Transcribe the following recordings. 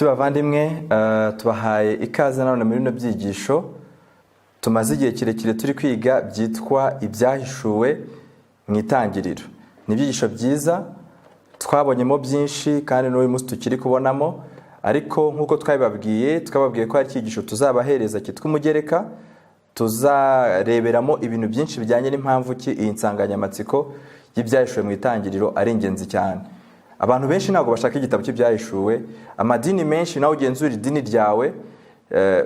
Nshuti bavandimwe, tubahaye ikaze none muri bino byigisho tumaze igihe kirekire turi kwiga byitwa ibyahishuwe mu itangiriro. Ni ibyigisho byiza twabonyemo byinshi kandi n'uyu munsi tukiri kubonamo, ariko nkuko twabibabwiye ko hari icyigisho tuzabahereza cyitwa umugereka, tuzareberamo ibintu byinshi bijyanye n'impamvu ki iyi nsanganyamatsiko y'ibyahishuwe mu itangiriro ari ingenzi cyane. Abantu benshi ntabwo bashaka igitabo cy'ibyahishuwe, amadini menshi nawe ugenzura idini ryawe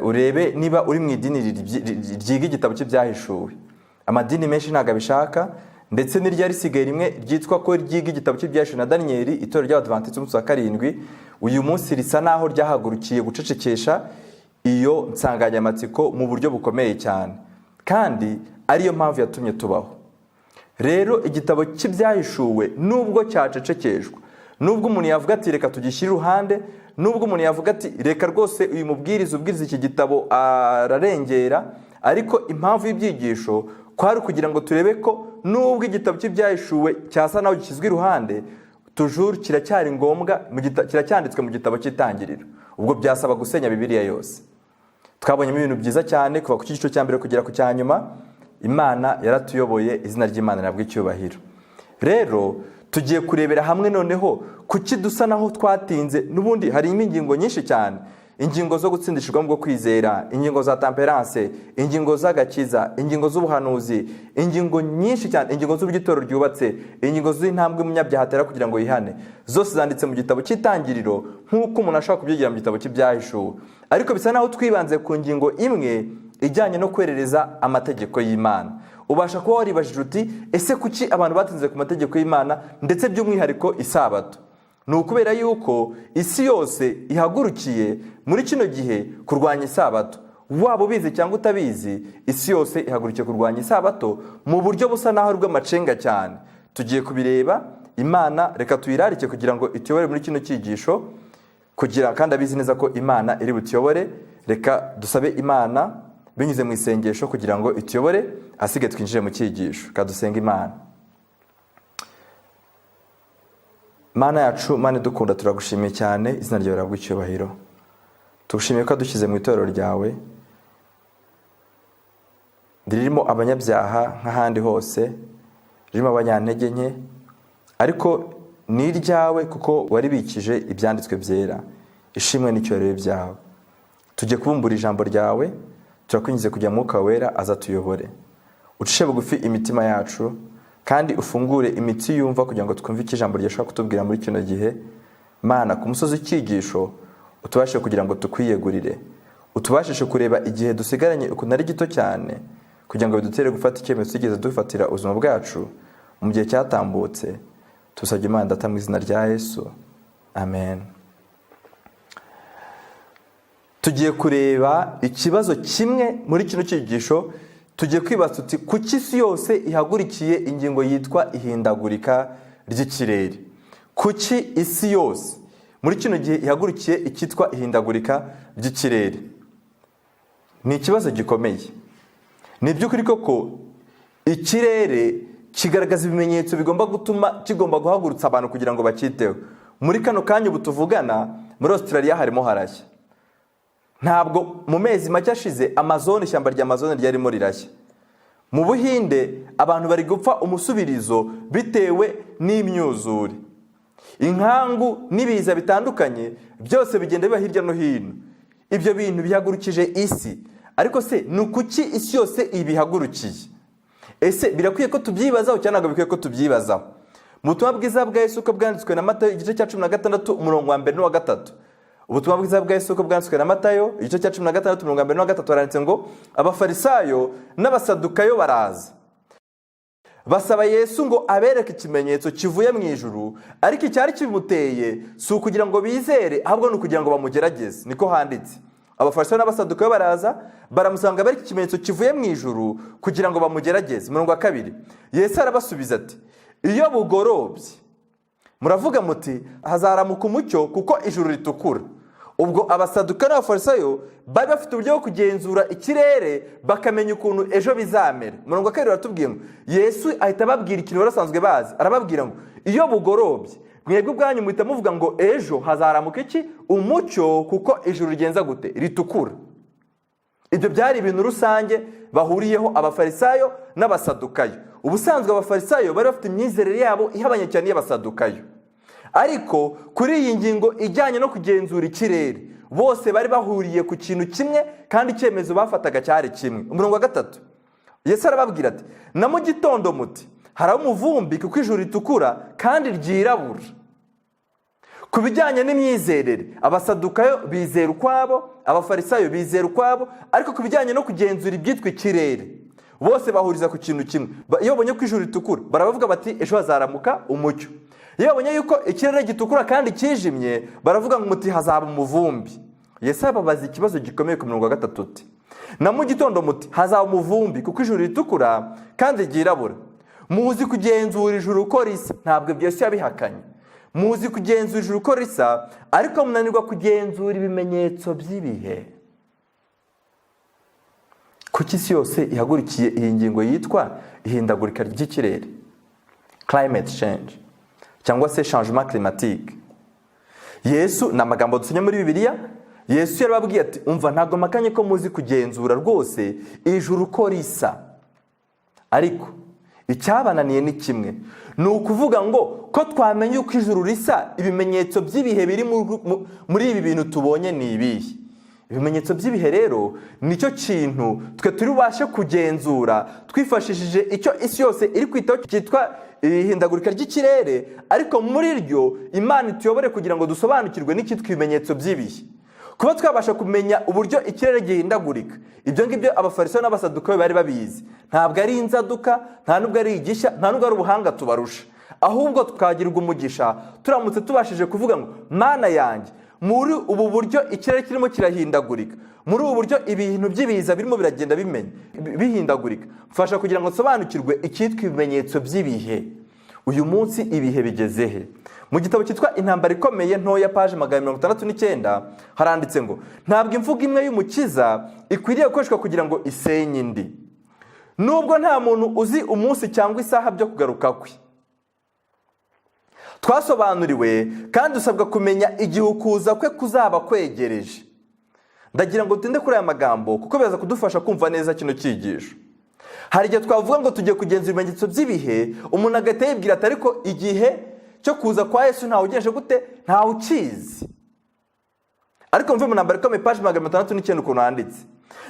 urebe niba uri mu idini ryiga igitabo cy'ibyahishuwe. Amadini menshi ntabwo abishaka, ndetse n'irya risigaye rimwe ryitwa ko ryiga igitabo cy'ibyahishuwe na Daniel, itorero ry'Abadiventiste b'umunsi wa karindwi, uyu munsi risa naho ryahagurukiye gucecekesha iyo nsanganyamatsiko mu buryo bukomeye cyane, kandi ariyo mpamvu yatumye tubaho. Rero igitabo cy'ibyahishuwe nubwo cyacecekeshwa, nubwo umuntu yavuga ati reka tugishyire iruhande, nubwo umuntu yavuga ati reka rwose uyu mubwiriza ubwiriza iki gitabo ararengera, ariko impamvu y'ibyigisho kwari kugira ngo turebe ko nubwo igitabo cy'ibyahishuwe cyasa naho gishyizwe iruhande, tujuru kiracyari ngombwa, kiracyanditswe mu gitabo cy'itangiriro. Ubwo byasaba gusenya Bibiliya yose. Twabonyemo ibintu byiza cyane kuva ku cyiciro cya mbere kugera ku cya nyuma. Imana yaratuyoboye, izina ry'Imana nabwo icyubahiro. Rero tugiye kurebera hamwe noneho kuki dusa naho twatinze. N'ubundi hari ingingo nyinshi cyane, ingingo zo gutsindishirwamo bwo kwizera, ingingo za temperance, ingingo z'agakiza, ingingo z'ubuhanuzi, ingingo nyinshi cyane, ingingo z'ubwitoro ryubatse, ingingo z'intambwe umunyabyaha atera kugira ngo yihane, zose zanditse mu gitabo cy'itangiriro nk'uko umuntu ashobora kubyigira mu gitabo cy'ibyahishuwe. Ariko bisa naho twibanze ku ngingo imwe ijyanye no kwerereza amategeko y'Imana. Ubasha kuba waribajije uti ese kuki abantu batinze ku mategeko y'Imana, ndetse by'umwihariko isabato? Ni ukubera yuko isi yose ihagurukiye muri kino gihe kurwanya isabato. Waba ubizi cyangwa utabizi, isi yose ihagurukiye kurwanya isabato mu buryo busa naho ari bw'amacenga cyane. Tugiye kubireba. Imana reka tuyirarike kugira ngo ituyobore muri kino cyigisho, kandi abizi neza ko Imana iri butuyobore. Reka dusabe Imana binyuze mu isengesho kugira ngo ituyobore, asige twinjire mu cyigisho. Kadusenga Imana. Mana yacu, Mana dukunda, turagushimiye cyane, izina ryawe rirabwa icyubahiro. Tugushimiye ko dushyize mu itorero ryawe ririmo abanyabyaha nk'ahandi hose, ririmo abanyantege nke, ariko ni iryawe kuko waribikije ibyanditswe byera. Ishimwe n'icyubahiro byawe. Tujye kubumbura ijambo ryawe, turakwinjize kujya Mwuka Wera azatuyobore. Ucishe bugufi imitima yacu, kandi ufungure imitsi yumva kugira ngo twumve icyo ijambo ryashaka kutubwira muri kino gihe. Mana, ku musozi w'icyigisho utubashe kugira ngo tukwiyegurire, utubashishe kureba igihe dusigaranye ukuntu ari gito cyane, kugira ngo bidutere gufata icyemezo tugeze dufatira ubuzima bwacu mu gihe cyatambutse. Tusabye Imana Data mu izina rya Yesu, amen. Tugiye kureba ikibazo kimwe muri kino cyigisho. Tugiye kwibaza tuti kuki isi yose ihagurikiye ingingo yitwa ihindagurika ry'ikirere? Kuki isi yose muri kino gihe ihagurikiye icyitwa ihindagurika ry'ikirere? Ni ikibazo gikomeye. Ni by'ukuri koko ikirere kigaragaza ibimenyetso bigomba gutuma kigomba guhagurutsa abantu kugira ngo bacyiteho. Muri kano kanya ubu tuvugana, muri Australia harimo harashya. Ntabwo mu mezi make ashize ishyamba rya Amazon ryarimo rirashya. Mu Buhinde abantu bari gupfa umusubirizo bitewe n'imyuzure. Inkangu n'ibiza bitandukanye byose bigenda biba hirya no hino. Ibyo bintu bihagurukije isi. Ariko se ni kuki isi yose ibihagurukiye? Ese birakwiye ko tubyibazaho cyangwa ntabwo bikwiye ko tubyibazaho? Mu butumwa bwiza bwa Yesu uko bwanditswe na Matayo igice cya 16 umurongo wa 2 n'uwa 3. Ubutumwa bwiza bwa Yesu uko bwanditswe na Matayo igice cya 16 umurongo wa 2 n'uwa 3 haranditse ngo abafarisayo n'abasadukayo baraza, basaba Yesu ngo abereke ikimenyetso kivuye mu ijuru, ariko icyari kibimuteye si ukugira ngo bizere, ahubwo ni ukugira ngo bamugerageze. Niko handitse. Abafarisayo n'abasadukayo baraza, baramusanga abereke ikimenyetso kivuye mu ijuru kugira ngo bamugerageze. Umurongo wa 2, Yesu arabasubiza ati, iyo bugorobye muravuga muti hazaramuka umucyo kuko ijuru ritukura. Ubwo abasadukayo n'abafarisayo bari bafite uburyo bwo kugenzura ikirere bakamenya ukuntu ejo bizamera. Umurongo wa 2 uratubwiye ngo Yesu ahita ababwira ikintu barasanzwe bazi. Arababwira ngo iyo bugorobye mwebwe ubwanyu muhita muvuga ngo ejo hazaramuka iki? Umucyo, kuko ijuru rigenza gute? Ritukura. Ibyo byari ibintu rusange bahuriyeho abafarisayo n'abasadukayo. Ubusanzwe abafarisayo bari bafite imyizerere yabo ihabanye cyane y'abasadukayo, ariko kuri iyi ngingo ijyanye no kugenzura ikirere bose bari bahuriye ku kintu kimwe, kandi icyemezo bafataga cyari kimwe. Umurongo wa 3, Yesu arababwira ati, na mu gitondo muti haraba umuvumbi kuko ijuru ritukura kandi ryirabura. Ku bijyanye n'imyizerere, abasadukayo bizera ukwabo, abafarisayo bizera ukwabo, ariko ku bijyanye no kugenzura ibyitwa ikirere bose bahuriza ku kintu kimwe. Iyo babonye ko ijuru ritukura baravuga bati ejo hazaramuka umucyo. Iyo babonye yuko ikirere gitukura kandi kijimye baravuga ngo muti hazaba umuvumbi. Yesu ababaza ikibazo gikomeye ku murongo wa 3 uti, na mu gitondo muti hazaba umuvumbi kuko ijuru ritukura kandi ryirabura. Muzi kugenzura ijuru uko risa. Ntabwo ibyo Yesu yabihakanye. Muzi kugenzura ijuru uko risa, ariko munanirwa kugenzura ibimenyetso by'ibihe. Kuki isi yose ihagurikiye iyi ngingo yitwa ihindagurika ry'ikirere, climate change, cyangwa se changement climatique? Yesu, na magambo dusomye muri Bibiliya, Yesu yarababwiye ati, umva ntabwo makanye ko muzi kugenzura rwose ijuru uko risa, ariko icyabananiye ni kimwe, ni ukuvuga ngo ko twamenye uko ijuru risa, ibimenyetso by'ibihe biri muri ibi bintu tubonye ni ibihe? Ibimenyetso by'ibihe rero nicyo kintu twe turi bubashe kugenzura twifashishije icyo isi yose iri kwitaho cyitwa ihindagurika ry'ikirere, ariko muri ryo Imana ituyobore kugira ngo dusobanukirwe n'icyitwa ibimenyetso by'ibihe. Kuba twabasha kumenya uburyo ikirere gihindagurika, ibyo ngibyo abafarisayo n'abasadukayo bari babizi. Ntabwo ari inzaduka, nta nubwo ari igishya, nta nubwo ari ubuhanga tubarusha, ahubwo twagirwa umugisha turamutse tubashije kuvuga ngo, Mana yanjye, muri ubu buryo ikirere kirimo kirahindagurika, muri ubu buryo ibintu by'ibiza birimo biragenda bihindagurika, mfasha kugira ngo nsobanukirwe icyitwa ibimenyetso by'ibihe. Uyu munsi ibihe bigeze he? Mu gitabo cyitwa Intambara Ikomeye ntoya paje 169 haranditse ngo, ntabwo imvugo imwe y'umukiza ikwiriye gukoreshwa kugira ngo isenye indi, nubwo nta muntu uzi umunsi cyangwa isaha byo kugaruka kwe. Twasobanuriwe kandi dusabwa kumenya igihe ukuza kwe kuzaba kwegereje. Ndagira ngo tinde kuri aya magambo kuko biraza kudufasha kumva neza kino cyigisho. Hari igihe twavuga ngo tugiye kugenzura ibimenyetso by'ibihe, umuntu agahita yibwira ati ariko igihe cyo kuza kwa Yesu ntawe ugejeje gute? Ntawe ukizi. Ariko mvuye mu Ntambara Ikomeye paje 169 ukuntu handitse,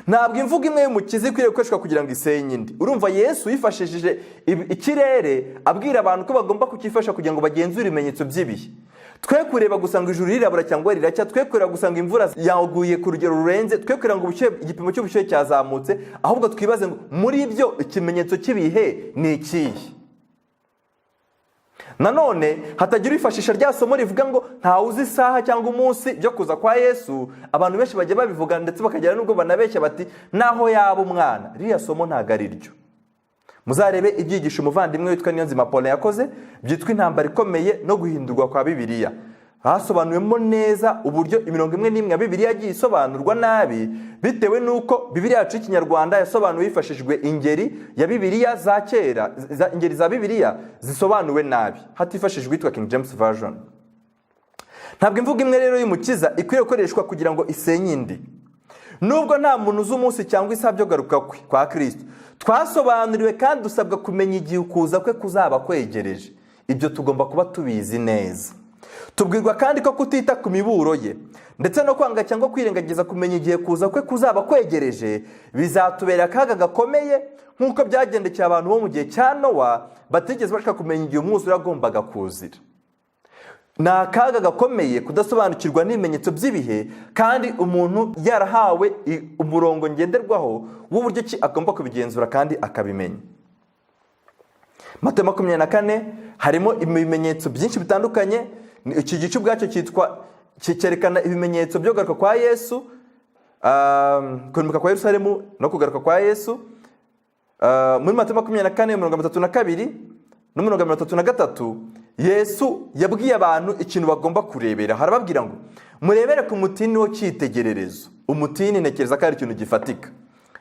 ntabwo imvugo imwe y'umukiza ikwiriye gukoreshwa kugira ngo isenye indi. Urumva Yesu yifashishije ikirere abwira abantu ko bagomba kukifasha kugira ngo bagenzure ibimenyetso by'ibihe. Twe kureba gusanga ijuru rirabura cyangwa riracya, twe kureba gusanga imvura yaguye ku rugero rurenze, twe kureba ngo igipimo cy'ubushyuhe cyazamutse, ahubwo twibaze ngo muri ibyo ikimenyetso cy'ibihe ni ikihe? Nanone hatagira ifashisha rya somo rivuga ngo ntawe uzi isaha cyangwa umunsi byo kuza kwa Yesu. Abantu benshi bajya babivuga ndetse bakagera nubwo banabeshya bati naho yaba umwana. Ririya somo ntago ari ryo. Muzarebe ibyigisho umuvandimwe witwa Niyonzima Paul yakoze byitwa Intambara Ikomeye no guhindurwa kwa Bibiliya. Hasobanuwemo neza uburyo imirongo imwe n'imwe ya Bibiliya yagiye isobanurwa nabi bitewe nuko Bibiliya yacu y'Ikinyarwanda yasobanuwe hifashishijwe ingeri ya Bibiliya za kera, ingeri za Bibiliya zisobanuwe nabi hatifashishijwe yitwa King James Version. Ntabwo imvugo imwe rero y'umukiza ikwiye gukoreshwa kugira ngo isenye indi, nubwo nta muntu uzi umunsi cyangwa isaha byo garuka kwe kwa Kristo. Twasobanuriwe kandi dusabwa kumenya igihe ukuza kwe kuzaba kwegereje. Ibyo tugomba kuba tubizi neza. Tubwirwa kandi ko kutita ku miburo ye ndetse no kwanga cyangwa kwirengagiza kumenya igihe kuza kwe kuzaba kwegereje bizatubera akaga gakomeye, nk'uko byagendekeye abantu bo mu gihe cya Nowa batigeze bashaka kumenya igihe umwuzure agombaga kuzira. Ni akaga gakomeye kudasobanukirwa n'ibimenyetso by'ibihe kandi umuntu yarahawe umurongo ngenderwaho w'uburyo ki agomba kubigenzura kandi akabimenya. Matayo 24 harimo ibimenyetso byinshi bitandukanye. Iki gice ubwacyo cyerekana ibimenyetso byo kugaruka kwa Yesu, kurimbuka kwa Yerusalemu no kugaruka kwa Yesu. Muri Matayo 24:32 no 33 Yesu yabwiye abantu ikintu bagomba kurebera. Harababwira ngo murebere ku mutini wo cyitegererezo. Umutini ntekereza ko ari ikintu gifatika.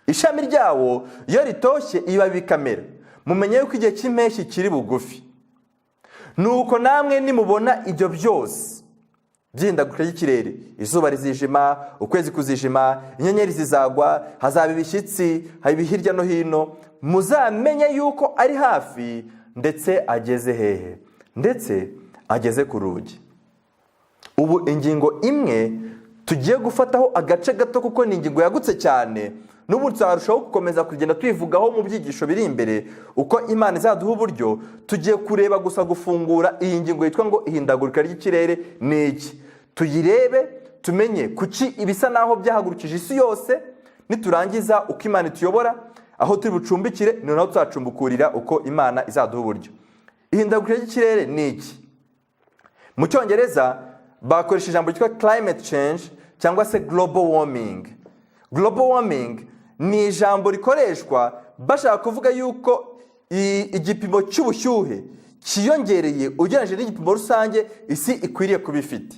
Ishami ryawo iyo ritoshye iba bikamera. Mumenye yuko igihe cy'impeshyi kiri bugufi. nuko namwe nimubona ibyo byose by'ihindagurika ry'ikirere, izuba rizijima, ukwezi kuzijima, inyenyeri zizagwa, hazaba ibishyitsi hirya no hino, muzamenye yuko ari hafi, ndetse ageze hehe? Ndetse ageze ku rugi. Ubu ingingo imwe tugiye gufataho agace gato kuko ni ingingo yagutse cyane, n'ubu tuzarushaho gukomeza kugenda twivugaho mu byigisho biri imbere uko Imana izaduha uburyo. Tugiye kureba gusa gufungura iyi ngingo yitwa ngo ihindagurika ry'ikirere ni iki, tuyirebe tumenye kuki ibisa naho byahagurukije isi yose. Niturangiza uko Imana ituyobora, aho turi bucumbikire ni naho tuzacumbukurira uko Imana izaduha uburyo. Ihindagurika ry'ikirere ni iki? Mu Cyongereza bakoresha ijambo ryitwa climate change cyangwa se global warming. Global warming ni ijambo rikoreshwa bashaka kuvuga yuko igipimo cy'ubushyuhe cyiyongereye ugereranyije n'igipimo rusange isi ikwiriye kuba ifite.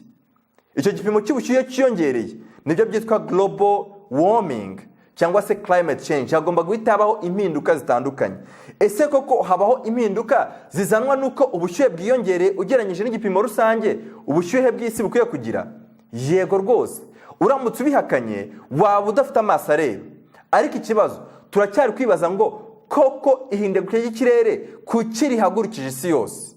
Icyo gipimo cy'ubushyuhe cyiyongereye nibyo byitwa global warming cyangwa se climate change. Hagomba guhita habaho impinduka zitandukanye. Ese koko habaho impinduka zizanwa nuko ubushyuhe bwiyongereye ugereranyije n'igipimo rusange ubushyuhe bw'isi bukwiye kugira? Yego rwose. Uramutse ubihakanye waba udafite amaso areba. Ariko ikibazo turacyari kwibaza ngo koko ihindagurika ry'ikirere kuki rihagurukije isi yose?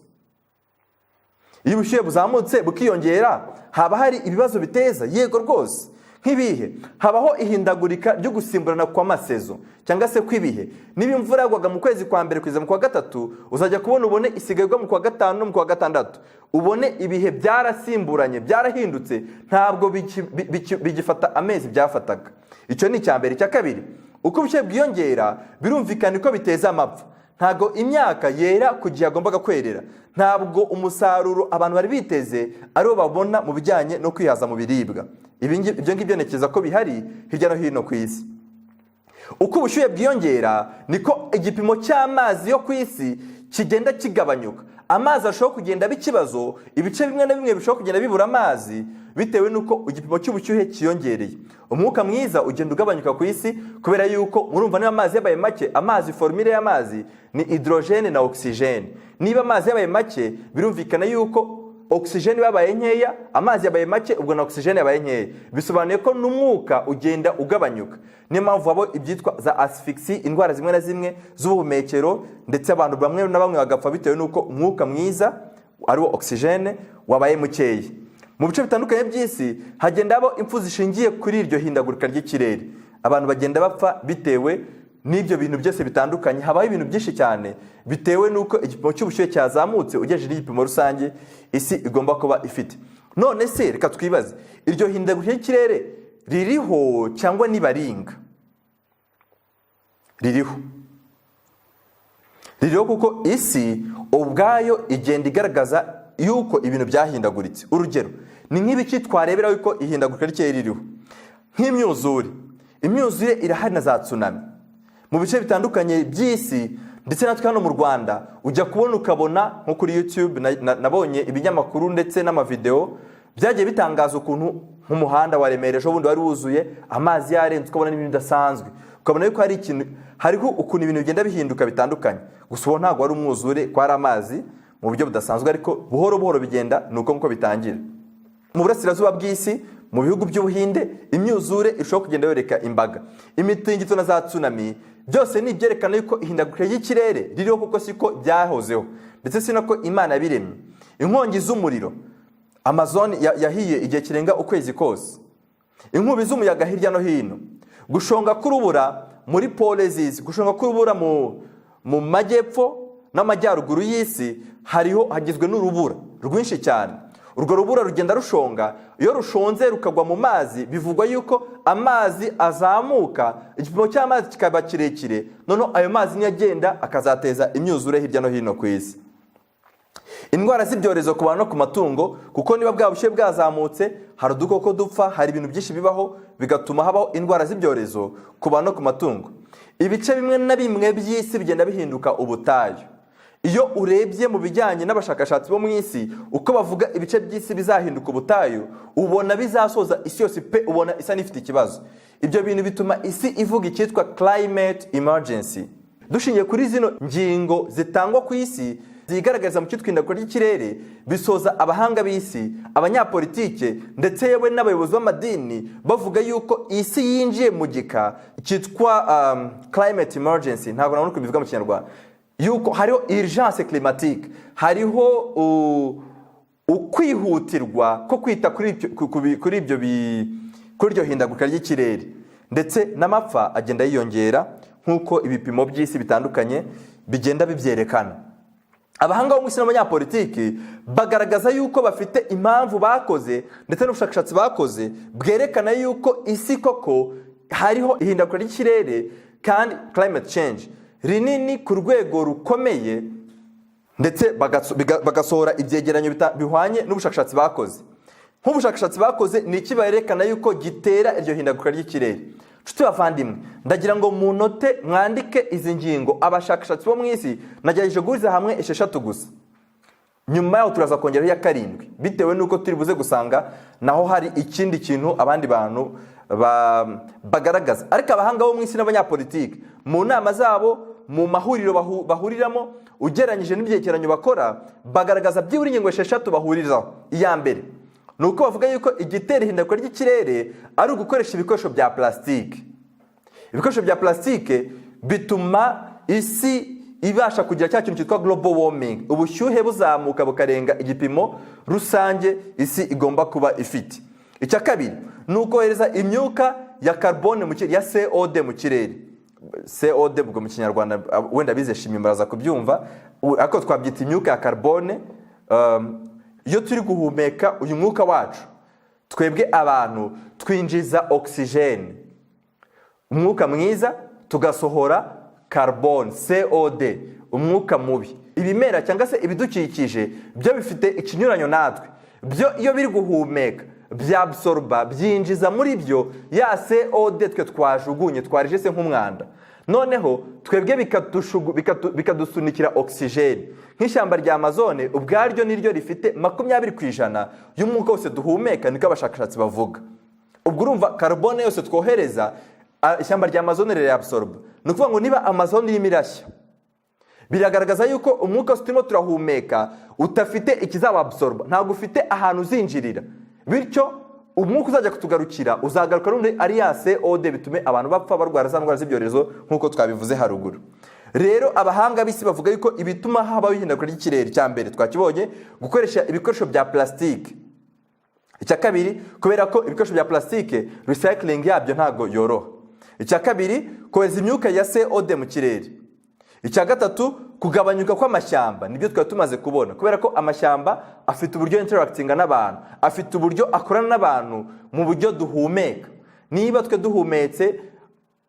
Iyo ubushyuhe buzamutse bukiyongera haba hari ibibazo biteza? Yego rwose. Nk'ibihe? Habaho ihindagurika ryo gusimburana kw'amasezo cyangwa se kw'ibihe. Niba imvura yagwaga mu kwezi kwa mbere kugeza mu kwa gatatu, uzajya kubona ubone isigaye mu kwa gatanu no mu kwa gatandatu. Ubone ibihe byarasimburanye, byarahindutse, ntabwo bigifata amezi byafataga. Icyo ni icya mbere. Icya kabiri, uko ubushyuhe bwiyongera birumvikana ko biteza amapfa. Ntabwo imyaka yera ku gihe agombaga kwerera. Ntabwo umusaruro abantu bari biteze ariwo babona mu bijyanye no kwihaza mu biribwa. Ibyo ngibyo ntekereza ko bihari hirya no hino ku isi. Uko ubushyuhe bwiyongera niko igipimo cy'amazi yo ku isi kigenda kigabanyuka. Amazi ashobora kugenda bikibazo, ibice bimwe na bimwe bishobora kugenda bibura amazi bitewe nuko igipimo cy'ubushyuhe kiyongereye. Umwuka mwiza ugenda ugabanyuka ku isi kubera yuko murumva niba amazi yabaye make, amazi formule y'amazi ni hydrogene na oxygene. Niba amazi yabaye make birumvikana yuko oxygene yabaye nkeya, amazi yabaye make, ubwo na oxygene yabaye nkeya. Bisobanuye ko n'umwuka ugenda ugabanyuka. Niyo mpamvu habo ibyitwa za asphyxie, indwara zimwe na zimwe z'ubuhumekero, ndetse abantu bamwe na bamwe bagapfa bitewe nuko umwuka mwiza ari wo oxygene wabaye mukeya. Mu bice bitandukanye by'isi hagenda habo impfu zishingiye kuri iryo hindagurika ry'ikirere. Abantu bagenda bapfa bitewe n'ibyo bintu byose bitandukanye. Habaho ibintu byinshi cyane bitewe nuko igipimo cy'ubushyuhe cyazamutse ugejeje n'igipimo rusange isi igomba kuba ifite. None se reka twibaze, iryo hindagurika ry'ikirere ririho cyangwa nibaringa? Ririho kuko isi ubwayo igenda igaragaza yuko ibintu byahindaguritse. Urugero ni nk'ibiki twarebera yuko ihindagurika ry'ikirere ririho, nk'imyuzure. Imyuzure irahari na za tsunami mu bice bitandukanye by'isi, ndetse natwe hano mu Rwanda ujya kubona ukabona nko kuri YouTube nabonye ibinyamakuru ndetse n'amavideo byagiye bitangaza ukuntu nk'umuhanda wa Remera ejo bundi wari wuzuye amazi yarenze, ukabona n'ibintu bidasanzwe, ukabona yuko hariho ukuntu ibintu bigenda bihinduka bitandukanye. Gusa uwo ntabwo wari umwuzure, kwari amazi mu buryo budasanzwe, ariko buhoro buhoro bigenda nuko nkuko bitangira. Mu burasirazuba bw'isi mu bihugu by'Ubuhinde imyuzure ishobora kugenda yoreka imbaga. Imitingito na za tsunami byose ni ibyerekana yuko ihindagurika ry'ikirere ririho kuko siko byahozeho, ndetse si nako Imana yabiremye. Inkongi z'umuriro, Amazon yahiye igihe kirenga ukwezi kose. Inkubi z'umuyaga hirya no hino, gushonga k'urubura muri pole z'isi, gushonga k'urubura mu majyepfo n'amajyaruguru y'isi hagizwe n'urubura rwinshi cyane. Urwo rubura rugenda rushonga, iyo rushonze rukagwa mu mazi bivugwa yuko amazi azamuka, igipimo cy'amazi kikaba kirekire, noneho ayo mazi niyo agenda akazateza imyuzure hirya no hino ku isi. Indwara z'ibyorezo ku bantu no ku matungo, kuko niba bwa bushyuhe bwazamutse hari udukoko dupfa, hari ibintu byinshi bibaho bigatuma habaho indwara z'ibyorezo ku bantu no ku matungo. Ibice bimwe na bimwe by'isi bigenda bihinduka ubutayu. Iyo urebye mu bijyanye n'abashakashatsi bo mu isi uko bavuga ibice by'isi bizahinduka ubutayu, ubona bizasoza isi yose pe, ubona isa n'ifite ikibazo. Ibyo bintu bituma isi ivuga icyitwa climate emergency. Dushingiye kuri zino ngingo zitangwa ku isi zigaragaza mu cyitwindagurika ry'ikirere bisoza abahanga b'isi, abanyapolitike ndetse yewe n'abayobozi b'amadini bavuga yuko isi yinjiye mu gika cyitwa climate emergency, ntabwo nabona uko bivuga mu kinyarwanda, yuko hariho urgence climatique, hariho ukwihutirwa ko kwita kuri iryo hindagurika ry'ikirere, ndetse n'amapfa agenda yiyongera nk'uko ibipimo by'isi bitandukanye bigenda bibyerekana. Abahanga bo mu isi n'abanyapolitiki bagaragaza yuko bafite impamvu bakoze ndetse n'ubushakashatsi bakoze bwerekana yuko isi koko hariho ihindagurika ry'ikirere kandi climate change rinini ku rwego rukomeye, ndetse bagasohora ibyegeranyo bihwanye n'ubushakashatsi bakoze. Nk'ubushakashatsi bakoze ni iki berekana yuko gitera iryo hindagurika ry'ikirere. Nshuti bavandimwe, ndagira ngo mu note mwandike izi ngingo abashakashatsi bo mu isi nagerageje guhuriza hamwe 6 gusa. Nyuma yaho turaza kongeraho ya 7 bitewe nuko turi buze gusanga naho hari ikindi kintu abandi bantu bagaragaza. Ariko abahanga bo mu isi n'abanyapolitiki mu nama zabo, mu mahuriro bahuriramo, ugereranyije n'ibyegeranyo bakora, bagaragaza byibura ingingo 6 bahuriraho. Iya mbere nuko bavuga yuko igitera ihindagurika ry'ikirere ari ugukoresha ibikoresho bya plastike. Ibikoresho bya plastike bituma isi ibasha kugira cya kintu cyitwa global warming, ubushyuhe buzamuka bukarenga igipimo rusange isi igomba kuba ifite. Icya kabiri nuko kohereza imyuka ya carbone mu kirere, ya CO2 mu kirere. CO2 bwo mu kinyarwanda wenda bize shimi muraza kubyumva, ariko twabyita imyuka ya carbone. Iyo turi guhumeka uyu mwuka wacu, twebwe abantu twinjiza oxygene, umwuka mwiza, tugasohora carbone, CO2, umwuka mubi. Ibimera cyangwa se ibidukikije byo bifite ikinyuranyo natwe, byo iyo biri guhumeka byabsorba, byinjiza muri byo ya CO2 twe twajugunye, twarije se nk'umwanda. Noneho twebwe bikadusunikira oxygene. Nk'ishyamba rya Amazone ubwaryo niryo rifite 20% y'umwuka wose duhumeka, niko abashakashatsi bavuga. Ubwo urumva carbone yose twohereza ishyamba rya Amazone rirabsorba. Ni ukuvuga ngo niba Amazone irimo irashya, biragaragaza yuko umwuka wose turimo turahumeka utafite ikizababsorba, ntabwo ufite ahantu uzinjirira, bityo umwuka uzajya kutugarukira uzagaruka rundi ari ya CO2 bitume abantu bapfa barwara za ndwara z'ibyorezo nk'uko twabivuze haruguru. Rero abahanga b'isi bavuga yuko ibituma habaho ihindagurika ry'ikirere, cya mbere twakibonye, gukoresha ibikoresho bya plastike. Icya kabiri, kubera ko ibikoresho bya plastike recycling yabyo ntago yoroha. Icya kabiri, kohereza imyuka ya CO2 mu kirere. Icya gatatu, kugabanyuka kw'amashyamba, nibyo twari tumaze kubona, kubera ko amashyamba afite uburyo interactinga n'abantu, afite uburyo akorana n'abantu mu buryo duhumeka. Niba twe duhumetse,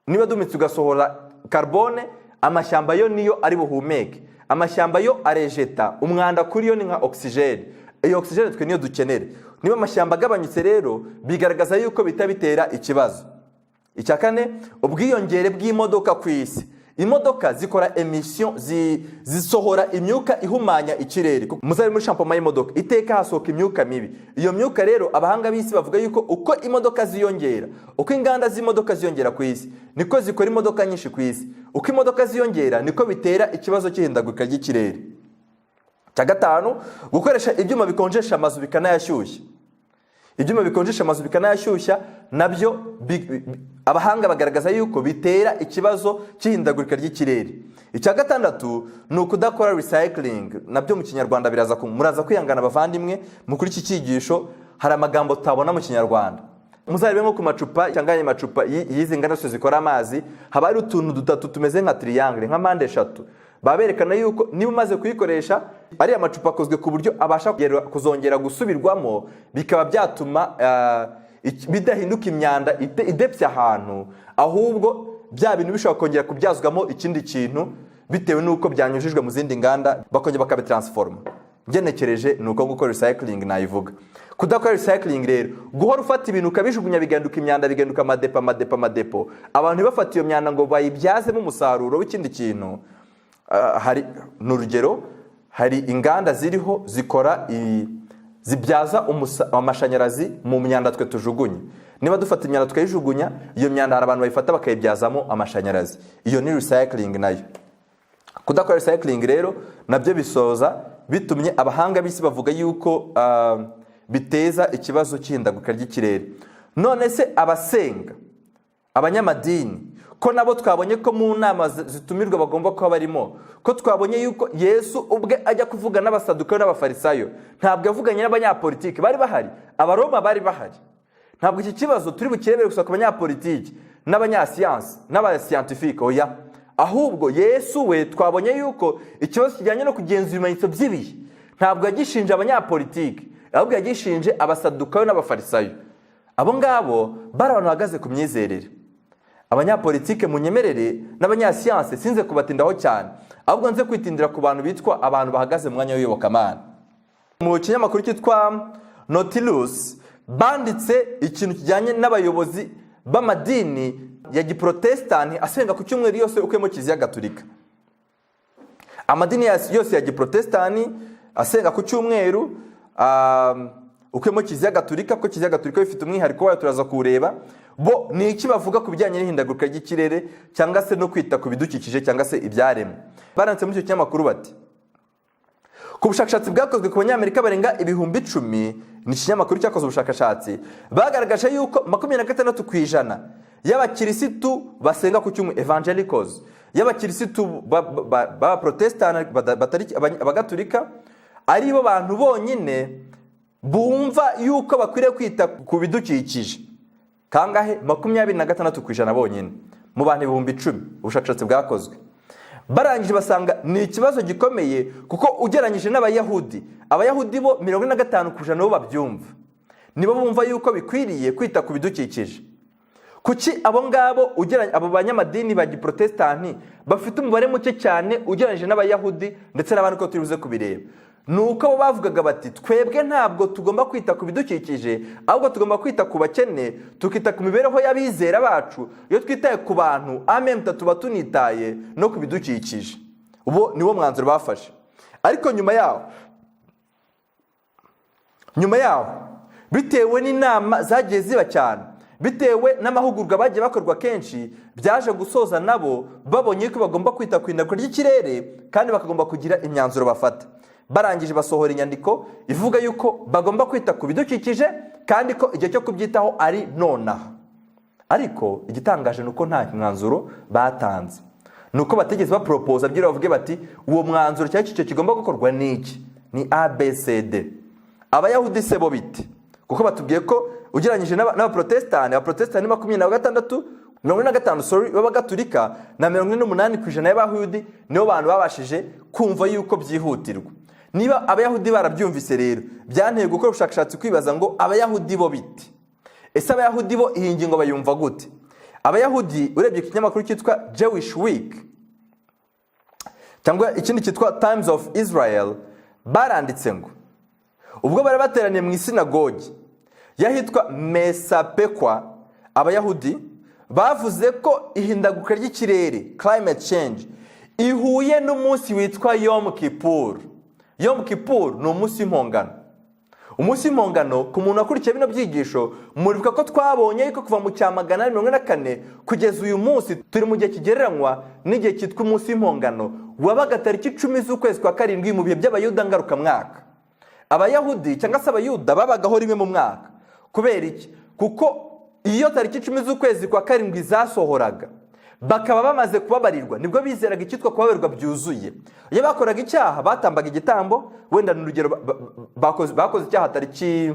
niba duhumetse ugasohora carbone, amashyamba yo niyo ari buhumeke. Amashyamba yo arejeta umwanda kuri yo, ni nka oxygene. Iyo oxygene twe niyo dukenera. Niba amashyamba agabanyutse rero bigaragaza yuko bitera ikibazo. Icya kane, ubwiyongere bw'imodoka ku isi. Imodoka zikora emission, zisohora imyuka ihumanya ikirere. Muzari muri shampoma y'imodoka iteka hasohoka imyuka mibi. Iyo myuka rero abahanga b'isi bavuga yuko uko imodoka ziyongera, uko inganda z'imodoka ziyongera ku isi, niko zikora imodoka nyinshi ku isi. Uko imodoka ziyongera niko bitera ikibazo cy'ihindagurika ry'ikirere. Cya gatanu, gukoresha ibyuma bikonjesha amazu bikanayashyushya. Ibyuma bikonjesha amazu bikanayashyushya nabyo abahanga bagaragaza yuko bitera ikibazo cy'ihindagurika ry'ikirere. Icya gatandatu ni ukudakora recycling, nabyo mu kinyarwanda muraza kwihangana abavandimwe, mu kuri iki cyigisho hari amagambo tutabona mu kinyarwanda. Muzarebe nko ku macupa cyangwa amacupa y'izi nganda zose zikora amazi, haba hari utuntu dutatu tumeze nka triangle, nka mpande eshatu. Baberekana yuko niba umaze kuyikoresha ari amacupa akozwe ku buryo abasha kuzongera gusubirwamo, bikaba byatuma bidahinduka imyanda idepfya ahantu, ahubwo bya bintu bishobora kongera kubyazwamo ikindi kintu bitewe nuko byanyujijwe mu zindi nganda, bakongera bakabitransforma. Ngenekereje nuko gukora recycling nayivuga. Kudakora recycling rero, guhora ufata ibintu ukabijugunya biganduka imyanda, biganduka amadepo. Abantu bafata iyo myanda ngo bayibyazemo umusaruro w'ikindi kintu. Hari n'urugero, hari inganda ziriho zikora zibyaza amashanyarazi mu myanda twe tujugunye. Niba dufata imyanda tukayijugunya, iyo myanda hari abantu bayifata bakayibyazamo amashanyarazi. Iyo ni recycling nayo. Kudakora recycling rero nabyo bisoza bitumye abahanga b'isi bavuga yuko biteza ikibazo cy'ihindagurika ry'ikirere. None se abasenga, abanyamadini, ko nabo twabonye ko mu nama zitumirwa bagomba kuba barimo, ko twabonye yuko Yesu ubwe ajya kuvuga n'abasadukayo n'abafarisayo, ntabwo yavuganye n'abanyapolitiki bari bahari, abaroma bari bahari. Ntabwo iki kibazo turi bukirebere gusa ku banyapolitiki n'abanyasiyansi n'abascientifique, oya, ahubwo Yesu we twabonye yuko ikibazo kijyanye no kugenzura ibimenyetso by'ibihe ntabwo yagishinje abanyapolitiki, ahubwo yagishinje abasadukayo n'abafarisayo. Abo ngabo bari abantu bahagaze ku myizerere. Abanyapolitike munyemerere n'abanyasiyansi sinze kubatindaho cyane, ahubwo nze kwitindira ku bantu bitwa abantu bahagaze mu mwanya w'iyobokamana. Mu kinyamakuru cyitwa NAUTILUS banditse ikintu kijyanye n'abayobozi b'amadini ya giprotestani asenga ku cyumweru yose ukuyemo Kiliziya Gatolika. Amadini yose ya giprotestani asenga ku cyumweru ukuyemo Kiliziya Gatolika, ko Kiliziya Gatolika ifite umwihariko wayo turaza kuwureba. Bo ni iki bavuga ku bijyanye n'ihindagurika ry'ikirere cyangwa se no kwita ku bidukikije cyangwa se ibyaremwe. Baranditse muri icyo kinyamakuru bati, ku bushakashatsi bwakozwe ku banyamerika barenga 10,000, ni ikinyamakuru cyakoze ubushakashatsi, bagaragaje yuko 26% y'abakirisitu basenga ku cyumweru, evangelicals, y'abakirisitu b'abaprotestani abagatolika, ari bo bantu bonyine bumva yuko bakwiriye kwita ku bidukikije. Kangahe? 26% bonyine mu bantu 10,000 ubushakashatsi bwakozwe. Barangije basanga ni ikibazo gikomeye kuko ugeranyije n'abayahudi, abayahudi bo 45% bo babyumva, nibo bumva yuko bikwiriye kwita ku bidukikije. Kuki abo ngabo ugeranye abo banyamadini ba giprotestani bafite umubare muke cyane ugeranyije n'abayahudi ndetse n'abandi ko turibuze kubireba? Nuko bo bavugaga bati twebwe ntabwo tugomba kwita ku bidukikije, ahubwo tugomba kwita ku bakene, tukita ku mibereho y'abizera bacu. Iyo twitaye ku bantu amemta tuba tunitaye no ku bidukikije. Ubo niwo mwanzuro bafashe. Ariko nyuma yaho bitewe n'inama zagiye ziba cyane, bitewe n'amahugurwa bagiye bakorwa kenshi, byaje gusoza nabo babonye ko bagomba kwita ku ihindagurika ry'ikirere kandi bakagomba kugira imyanzuro bafata. Barangije basohora inyandiko ivuga yuko bagomba kwita ku bidukikije kandi ko igihe cyo kubyitaho ari nonaha. Ariko igitangaje nuko nta mwanzuro batanze, nuko bategeze bapropose byira bavuge bati uwo mwanzuro cyangwa icyo kigomba gukorwa niki, ni ABCD. Abayahudi se bo biti, kuko batubwiye ko ugeranyije n'abaprotestani, abaprotestani 26, 45 b'abagatolika na 48% y'abayahudi nibo bantu babashije kumva yuko byihutirwa. Niba abayahudi barabyumvise rero, byanteye gukora ubushakashatsi kwibaza ngo abayahudi bo biti. Ese abayahudi bo iyi ngingo bayumva gute? Abayahudi urebye ikinyamakuru cyitwa Jewish Week cyangwa ikindi cyitwa Times of Israel baranditse ngo ubwo bari bateraniye mu isinagogi yahitwa Mesapekwa, abayahudi bavuze ko ihindaguka ry'ikirere, climate change, ihuye n'umunsi witwa Yom Kippur. Yom Kippur ni umunsi w'impongano. Umunsi w'impongano ku muntu akurikiye bino byigisho, muribuka ko twabonye yuko kuva mu 144 kugeza uyu munsi turi mu gihe kigereranywa n'igihe cyitwa umunsi w'impongano wabaga tariki 10 z'ukwezi kwa karindwi mu bihe by'abayuda ngaruka mwaka. Abayahudi cyangwa se abayuda babagaho rimwe mu mwaka. Kubera iki? Kuko iyo tariki 10 z'ukwezi kwa karindwi zasohoraga bakaba bamaze kubabarirwa, nibwo bizeraga icyitwa kubabarirwa byuzuye. Iyo bakoraga icyaha batambaga igitambo, wenda n'urugero bakoze icyaha tariki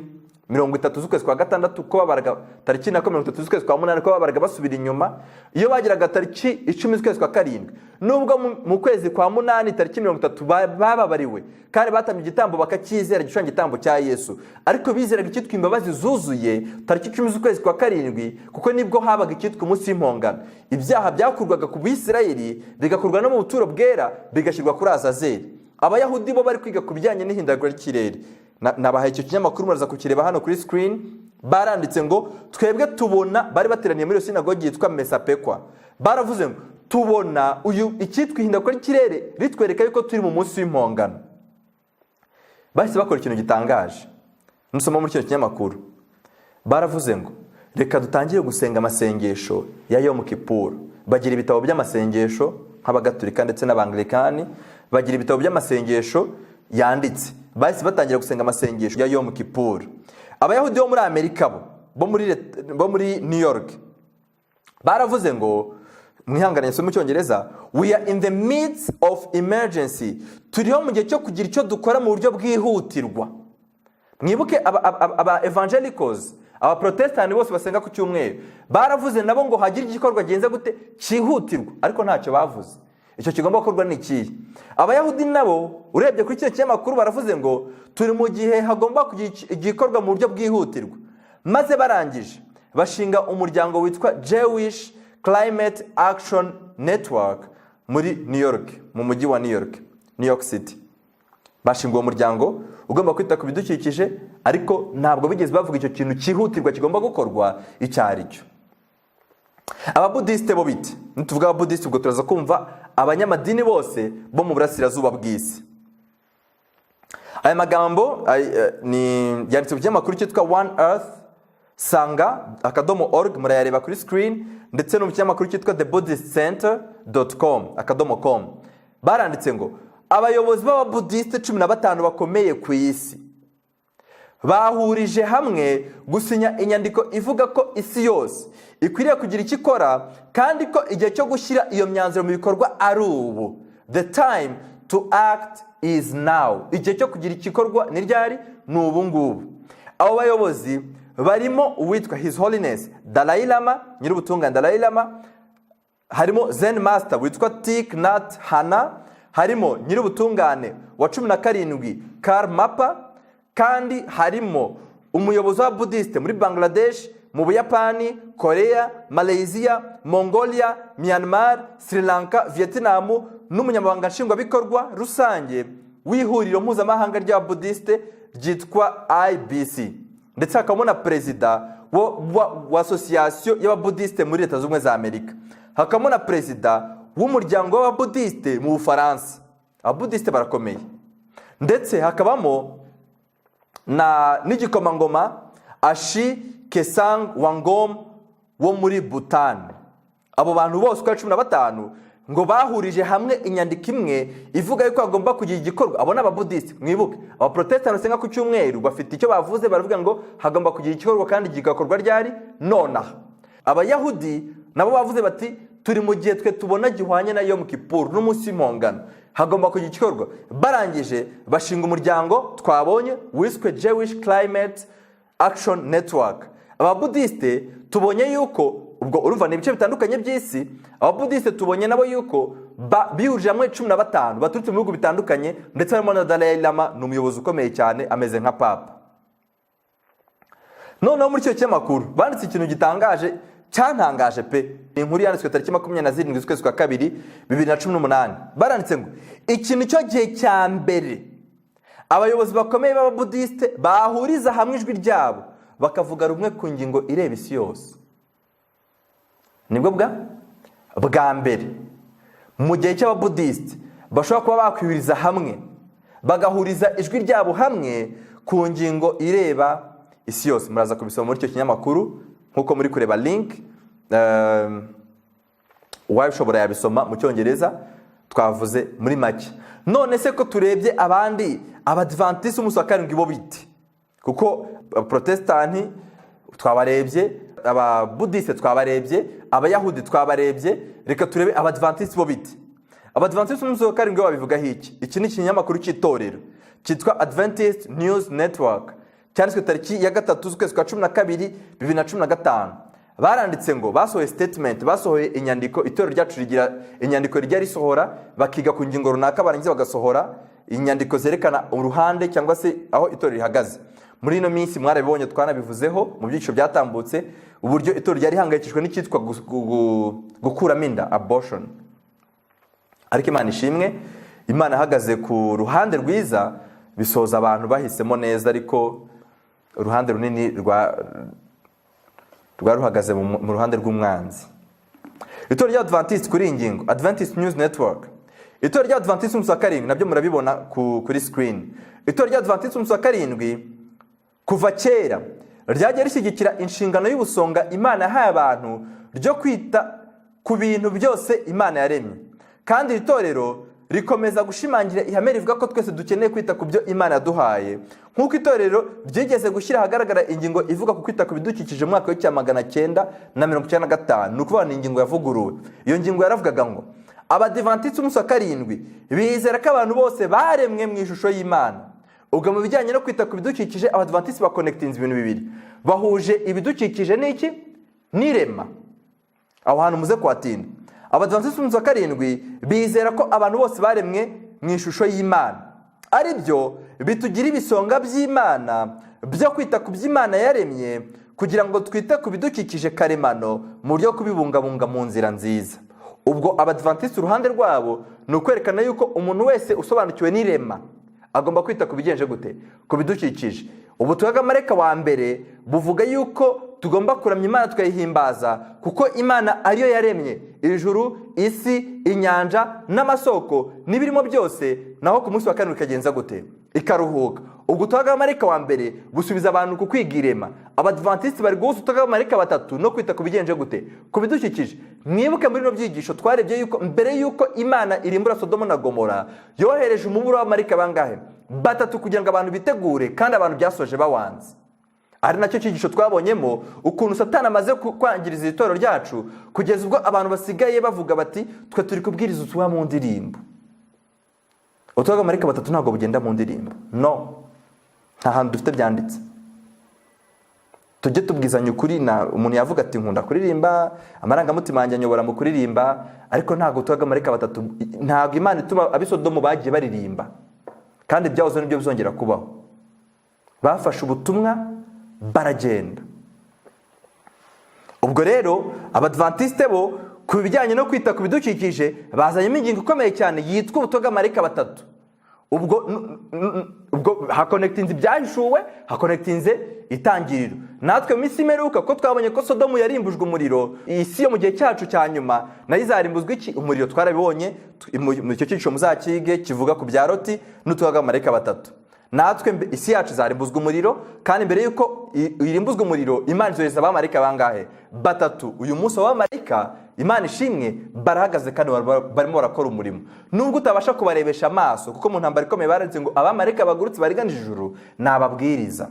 30 z'ukwezi kwa gatandatu, ko babaraga tariki 30 z'ukwezi kwa munani, ko babaraga basubira inyuma. Iyo bagiraga tariki 10 z'ukwezi kwa karindwi, nubwo mu kwezi kwa munani tariki 30 bababariwe kandi batamye igitambo bakacyizera gishushanyo igitambo cya Yesu, ariko bizeraga icyitwa imbabazi zuzuye tariki 10 z'ukwezi kwa karindwi, kuko nibwo habaga icyitwa umunsi w'impongano. Ibyaha byakurwaga ku Bisirayeli bigakurwa no mu buturo bwera bigashyirwa kuri Azazeli. Abayahudi bo bari kwiga ku bijyanye n'ihindagurika ry'ikirere. Nabahaye icyo kinyamakuru muraza kukireba hano kuri screen. Baranditse ngo twebwe tubona, bari bateraniye muri iyo sinagogi yitwa Mesapekwa, baravuze ngo tubona uyu icyitwa ihindagurika ry'ikirere ritwereka yuko turi mu munsi w'impongano. Bahise bakora ikintu gitangaje. Musoma muri icyo kinyamakuru baravuze ngo reka dutangire gusenga amasengesho ya Yom Kippur. Bagira ibitabo by'amasengesho nk'abagatolika ndetse n'abangilikani bagira ibitabo by'amasengesho yanditse. Bahise batangira gusenga amasengesho ya Yom Kippur. Abayahudi bo muri Amerika bo muri New York baravuze ngo, mwihangane mu cyongereza, we are in the midst of emergency. Turiho mu gihe cyo kugira icyo dukora mu buryo bwihutirwa. Mwibuke aba evangelicals, aba protestant bose basenga ku cyumweru, baravuze nabo ngo hagira igikorwa genza gute cyihutirwa, ariko ntacyo bavuze. Icyo kigomba gukorwa ni iki? Abayahudi nabo urebye kuri cyo kinyamakuru baravuze ngo turi mu gihe hagomba kugira igikorwa mu buryo bwihutirwa. Maze barangije bashinga umuryango witwa Jewish Climate Action Network muri New York, mu mujyi wa New York City. Bashinga uwo muryango ugomba kwita ku bidukikije, ariko ntabwo bigeze bavuga icyo kintu cyihutirwa kigomba gukorwa icyo ari cyo. Ababudiste bo bite? Nituvuga ababudiste ubwo turaza kumva abanyamadini bose bo mu burasirazuba bw'isi. Aya magambo yanditse ku kinyamakuru cyitwa One Earth sanga.org, murayareba kuri screen, ndetse no mu kinyamakuru cyitwa thebuddhistcenter.com. Baranditse ngo abayobozi b'ababudiste 15 bakomeye ku isi bahurije hamwe gusinya inyandiko ivuga ko isi yose ikwiriye kugira icyo ikora, kandi ko igihe cyo gushyira iyo myanzuro mu bikorwa ari ubu. The time to act is now. Igihe cyo kugira igikorwa ni ryari? Ni ubu ngubu. Abo bayobozi barimo uwitwa His Holiness Dalai Lama, nyir'ubutungane Dalai Lama, harimo Zen Master witwa Thich Nhat Hanh, harimo nyir'ubutungane wa 17 Karl Mapa, kandi harimo umuyobozi wa Buddhiste muri Bangladesh, mu Buyapani, Korea, Malaysia, Mongolia, Myanmar, Sri Lanka, Vietnam, n'umunyamabanga nshingwabikorwa rusange w'ihuriro mpuzamahanga ry'Ababuddhiste ryitwa IBC. Ndetse hakabamo na perezida wa association y'Ababuddhiste muri Leta Zunze Ubumwe za Amerika. Hakabamo na perezida w'umuryango w'Ababuddhiste mu Bufaransa. Ababuddhiste barakomeye. Ndetse hakabamo n'igikomangoma Ashi Kesang Wangom wo muri Bhutan. Abo bantu bose uko 15 ngo bahurije hamwe inyandiko imwe ivuga yuko agomba kugira igikorwa. Abo n'Ababuddhiste, mwibuke abaprotestant basenga ku cyumweru bafite icyo bavuze, baravuga ngo hagomba kugira igikorwa kandi gigakorwa ryari nonaha. Abayahudi nabo bavuze bati turi mu gihe twe tubona gihwanye na Yom Kippur n'umunsi w'impongano, hagomba kugira igikorwa. Barangije bashinga umuryango twabonye wiswe Jewish Climate Action Network. Ababuddhiste tubonye yuko ubwo urumva ni ibice bitandukanye by'isi, Ababuddhiste tubonye nabo yuko bihurije hamwe 15 baturutse mu bihugu bitandukanye, ndetse harimo na Dalai Lama, ni umuyobozi ukomeye cyane ameze nka papa. Noneho muri cyo cyemakuru banditse ikintu gitangaje, cyantangaje pe. Inkuru yanditswe tariki 27 z'ukwezi kwa 2 2018. Baranditse ngo ikintu cyo gihe cya mbere abayobozi bakomeye b'Ababuddhiste bahuriza hamwe ijwi ryabo bakavuga rumwe ku ngingo ireba isi yose. Nibwo bwa mbere mu gihe cy'Ababuddhiste bashobora kuba bakwihuriza hamwe bagahuriza ijwi ryabo hamwe ku ngingo ireba isi yose. Muraza kubisoma muri icyo kinyamakuru nkuko muri kureba link, wabishobora yabisoma mu cyongereza twavuze muri make. None se ko turebye abandi Abadventiste umunsi wa 7 bo bite? Kuko Protestant twabarebye, Ababuddhiste twabarebye, Abayahudi twabarebye, reka turebe Abadventiste bo bite. Abadventiste umunsi wa 7 babivuga iki? Iki ni ikinyamakuru cy'itorero cyitwa Adventist News Network, cyanditswe tariki ya 3 z'ukwezi kwa 12 2015. Baranditse ngo basohoye statement, basohoye inyandiko, itorero ryacu rigira inyandiko rijya risohora bakiga ku ngingo runaka, barangiza bagasohora inyandiko zerekana uruhande cyangwa se aho itorero rihagaze. Muri ino minsi mwarabibonye twanabivuzeho mu byiciro byatambutse, uburyo itorero ryari hangayikishwe n'icyitwa gukuramo inda, abortion. Ariko Imana ishimwe, Imana ihagaze ku ruhande rwiza, bisoza abantu bahisemo neza, ariko uruhande runini ruhagaze mu ruhande rw'umwanzi. Itorero rya Adventist kuri ingingo Adventist News Network, itorero rya Adventist umunsi wa 7 nabyo murabibona kuri screen. Itorero rya Adventist umunsi wa 7 kuva kera ryajya rishyigikira inshingano y'ubusonga Imana yahaye abantu ryo kwita ku bintu byose Imana yaremye, kandi iri torero rikomeza gushimangira ihame rivuga ko twese dukeneye kwita ku byo Imana yaduhaye, nk'uko itorero ryigeze gushyira ahagaragara ingingo ivuga ku kwita ku bidukikije mu mwaka w'1995. ni ukuvuga ni ingingo yavuguruwe. Iyo ngingo yaravugaga ngo abadivantisiti umunsi wa karindwi bizera ko abantu bose baremwe mu ishusho y'Imana. Ubwo mu bijyanye no kwita ku bidukikije abadivantisiti bakonekitinze ibintu bibiri, bahuje ibidukikije n'iki n'irema. Aho hantu muze kuhatinda. Abadivantisiti umunsi wa karindwi bizera ko abantu bose baremwe mu ishusho y'Imana, ari byo bitugira ibisonga by'Imana byo kwita ku by'Imana yaremye kugira ngo twite ku bidukikije karemano mu buryo bwo kubibungabunga mu nzira nziza. Ubwo abadivantisiti uruhande rwabo ni ukwerekana yuko umuntu wese usobanukiwe n'irema agomba kwita ku bigenje gute, ku bidukikije. Ubutumwa bw'amarayika wa mbere buvuga yuko tugomba kuramya Imana tukayihimbaza kuko Imana ariyo yaremye ijuru, isi, inyanja n'amasoko n'ibirimo byose, naho ku munsi wa karindwi ikagenza gute, ikaruhuka. Ubutumwa bw'amarayika wa mbere busubiza abantu ku kwiga irema. Abadivantisiti bari guhuza ubutumwa bw'amarayika batatu no kwita ku bigenje gute, ku bidukikije. Mwibuke muri no byigisho twarebye yuko mbere yuko Imana irimbura Sodomo na Gomora yohereje umuburo w'amarayika bangahe, batatu, kugira ngo abantu bitegure, kandi abantu byasoje bawanze. Ari nacyo cyigisho twabonyemo ukuntu Satani amaze kwangiriza itorero ryacu kugeza ubwo abantu basigaye bavuga bati twe turi kubwiriza ubutumwa mu ndirimbo. Ubutumwa bw'amarayika batatu ntabwo bugenda mu ndirimbo, no, nta hantu dufite byanditse. Tujye tubwizanya ukuri. Na umuntu yavuga ati nkunda kuririmba, amarangamutima yanjye anyobora mu kuririmba, ariko ntabwo ubutumwa bw'amarayika batatu, ntabwo Imana ituma abisodomo bagiye baririmba kandi byahoze nibyo bizongera kubaho. Bafashe ubutumwa baragenda. Ubwo rero abadvantisite bo ku bijyanye no kwita ku bidukikije bazanyemo ingingo ikomeye cyane yitwa ubutumwa bw'amarayika batatu. Ubwo hakonekitinze ibyahishuwe, hakonekitinze itangiriro. Natwe mu isi imeruka ko twabonye ko Sodomu yarimbujwe umuriro, isi yo mu gihe cyacu cya nyuma nayo izarimbuzwa iki, umuriro. Twarabibonye mu icyo cyigisho muzakige kivuga ku bya Loti n'ubutumwa bw'amarayika batatu. Natwe isi yacu izarimbuzwa umuriro, kandi mbere yuko irimbuzwa umuriro Imana izohereza abamarayika bangahe, batatu. Uyu munsi w'abamarayika Imana ishimwe barahagaze kandi barimo barakora umurimo, nubwo utabasha kubarebesha amaso, kuko mu ntambara ikomeye baranditse ngo abamarayika bagurutse bariganije ijuru ni ababwiriza,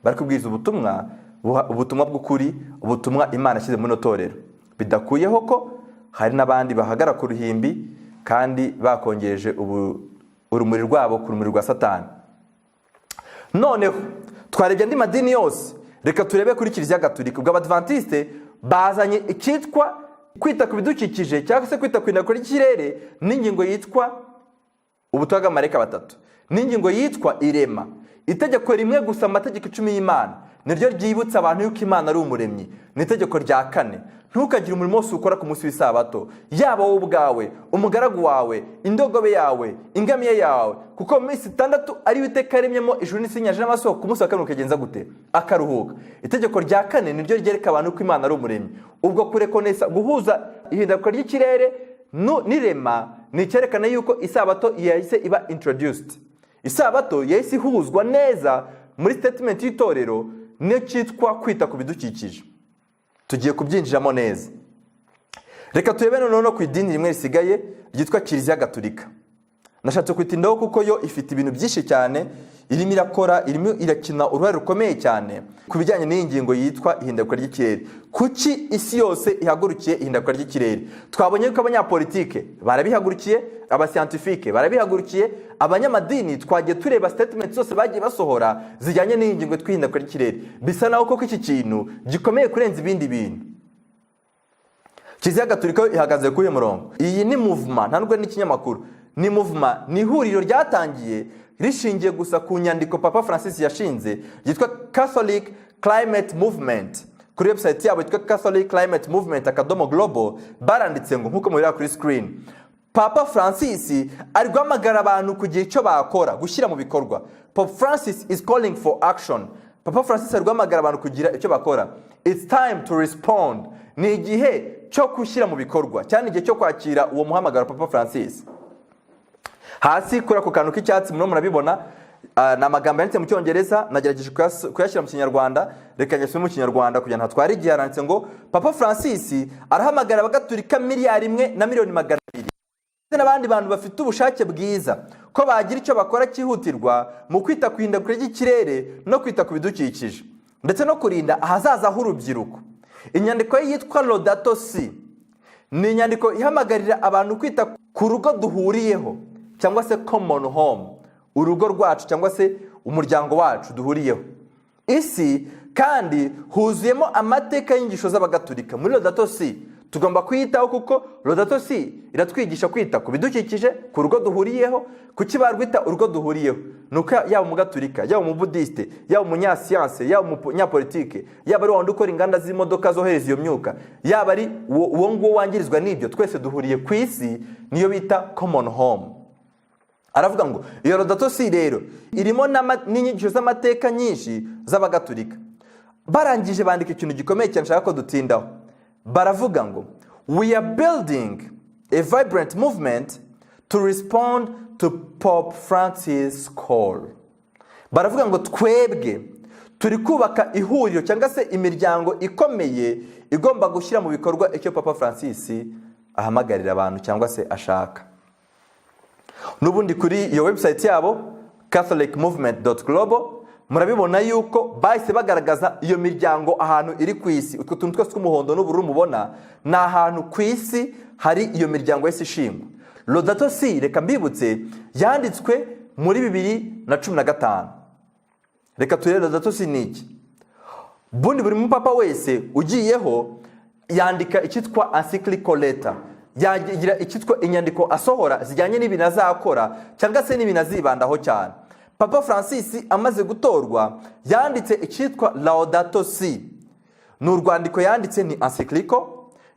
bari kubwiriza ubutumwa bw'ukuri, ubutumwa Imana ashyize muri torero. Bidakuyeho ko hari n'abandi bahagara ku ruhimbi kandi bakongereje urumuri rwabo ku rumuri rwa Satani. Noneho twarebye andi madini yose, reka turebe kuri Kiliziya Gatolika. Ubwo abadvantisite bazanye icyitwa kwita ku bidukikije cyangwa se kwita ku ihindagurika ry'ikirere n'ingingo yitwa ubutumwa bw'amarayika batatu, n'ingingo yitwa irema. Itegeko rimwe gusa mu mategeko 10 y'Imana niryo ryibutsa abantu yuko Imana ari umuremyi. Ni itegeko rya 4: ntukagire umurimo wose ukora ku munsi w'isabato, yaba wowe ubwawe, umugaragu wawe, indogobe yawe, ingamiye yawe, kuko mu minsi 6 ari Uwiteka yaremyemo ijuru n'isi n'inyanja n'amasoko, ku munsi wa karindwi ukagenza gute, akaruhuka. Itegeko rya 4 niryo ryereka abantu ko Imana ari umuremyi. Ubwo kurekonesa guhuza ihindagurika ry'ikirere n'irema ni cyerekana yuko isabato yahise iba introduced. Isabato yahise ihuzwa neza muri statement y'itorero ne cyitwa kwita ku bidukikije. Tugiye kubyinjiramo neza. Reka turebe noneho ku idini rimwe risigaye ryitwa Kiliziya Gatolika. Nashatse kwitindaho kuko yo ifite ibintu byinshi cyane, irimo irakora, irimo irakina uruhare rukomeye cyane ku bijyanye n'ingingo yitwa ihindagurika ry'ikirere. Kuki isi yose ihagurukiye ihindagurika ry'ikirere? Twabonye ko abanyapolitike barabihagurukiye, abascientifique barabihagurukiye, abanyamadini twagiye tureba statements zose bagiye basohora zijyanye n'ingingo twihindagurika ry'ikirere. Bisa naho koko iki kintu gikomeye kurenza ibindi bintu. Kiliziya Gatolika ihagaze kuri uyu murongo. Iyi ni movement, ntabwo ni ikinyamakuru. Ni movement, ni ihuriro ryatangiye rishingiye gusa ku nyandiko Papa Francis yashinze yitwa Catholic Climate Movement. Kuri website yabo yitwa Catholic Climate Movement /global baranditse ngo nkuko mubira kuri screen, Papa Francis ari guhamagara abantu kugira icyo bakora, gushyira mu bikorwa. Pope Francis is calling for action. Papa Francis ari guhamagara abantu kugira icyo bakora. It's time to respond. Ni igihe cyo gushyira mu bikorwa, cyane igihe cyo kwakira uwo muhamagaro Papa Francis. Hasi kuri ako kantu k'icyatsi mno murabibona na amagambo yanditse mu Cyongereza, nagerageje kuyashyira mu Kinyarwanda. Reka nyasubire mu Kinyarwanda kugira ngo hatware igihe. Yaranditse ngo Papa Francis arahamagara abagatolika 1,200,000,000 n'abandi bantu bafite ubushake bwiza ko bagira icyo bakora cyihutirwa mu kwita ku ihindagurika ry'ikirere no kwita ku bidukikije ndetse no kurinda ahazaza h'urubyiruko. Inyandiko ye yitwa Laudato Si ni inyandiko ihamagarira abantu kwita ku rugo duhuriyeho cyangwa se common home, urugo rwacu cyangwa se umuryango wacu duhuriyeho. Isi kandi huzuyemo amateka y'inyigisho z'abagatulika. Muri Laudato Si tugomba kwiyitaho kuko Laudato Si iratwigisha kwita ku bidukikije, ku rugo duhuriyeho. Kuki barwita urugo duhuriyeho? Nuko yaba umugatulika, yaba umubudiste, yaba umunyasiyanse, yaba umunyapolitike, yaba ari wandi ukora inganda z'imodoka zohereza iyo myuka, yaba ari uwo nguwo wangirizwa n'ibyo, twese duhuriye ku isi, niyo bita common home. Aravuga ngo iyo Laudato Si rero irimo n'inyigisho z'amateka nyinshi z'abagatulika. Barangije bandika ikintu gikomeye cyane nshaka ko dutindaho. Baravuga ngo we are building a vibrant movement to respond to Pope Francis' call. Baravuga ngo twebwe turi kubaka ihuriro cyangwa se imiryango ikomeye igomba gushyira mu bikorwa icyo Papa Francis ahamagarira abantu cyangwa se ashaka. N'ubundi kuri iyo website yabo catholicmovement.global murabibona yuko bahise bagaragaza iyo miryango ahantu iri ku isi. Utwo tuntu twose tw'umuhondo n'ubururu mubona ni ahantu ku isi hari iyo miryango yose ishingwa. Laudato Si, reka mbibutse, yanditswe muri 2015. Reka turebe Laudato Si ni iki. Bundi buri mupapa wese ugiyeho yandika icyitwa encyclical letter, yagira icyitwa inyandiko asohora zijyanye n'ibintu azakora cyangwa se n'ibintu azibandaho cyane. Papa Francis amaze gutorwa yanditse icyitwa Laudato Si. Ni urwandiko yanditse, ni encyclical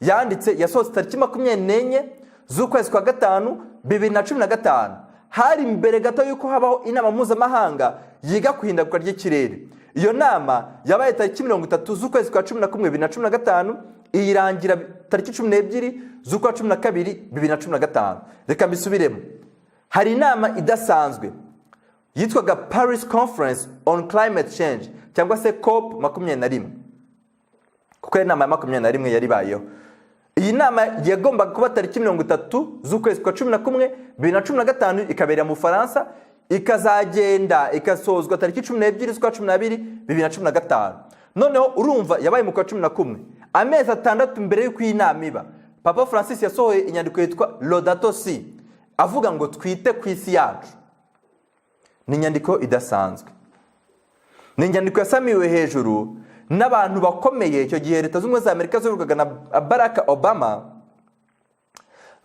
yanditse, yasohotse tariki 24 z'ukwezi kwa gatanu 2015. Hari mbere gato yuko habaho inama mpuzamahanga yiga ku ihindagurika ry'ikirere. Iyo nama yabaye tariki 30 z'ukwezi kwa 11 2015, irangira tariki 12 z'ukwa 12 2015. Reka mbisubiremo. Hari inama idasanzwe yitwaga Paris Conference on Climate Change cyangwa se COP 21, kuko inama ya 21 yari bayeho. Iyi nama yagombaga kuba tariki 30 z'ukwezi kwa 11 2015, ikabera mu Faransa, ikazagenda ikasozwa tariki 12 z'ukwa 12 2015. Noneho urumva yabaye mu kwa 11, amezi 6 mbere y'uko iyi nama iba. Papa Francis yasohoye inyandiko yitwa Laudato Si avuga ngo twite ku isi yacu. Ni inyandiko idasanzwe, ni inyandiko yasamiwe hejuru n'abantu bakomeye icyo gihe Leta z'Ubumwe za Amerika zivugaga na Barack Obama,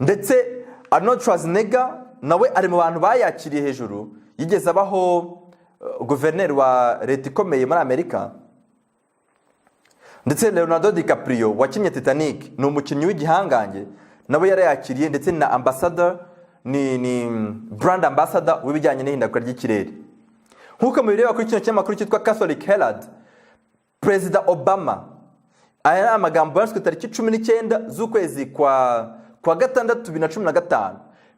ndetse Arnold Schwarzenegger nawe ari mu bantu bayakiriye hejuru. Yigeze abaho guverineri wa leta ikomeye muri Amerika, ndetse Leonardo DiCaprio wakinnye Titanic ni umukinnyi w'igihangange, nawe yarayakiriye, ndetse na ambassador ni brand ambassador w'ibijyanye n'ihindagurika ry'ikirere. Nkuko mubireba kuri kino kinyamakuru cyitwa Catholic Herald, Perezida Obama aya ni amagambo yanditswe tariki 19 z'ukwezi kwa gatandatu 2015.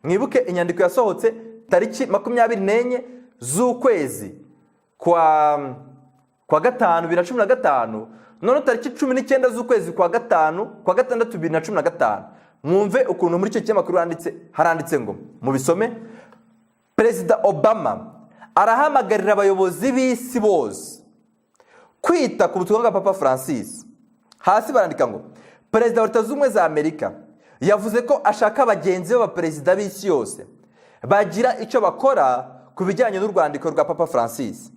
Mwibuke inyandiko yasohotse tariki 24 z'ukwezi kwa gatanu 2015, none tariki 19 z'ukwezi kwa gatandatu 2015. Mwumve ukuntu muri icyo kinyamakuru haranditse ngo mubisome. Perezida Obama arahamagarira abayobozi b'isi bose kwita ku butumwa bwa Papa Francis. Hasi barandika ngo Perezida wa Leta Zunze Ubumwe za Amerika yavuze ko ashaka abagenzi b'abaperezida b'isi yose bagira icyo bakora ku bijyanye n'urwandiko rwa Papa Francis.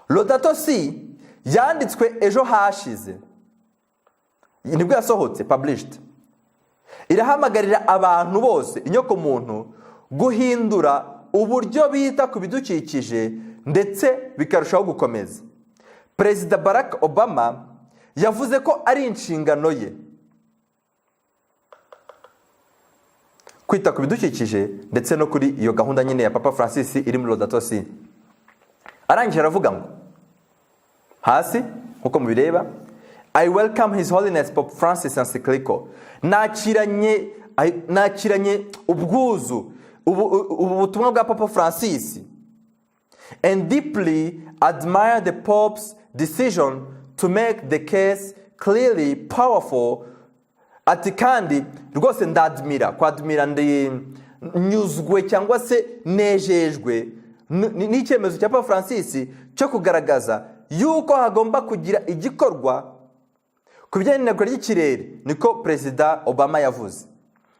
Laudato Si yanditswe ejo hashize, nibwo yasohotse, published. Irahamagarira abantu bose, inyoko muntu, guhindura uburyo bita ku bidukikije ndetse bikarushaho gukomeza. Perezida Barack Obama yavuze ko ari inshingano ye kwita ku bidukikije ndetse no kuri iyo gahunda nyine ya Papa Francis iri muri Laudato Si. Arangije aravuga ngo hasi nkuko mubireba, I welcome His Holiness Pope Francis encyclical. Nakiranye ubwuzu ubu butumwa bwa Papa Francis, and deeply admire the Pope's decision to make the case clearly powerful ati kandi rwose ndadmira, kwadmira ndi nyuzwe cyangwa se nejejwe n'icyemezo cya Papa Francis cyo kugaragaza yuko hagomba kugira igikorwa ku bijyanye n'intego ry'ikirere. Niko Perezida Obama yavuze.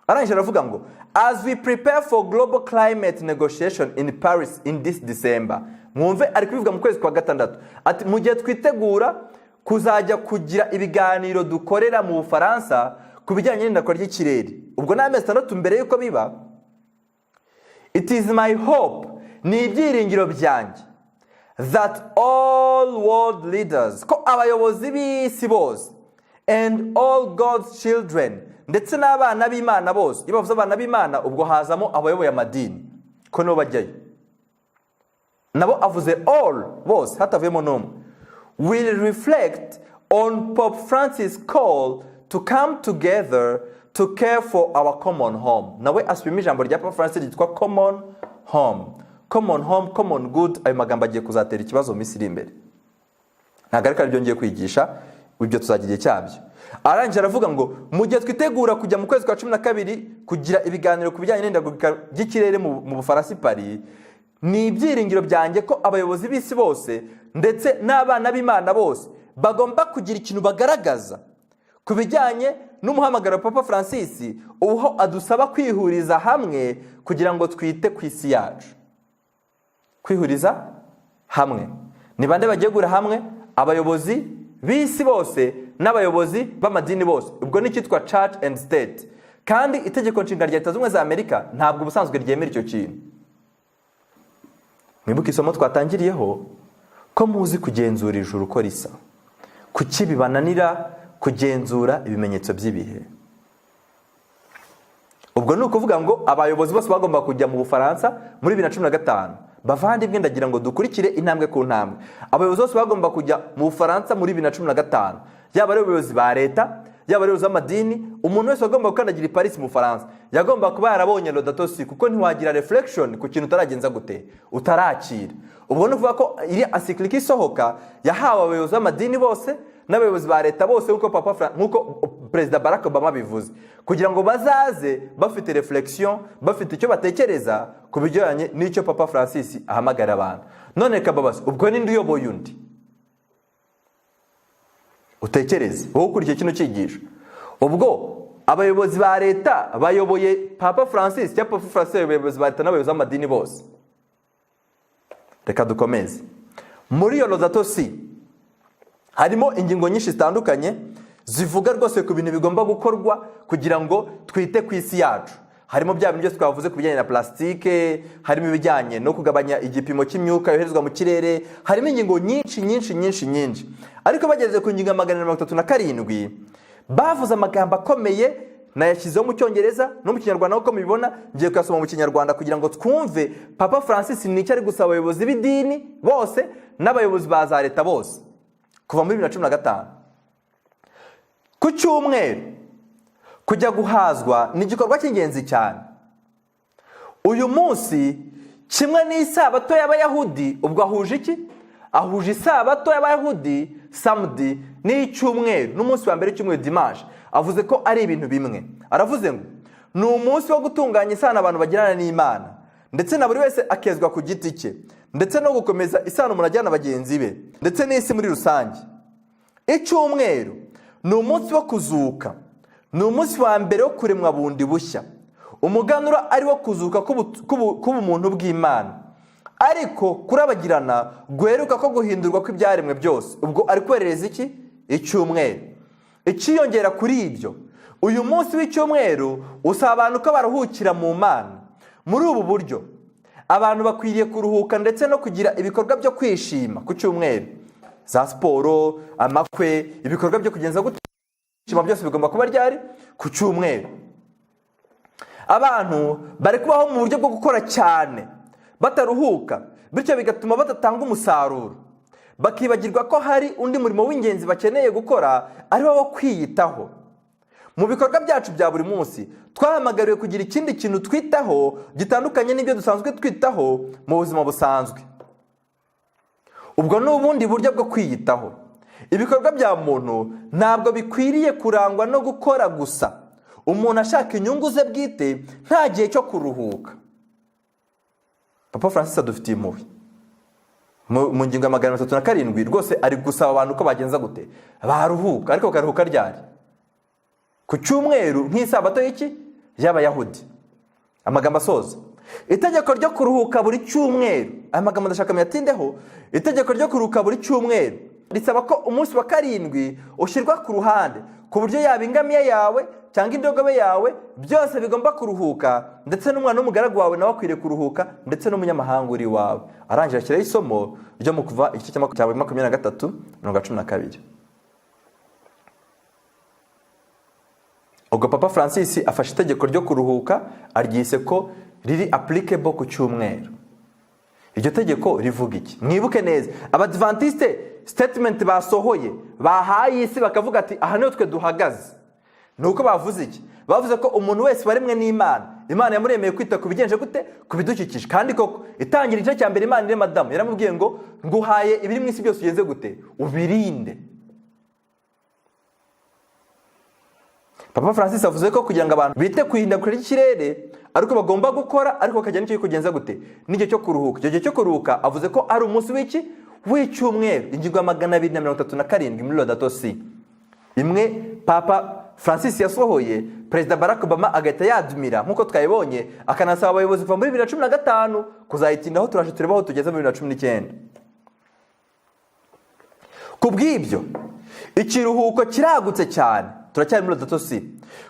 Arangije aravuga ngo as we prepare for global climate negotiation in Paris in this December. Mwumve ari kubivuga mu kwezi kwa gatandatu. Ati mu gihe twitegura kuzajya kugira ibiganiro dukorera mu Bufaransa ku bijyanye n'intego ry'ikirere. Ubwo n'amezi 6 mbere yuko biba. It is my hope, ni ibyiringiro byanjye, that all world leaders, ko abayobozi b'isi bose, and all God's children, ndetse n'abana b'Imana bose. Iyo bavuze abana b'Imana ubwo hazamo abayoboye amadini, ko no bajyayo. Nabo avuze all bose hatavuyemo n'umwe. Will reflect on Pope Francis' call to come together to care for our common home. Nawe asubima ijambo rya Papa Francis ryitwa common home. Common home, common good. Ayo magambo agiye kuzatera ikibazo mu minsi iri imbere. Ntagarika ibyo ngiye kwigisha, ibyo tuzagiye cyabyo. Arangije aravuga ngo mu gihe twitegura kujya mu kwezi kwa 12 kugira ibiganiro ku bijyanye n'ihindagurika ry'ikirere mu Bufaransa Paris, ni ibyiringiro byanjye ko abayobozi b'isi bose ndetse n'abana b'Imana bose bagomba kugira ikintu bagaragaza ku bijyanye n'umuhamagaro Papa Francis uho adusaba kwihuriza hamwe kugira ngo twite ku isi yacu. Kwihuriza hamwe. Ni bande bagiye gura hamwe? Abayobozi b'isi bose n'abayobozi b'amadini bose. Ubwo ni cyitwa church and state. Kandi itegeko nshinga rya Leta Zunze za Amerika ntabwo ubusanzwe ryemera icyo kintu. Mwibuke isomo twatangiriyeho ko muzi kugenzura ijuru ko risa. Kuki bibananira kugenzura ibimenyetso by'ibihe. Ubwo ni ukuvuga ngo abayobozi bose bagomba kujya mu Bufaransa muri 2015. Bavandimwe ndagira ngo dukurikire intambwe ku ntambwe. Abayobozi bose bagomba kujya mu Bufaransa muri 2015. Yaba ari abayobozi ba leta, yaba ari abamadini, umuntu wese agomba gukandagira i Paris mu Bufaransa yagomba kuba yarabonye Laudato Si, kuko ntiwagira reflection ku kintu utaragenza gute, utarakira. Ubwo ni ukuvuga ko iri encyclique isohoka yahawe abayobozi b'amadini bose n'abayobozi ba leta bose nkuko Perezida Barack Obama bivuze, kugira ngo bazaze bafite reflection, bafite icyo batekereza ku bijyanye n'icyo Papa Francis ahamagara abantu. None kababase, ubwo ninde uyoboye undi? Utekereze wowe ukurikiye kino cyigisho. Ubwo abayobozi ba leta bayoboye Papa Francis cyangwa Papa Francis abayobozi ba leta n'abayobozi b'amadini bose? Reka dukomeze. Muri iyo Laudato Si harimo ingingo nyinshi zitandukanye zivuga rwose ku bintu bigomba gukorwa kugira ngo twite ku isi yacu. Harimo bya bintu byose twavuze ku bijyanye na plastike, harimo ibijyanye no kugabanya igipimo cy'imyuka yoherezwa mu kirere, harimo ingingo nyinshi. Ariko bageze ku ngingo 137 bavuze amagambo akomeye, nayashyizeho mu Cyongereza no mu Kinyarwanda uko mubibona. Ngiye kuyasoma mu Kinyarwanda kugira ngo twumve Papa Francis nicyo ari gusaba abayobozi b'idini bose n'abayobozi ba za leta bose kuva muri 2015. Ku cyumweru kujya guhazwa ni igikorwa cy'ingenzi cyane. Uyu munsi kimwe n'isabato y'Abayahudi, ubwo ahuje iki? Ahuje isabato y'Abayahudi samedi n'icyumweru n'umunsi wa mbere cy'umweru dimanche. Avuze ko ari ibintu bimwe. Aravuze ngo ni umunsi wo gutunganya isano abantu bagirana n'Imana, ndetse na buri wese akezwa ku giti cye, ndetse no gukomeza isano umuntu agirana bagenzi be, ndetse n'isi muri rusange. Icyumweru ni umunsi wo kuzuka, ni umunsi wa mbere wo kuremwa bundi bushya. Umuganura ari wo kuzuka k'ubumuntu bw'Imana, ariko kurabagirana guheruka ko guhindurwa kw'ibyaremwe byose. Ubwo ari kwerereza iki? Icyumweru. Ikiyongera kuri ibyo, uyu munsi w'icyumweru usaba abantu ko baruhukira mu Mana. Muri ubu buryo abantu bakwiriye kuruhuka ndetse no kugira ibikorwa byo kwishima ku cyumweru. Za siporo, amakwe, ibikorwa byo kugenza gutishima byose bigomba kuba ryari? Ku cyumweru. Abantu bari kubaho mu buryo bwo gukora cyane bataruhuka, bityo bigatuma batatanga umusaruro. Bakibagirwa ko hari undi murimo w'ingenzi bakeneye gukora, ari wo kwiyitaho. Mu bikorwa byacu bya buri munsi twahamagariwe kugira ikindi kintu twitaho gitandukanye n'ibyo dusanzwe twitaho mu buzima busanzwe. Ubwo ni ubundi buryo bwo kwiyitaho. Ibikorwa bya muntu ntabwo bikwiriye kurangwa no gukora gusa, umuntu ashaka inyungu ze bwite nta gihe cyo kuruhuka. Papa Francis adufitiye impuhwe mu ngingo ya 37 rwose ari gusaba abantu ko bagenza gute baruhuka, ariko bakaruhuka ryari? Ku cyumweru nk'isabato y'iki y'Abayahudi. Amagambo asoza, itegeko ryo kuruhuka buri cyumweru, aya magambo ndashaka muyatindeho. Itegeko ryo kuruhuka buri cyumweru risaba ko umunsi wa 7 ushyirwa ku ruhande, ku buryo yaba ingamiya yawe cyangwa indogobe yawe byose bigomba kuruhuka, ndetse n'umwana w'umugaragu wawe nawe akwiriye kuruhuka, ndetse n'umunyamahanga uri wawe. Arangira ashyiraho isomo ryo mu Kuva igice cya 23:12. Ubwo Papa Francis afashe itegeko ryo kuruhuka aryise ko riri applicable ku cyumweru. Iryo tegeko rivuga iki? Mwibuke neza, Abadventiste statement basohoye bahaye isi bakavuga ati aha niho twe duhagaze. Nuko bavuze iki? Bavuze ko umuntu wese baremwe n'Imana, Imana yamuremeye kwita ku bigenje gute, ku bidukikije. Kandi koko itangira igice cya mbere Imana irema Adamu yaramubwiye ngo nguhaye ibiri mu isi byose ugenze gute, ubirinde. Papa Francis avuze ko kugira ngo abantu bite kwihindagurikire ikirere ariko bagomba gukora, ariko bakajya n'icyo kugenza gute, n'igihe cyo kuruhuka. Icyo gihe cyo kuruhuka avuze ko ari umunsi w'iki w'icyumweru. Ingingo ya 237 muri Laudato Si, imwe Papa Francis yasohoye, Perezida Barack Obama agahita yadumira nk'uko twayibonye, akanasaba abayobozi kuva muri 2015 kuzayitindaho turashe turebaho tugeze muri 2019. Kubw'ibyo ikiruhuko kiragutse cyane, turacyari muri Laudato Si,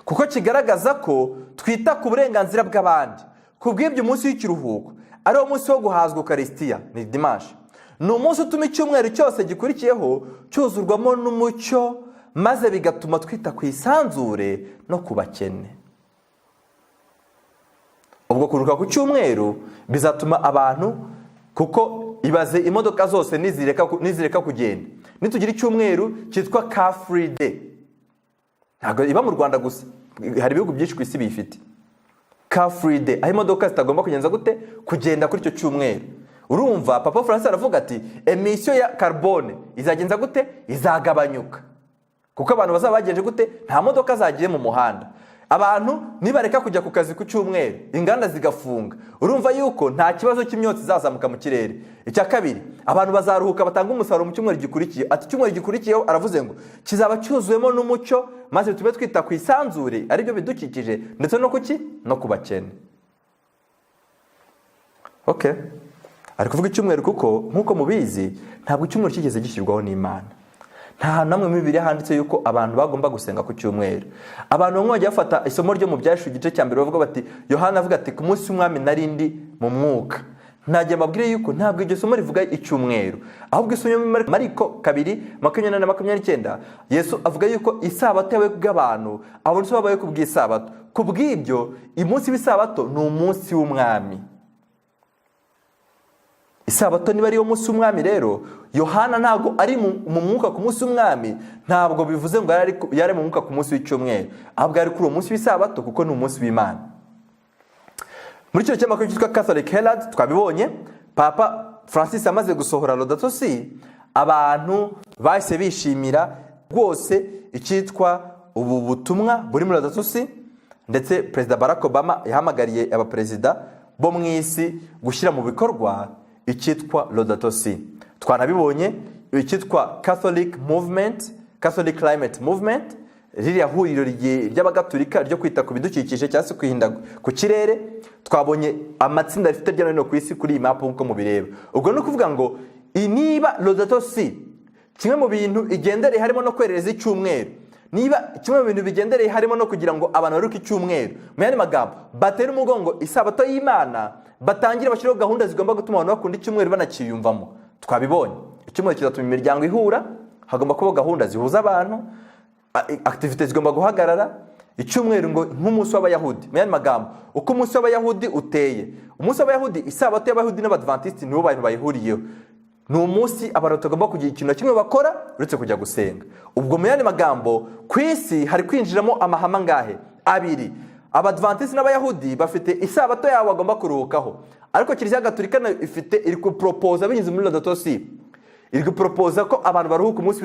kuko kigaragaza ko twita ku burenganzira bw'abandi. Kubw'ibyo umunsi w'ikiruhuko ari umunsi wo guhazwa Eucharistia, ni dimanche. Ni umunsi utuma icyumweru cyose gikurikiyeho cyuzurwamo n'umucyo, maze bigatuma twita ku isanzure no ku bakene. Ubwo kuruhuka ku cyumweru bizatuma abantu, kuko ibaze imodoka zose nizireka kugenda, nitugira icyumweru cyitwa car free day. Ntabwo iba mu Rwanda gusa, hari ibihugu byinshi ku isi bifite car free day, aho imodoka zitagomba kugenza gute, kugenda kuri icyo cyumweru. Urumva Papa Francis aravuga ati emission ya carbone izagenza gute, izagabanyuka, kuko abantu bazaba bagenje gute, nta modoka zagiye mu muhanda. Abantu nibareka kujya ku kazi ku cyumweru, inganda zigafunga, urumva yuko nta kibazo cy'imyotsi zazamuka mu kirere. Icya kabiri, abantu bazaruhuka batanga umusaruro mu cyumweru gikurikiye. Ati cyumweru gikurikiyeho aravuze ngo kizaba cyuzuyemo n'umucyo, maze tube twita ku isanzure, ari byo bidukikije, ndetse no kuki, no kubakene. Okay, ari kuvuga icyumweru kuko nk'uko mubizi ntabwo icyumweru kigeze gishyirwaho n'Imana. Nta namwe mu Bibiliya handitse yuko abantu bagomba gusenga ku cyumweru. Abantu bamwe bajya bafata isomo ryo mu Byahishwe igice cya mbere bavuga bati, Yohana avuga ati ku munsi w'umwami narindi mu mwuka. Ntajya mbabwire yuko ntabwo iryo somo rivuga icyumweru, ahubwo isomo muri Mariko 2:28 Yesu avuga yuko isabato yawe bw'abantu abantu so babaye kubw'isabato. Kubw'ibyo umunsi w'isabato ni umunsi w'umwami. Isabato niba ari yo munsi w'umwami rero, Yohana ntabwo ari mu mwuka ku munsi w'umwami, ntabwo bivuze ngo yari mu mwuka ku munsi w'icyumweru, ahubwo yari kuri uwo munsi w'isabato kuko ni umunsi w'Imana. Muri cyo cyamakuru cyitwa Catholic Herald twabibonye, Papa Francis amaze gusohora Laudato Si, abantu bahise bishimira rwose icyitwa ubu butumwa buri muri Laudato Si, ndetse Perezida Barack Obama yahamagariye abaperezida bo mu isi gushyira mu bikorwa icyitwa Laudato Si. Twanabibonye icyitwa Catholic Movement, Catholic Climate Movement, ririya huriro ry'abagatolika ryo kwita ku bidukikije cyangwa se kwihinda ku kirere. Twabonye amatsinda rifite rya no ku isi kuri iyi map uko mubireba. Ubwo no kuvuga ngo niba Laudato Si kimwe mu bintu igendereye harimo no kwerereza icyumweru, niba kimwe mu bintu bigendereye harimo no kugira ngo abantu baruke icyumweru, mu yandi magambo batera umugongo isabato y'Imana, batangira bashyiraho gahunda zigomba gutuma abantu bakunda icyumweru banakiyumvamo. Twabibonye icyumweru kizatuma imiryango ihura, hagomba kuba gahunda zihuza abantu, activities zigomba guhagarara. Icyumweru ngo nk'umunsi w'Abayahudi, mu yandi magambo uko umunsi w'Abayahudi uteye, umunsi w'Abayahudi, isabato y'Abayahudi n'Abadventiste nibo bantu bayihuriyeho. Ni umunsi abantu bagomba kugira ikintu kimwe bakora uretse kujya gusenga. Ubwo mu yandi magambo ku isi hari kwinjiramo amahama ngahe abiri. Abadventiste n'Abayahudi bafite isabato yabo bagomba kuruhukaho, ariko Kiliziya Gatolika iri ku propose binyuze muri Laudato Si iri guporopoza ko abantu baruhuka umunsi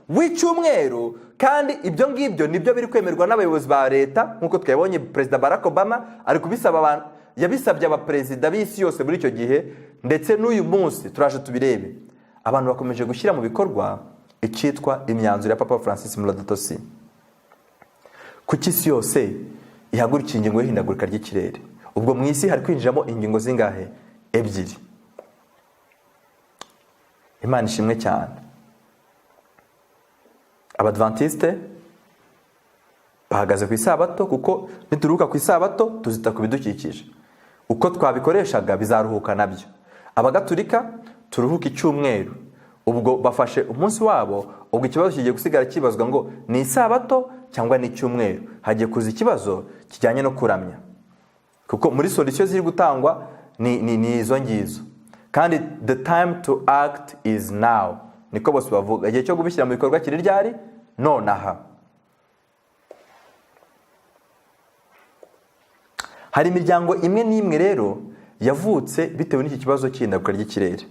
w'icyumweru, kandi ibyo ngibyo nibyo biri kwemerwa n'abayobozi ba leta nk'uko twabonye Perezida Barack Obama ari kubisaba abantu, yabisabye abaperezida b'isi yose muri icyo gihe, ndetse n'uyu munsi turaje tubirebe. Abantu bakomeje gushyira mu bikorwa icyitwa imyanzuro ya Papa Francis muri Laudato Si. Kuki isi yose ihagurukiye ingingo y'ihindagurika ry'ikirere? Ubwo mu isi hari kwinjiramo ingingo zingahe? Ebyiri. Imana ishimwe cyane. Abadventiste bahagaze ku isabato, kuko nituruhuka ku isabato tuzita ku bidukikije. Uko twabikoreshaga bizaruhuka nabyo. Abagatulika turuhuka icyumweru, ubwo bafashe umunsi wabo, ubwo ikibazo kigiye gusigara kibazwa ngo ni isabato cyangwa ni icyumweru. Hagiye kuza ikibazo kijyanye no kuramya, kuko muri solution ziri gutangwa ni izo ngizo. Kandi the time to act is now, niko bose bavuga. Igihe cyo gubishyira mu bikorwa kiri ryari? Nonaha. Hari imiryango imwe n'imwe rero yavutse bitewe n'iki kibazo cy'ihindagurika ry'ikirere.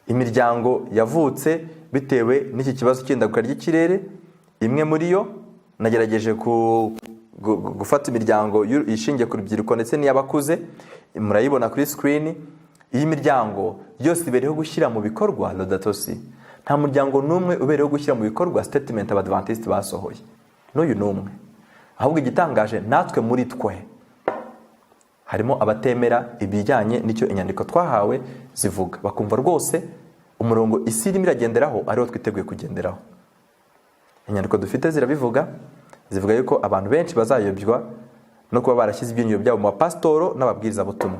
Imiryango yavutse bitewe n'iki kibazo cy'ihindagurika ry'ikirere, imwe muri yo nagerageje gufata imiryango ishingiye ku rubyiruko ndetse n'iy'abakuze, murayibona kuri screen. Iyi miryango yose ibereho gushyira mu bikorwa Laudato Si. Nta muryango n'umwe ubereho gushyira mu bikorwa statement Abadventiste basohoye, n'uyu n'umwe. Ahubwo igitangaje, natwe muri twe harimo abatemera ibijyanye n'icyo inyandiko twahawe zivuga, bakumva rwose umurongo isi irimo iragenderaho ariwo twiteguye kugenderaho. Inyandiko dufite zirabivuga, zivuga yuko abantu benshi bazayobywa no kuba barashyize ibyinyo byabo mu bapasitoro n'ababwiriza butumwa.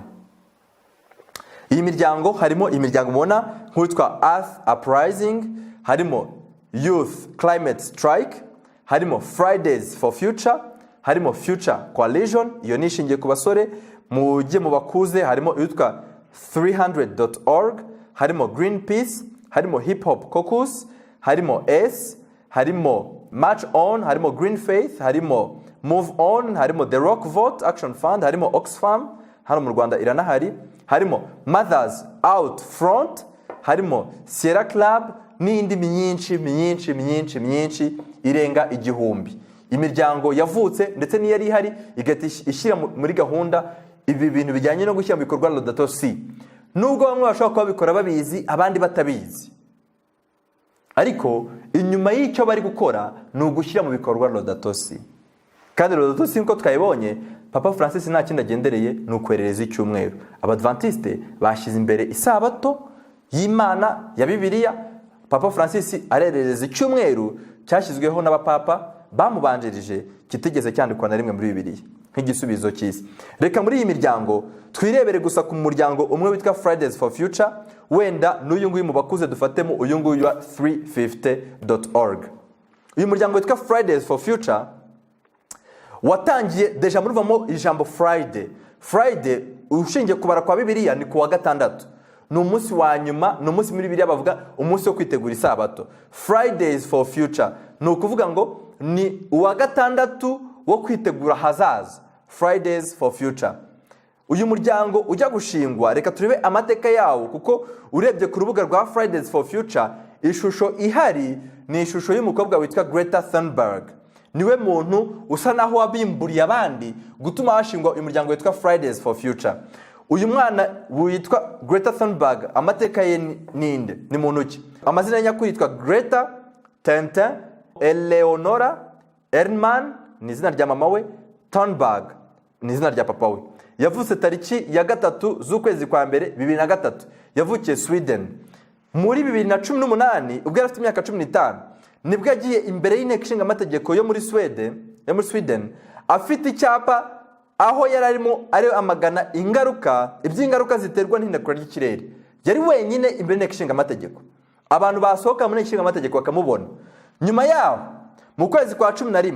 Iyi miryango harimo imiryango mubona nk'uwitwa Earth Uprising, harimo Youth Climate Strike, harimo Fridays for Future, harimo Future Coalition, iyo nishingiye ku basore. Mujye mu bakuze harimo uwitwa 300.org, harimo Greenpeace, harimo Hip Hop Caucus, harimo S, harimo March On, harimo Green Faith, harimo Move On, harimo The Rock Vote Action Fund, harimo Oxfam, hano mu Rwanda iranahari, harimo Mothers Out Front, harimo Sierra Club, n'indi myinshi irenga igihumbi. Imiryango yavutse ndetse n'iyari ihari igahita ishyira muri gahunda ibi bintu bijyanye no gushyira mu bikorwa Laudato Si. Nubwo bamwe bashobora kuba babikora babizi, abandi batabizi, ariko inyuma y'icyo bari gukora ni ugushyira mu bikorwa Laudato Si. Kandi Laudato Si nko twayibonye, Papa Francis nta kindi agendereye ni ukwerereza icyumweru. Abadventiste bashyize imbere isabato y'Imana ya Bibiliya. Papa Francis arerereza icyumweru cyashyizweho n'abapapa bamubanjirije, kitigeze cyandikwa na rimwe muri Bibiliya nk'igisubizo cy'isi. Reka muri iyi miryango twirebere gusa ku muryango umwe witwa Fridays for Future, wenda n'uyu nguyu mu bakuze dufatemo uyu nguyu wa 350.org. Uyu muryango witwa Fridays for Future watangiye deja muruvamo ijambo Friday. Friday ushingiye kubara kwa Bibiliya ni kuwa gatandatu, ni umunsi wa nyuma, ni umunsi muri Bibiliya bavuga umunsi wo kwitegura isabato. Fridays for Future ni ukuvuga ngo ni uwa gatandatu wo kwitegura hazaza. Fridays for Future. Uyu muryango ujya gushingwa, reka turebe amateka yawo, kuko urebye ku rubuga rwa Fridays for Future ishusho ihari ni ishusho y'umukobwa witwa Greta Thunberg. Niwe muntu usa naho wabimburiye abandi gutuma hashingwa uyu muryango witwa Fridays for Future. Uyu mwana witwa Greta Thunberg, amateka ye ninde? Ni muntu ki? Amazina nyakuri yitwa Greta Tintin Eleonora Ernman, ni izina rya mama we. Thunberg ni izina rya papa we. Yavutse tariki ya 3 z'ukwezi kwa mbere 2003. Yavukiye Sweden. Muri 2018 ubwo yari afite imyaka 15 nibwo yagiye imbere y'inteko ishinga amategeko yo muri Sweden afite icyapa aho yari arimo ari amagana iby'ingaruka ziterwa n'ihindagurika ry'ikirere. Yari wenyine imbere y'inteko ishinga amategeko. Abantu basohoka muri inteko ishinga amategeko bakamubona. Nyuma yaho mu kwezi kwa 11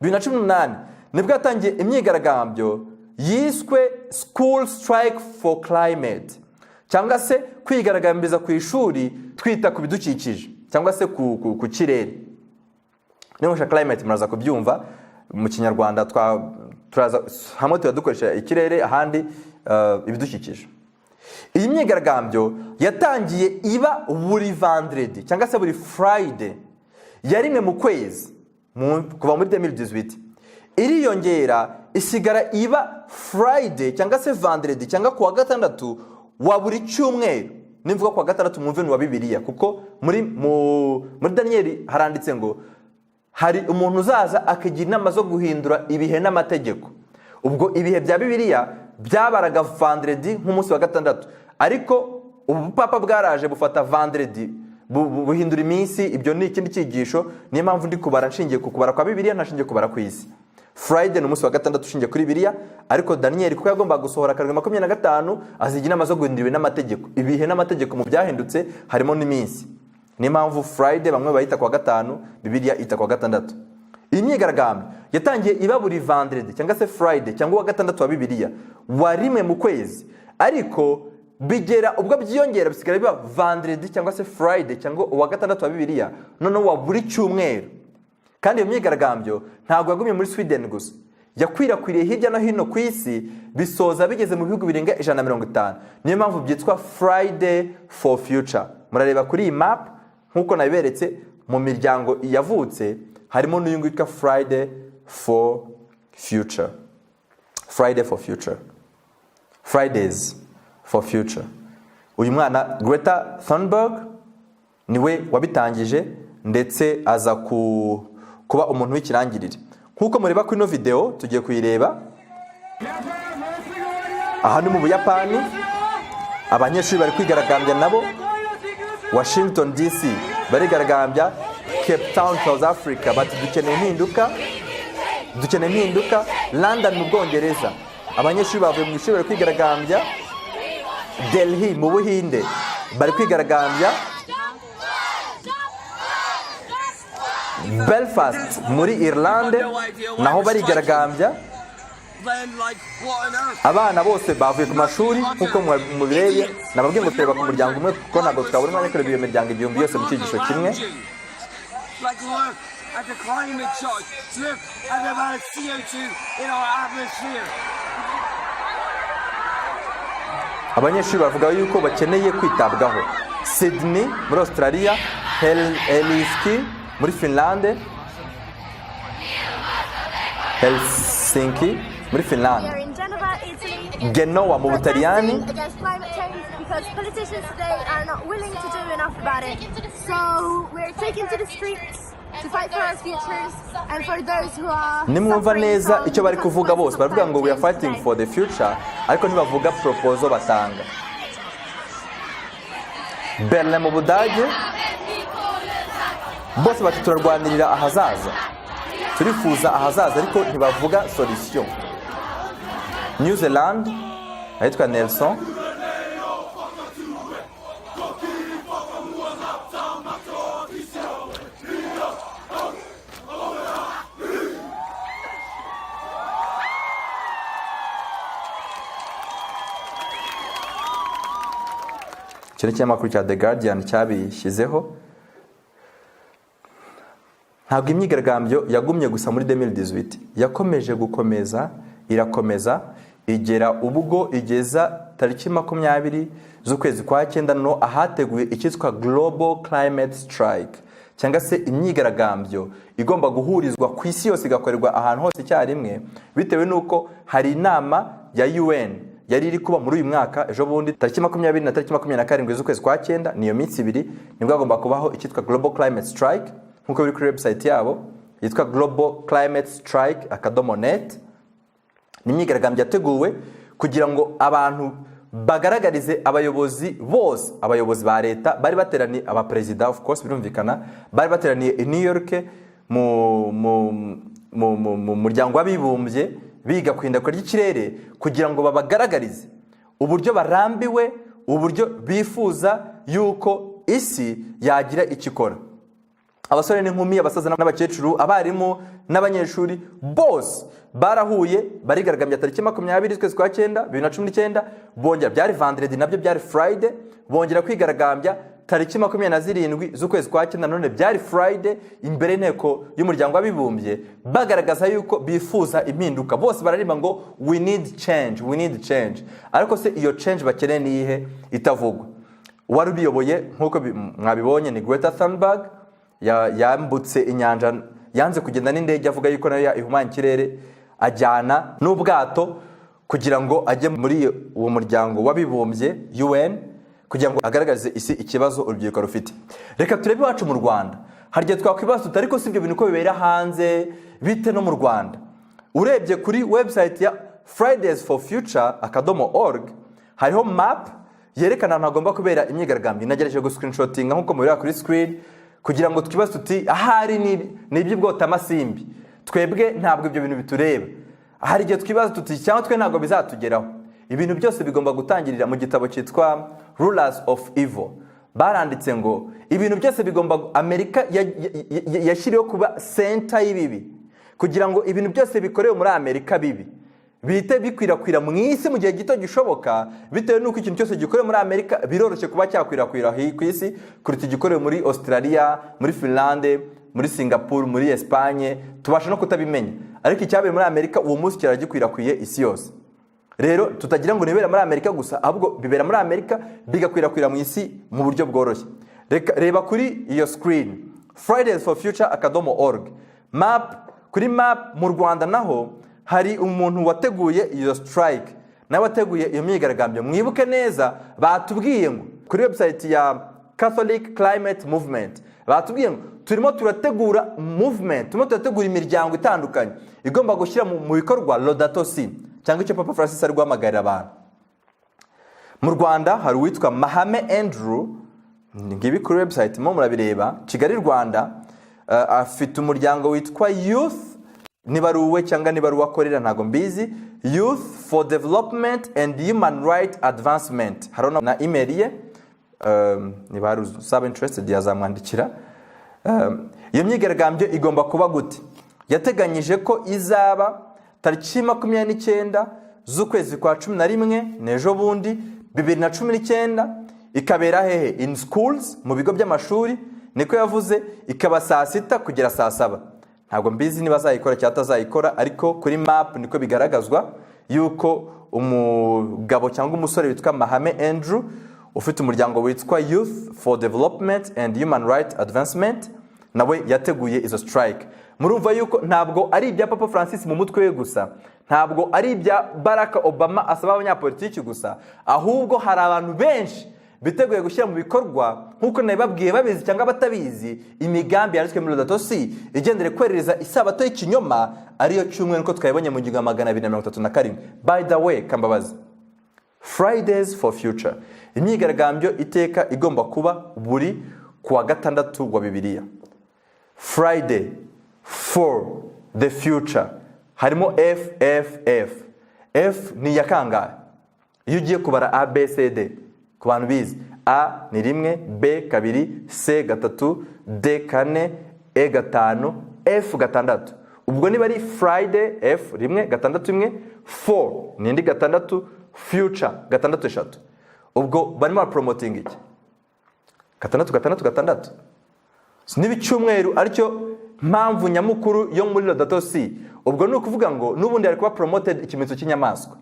2018 nibwo yatangiye imyigaragambyo yiswe School Strike for Climate, cyangwa se kwigaragambiriza ku ishuri twita ku bidukikije cyangwa se ku kirere. Niyo nshaka climate muraza kubyumva mu kinyarwanda, turaza hamwe dukoresha ikirere, ahandi ibidukikije. Iyi myigaragambyo yatangiye iba buri vendredi cyangwa se buri Friday ya rimwe mu kwezi kuva muri 2018, iriyongera isigara iba Friday cyangwa se vendredi cyangwa kuwa gatandatu wa buri cyumweru. Nimvuga kuwa gatandatu mwumve ni wa Bibiliya, kuko muri Daniel haranditse ngo hari umuntu uzaza akagira inama zo guhindura ibihe n'amategeko. Ubwo ibihe bya Bibiliya byabaraga vendredi nk'umunsi wa gatandatu, ariko ubu papa bwaraje bufata vendredi buhindura iminsi. Ibyo ni ikindi cyigisho, niyo mpamvu ndi kubara nshingiye ku kubara kwa Bibiliya ntashingiye kubara ku isi. Friday ni umunsi wa gatandatu ushingiye kuri Bibiliya, ariko Daniel kuko yagomba gusohora 25 azigira inama zo guhindura n'amategeko. Ibihe n'amategeko mu byahindutse harimo n'iminsi, niyo mpamvu Friday bamwe bayita kwa gatanu, Bibiliya ita kwa gatandatu. Iyi myigaragambyo yatangiye iba buri vendredi cyangwa se Friday cyangwa wa gatandatu wa Bibiliya wa rimwe mu kwezi, ariko bigera ubwo byiyongera bisigara biba vendredi cyangwa se Friday cyangwa wa gatandatu wa Bibiliya noneho wa buri cyumweru. Kandi iyo myigaragambyo ntabwo yagumye muri Sweden gusa, yakwirakwiriye hirya no hino ku isi, bisoza bigeze mu bihugu birenga 150. Niyo mpamvu byitwa Friday for Future. Murareba kuri iyi map nkuko nabiberetse, mu miryango yavutse harimo n'uyu witwa Friday for Future. Friday for Future, Fridays for Future. Uyu mwana Greta Thunberg niwe wabitangije, ndetse aza kuba umuntu w'ikirangirire. Nkuko mureba kuri ino video tugiye kuyireba, aha ni mu Buyapani, abanyeshuri bari kwigaragambya nabo. Washington DC barigaragambya, Cape Town South Africa bati dukeneye impinduka. London mu Bwongereza abanyeshuri bavuye mu ishuri bari kwigaragambya. Delhi mu Buhinde bari kwigaragambya. Belfast muri Irlande naho barigaragambya. Abana bose bavuye ku mashuri nkuko mubireye, nababwiye ngo tureba ku muryango umwe kuko ntabwo twabura umwanya kureba iyo miryango igihumbi yose mu cyigisho kimwe. Abanyeshuri bavuga yuko bakeneye kwitabwaho. Sydney muri Australia, Helsinki muri Finlande, Helsinki muri Finlande, Genoa mu Butaliyani, nimwumva neza icyo bari kuvuga bose baravuga ngo we are fighting for the future, ariko ntibavuga proposal batanga. Berlin mu Budage bose bati turarwanirira ahazaza, turifuza ahazaza, ariko ntibavuga solution. New Zealand ahitwa Nelson, kino kinyamakuru cya The Guardian cyabishyizeho. Ntabwo imyigaragambyo yagumye gusa muri 2018, yakomeje irakomeza igera ubwo igeza tariki 20 z'ukwezi kwa 9 no ahateguye icyitwa Global Climate Strike, cyangwa se imyigaragambyo igomba guhurizwa ku isi yose igakorerwa ahantu hose icyarimwe, bitewe nuko hari inama ya UN yari iri kuba muri uyu mwaka ejo bundi tariki 20 na tariki 27 z'ukwezi kwa 9. Niyo minsi ibiri nibwo agomba kubaho icyitwa Global Climate Strike, nkuko biri kuri website yabo yitwa globalclimatestrike.net. Ni imyigaragambyo yateguwe kugira ngo abantu bagaragarize abayobozi bose, abayobozi ba leta bari bateraniye, abaperezida of course birumvikana, bari bateraniye i New York mu muryango w'abibumbye biga kwinduka ry'ikirere, kugira ngo babagaragarize uburyo barambiwe, uburyo bifuza yuko isi yagira ikikora. Abasore n'inkumi, abasaza n'abakecuru, abarimu n'abanyeshuri bose barahuye barigaragambya tariki 20 z'ukwezi kwa 9 2019. Bongera byari vendredi nabyo byari Friday, bongera kwigaragambya tariki 27 z'ukwezi kwa cyenda, none byari Friday imbere y'inteko y'umuryango w'abibumbye, bagaragaza yuko bifuza impinduka. Bose bararimba ngo we need change, we need change. Ariko se iyo change bakeneye ni ihe itavugwa. Wari ubiyoboye nkuko mwabibonye ni Greta Thunberg, yambutse inyanja, yanze kugenda n'indege, avuga yuko nayo ihumanya ikirere, ajyana n'ubwato kugira ngo ajye muri uwo muryango w'abibumbye UN, kugira ngo agaragaze isi ikibazo urubyiruko rufite. Reka turebe iwacu mu Rwanda. Harya twakwibaza tuti ariko sibyo bintu ko bibera hanze bite no mu Rwanda? Urebye kuri website ya fridaysforfuture.org hariho map yerekana ahantu hagomba kubera imyigaragambyo. Nagerageje guscreenshotinga nkuko mubira kuri screen kugira ngo tukibaze tuti ahari ni iby'ubwota amasimbi, twebwe ntabwo ibyo bintu bitureba. Hari igihe twibaza tuti cyangwa twe ntabwo bizatugeraho. Ibintu byose bigomba gutangirira mu gitabo cyitwa Rulers of Evil. Baranditse ngo ibintu byose bigomba, Amerika yashyiriyeho kuba center y'ibibi, kugira ngo ibintu byose bikorewe muri Amerika bibi bihite bikwirakwira mu isi mu gihe gito gishoboka, bitewe n'uko ikintu cyose gikorewe muri Amerika biroroshye kuba cyakwirakwira ku isi kuruta igikorewe muri Australia, muri Finlande, muri Singapore, muri Espagne, tubasha no kutabimenya. Ariko icyabaye muri Amerika uwo munsi kiragikwirakwiye isi yose. Rero tutagira ngo nibera muri Amerika gusa, ahubwo bibera muri Amerika bigakwirakwira mu isi mu buryo bworoshye. Reba kuri iyo screen fridaysforfuture.org map. Kuri map mu Rwanda naho hari umuntu wateguye iyo strike, nawe wateguye iyo myigaragambyo. Mwibuke neza batubwiye ngo kuri website ya Catholic Climate Movement batubwiye ngo turimo turategura movement, turimo turategura imiryango itandukanye igomba gushyira mu bikorwa Laudato Si, cyangwa icyo Papa Francis ari guhamagarira abantu. Mu Rwanda hari uwitwa Mahame Andrew, ngibi kuri website mo murabireba, Kigali Rwanda, afite umuryango witwa Youth, nibaruwe cyangwa nibaruwa akorera ntago mbizi, Youth for Development and Human Right Advancement. Harona na email ye, nibaru saba interested yazamwandikira. Iyo myigaragambyo igomba kuba gute? Yateganyije ko izaba tariki 29 z'ukwezi kwa 11 nejo bundi 2019, ikabera hehe? In schools, mu bigo by'amashuri, niko yavuze, ikaba saa 6 kugera saa 7. Ntabwo mbizi niba azayikora cyangwa atazayikora, ariko kuri map niko bigaragazwa yuko umugabo cyangwa umusore witwa Mahame Andrew ufite umuryango witwa Youth for Development and Human Right Advancement nawe yateguye izo strike. Murumva yuko ntabwo ari ibya Papa Francis mu mutwe we gusa, ntabwo ari ibya Barack Obama asaba abanyapolitiki gusa, ahubwo hari abantu benshi biteguye gushyira mu bikorwa nkuko nabibabwiye babizi cyangwa batabizi imigambi yanditswe muri Laudato Si igendere kwerereza isabato y'ikinyoma ariyo cyumweru nko twayibonye mu ngingo 237. By the way, kambabazi, Fridays for Future, imyigaragambyo iteka igomba kuba buri kuwa gatandatu wa Bibiliya. Friday for the future harimo FFF. F ni yakangaye iyo ugiye kubara ABCD ku bantu bizi. A ni 1, B 2, C 3, D 4, E 5, F 6. Ubwo niba ari Friday F 1 6 1, 4 ni indi 6, future 6 3. Ubwo barimo promoting iki? 6 6 6. Niba icyumweru aricyo mpamvu nyamukuru yo muri Laudato Si, ubwo ni ukuvuga ngo n'ubundi ari kuba promoted ikimenyetso cy'inyamaswa.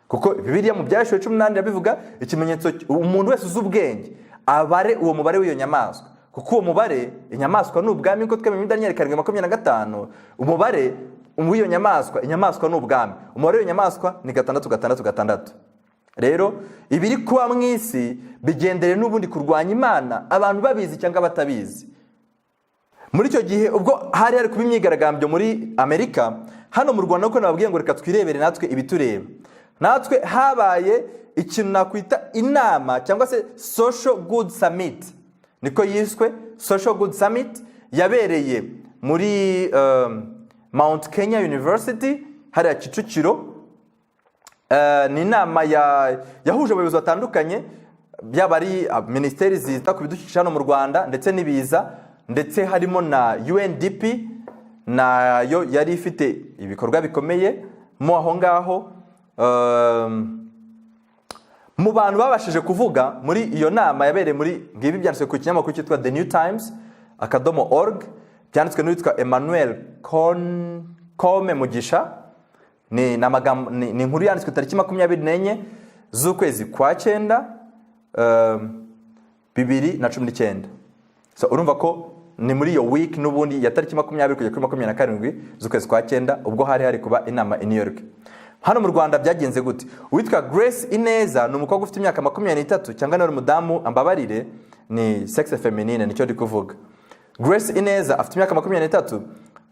Kuko Bibiliya mu byashwe 18 yabivuga ikimenyetso umuntu wese uzubwenge abare uwo mubare w'iyo nyamaswa. Kuko uwo mubare inyamaswa n'ubwami ko twemeye Daniel 7:25, umubare w'iyo nyamaswa, inyamaswa n'ubwami. Umubare w'iyo nyamaswa ni 6 6 6. Rero ibiri kuba mwisi bigendere n'ubundi kurwanya Imana, abantu babizi cyangwa batabizi. Muri cyo gihe ubwo hari kuba imyigaragambyo muri Amerika, hano mu Rwanda uko nababwiye ngo reka twirebere natwe ibitureba. Natwe habaye ikintu nakwita inama cyangwa se Social Good Summit. Niko yiswe Social Good Summit, yabereye muri Mount Kenya University hari Kicukiro. Ni inama yahuje abayobozi batandukanye, byaba ari ministeri zita ku bidukikije hano mu Rwanda ndetse n'ibiza, ndetse harimo na UNDP nayo yari ifite ibikorwa bikomeye mo aho ngaho. mu bantu babashije kuvuga muri iyo nama yabereye muri ngibi byanditswe ku kinyamakuru cyitwa The New Times .org, byanditswe n'uwitwa Emmanuel Kome Mugisha. Ni inkuru yanditswe tariki 24 z'ukwezi kwa 9 2019. So urumva ko ni muri iyo week n'ubundi ya tariki 20 kugera kuri 27 z'ukwezi kwa 9 ubwo hari kuba inama i New York. Hano mu Rwanda byagenze gute? Uwitwa Grace Ineza ni umukobwa ufite imyaka 23 cyangwa n'uri mudamu ambabarire, ni sexe feminine nicyo ndi kuvuga. Grace Ineza afite imyaka 23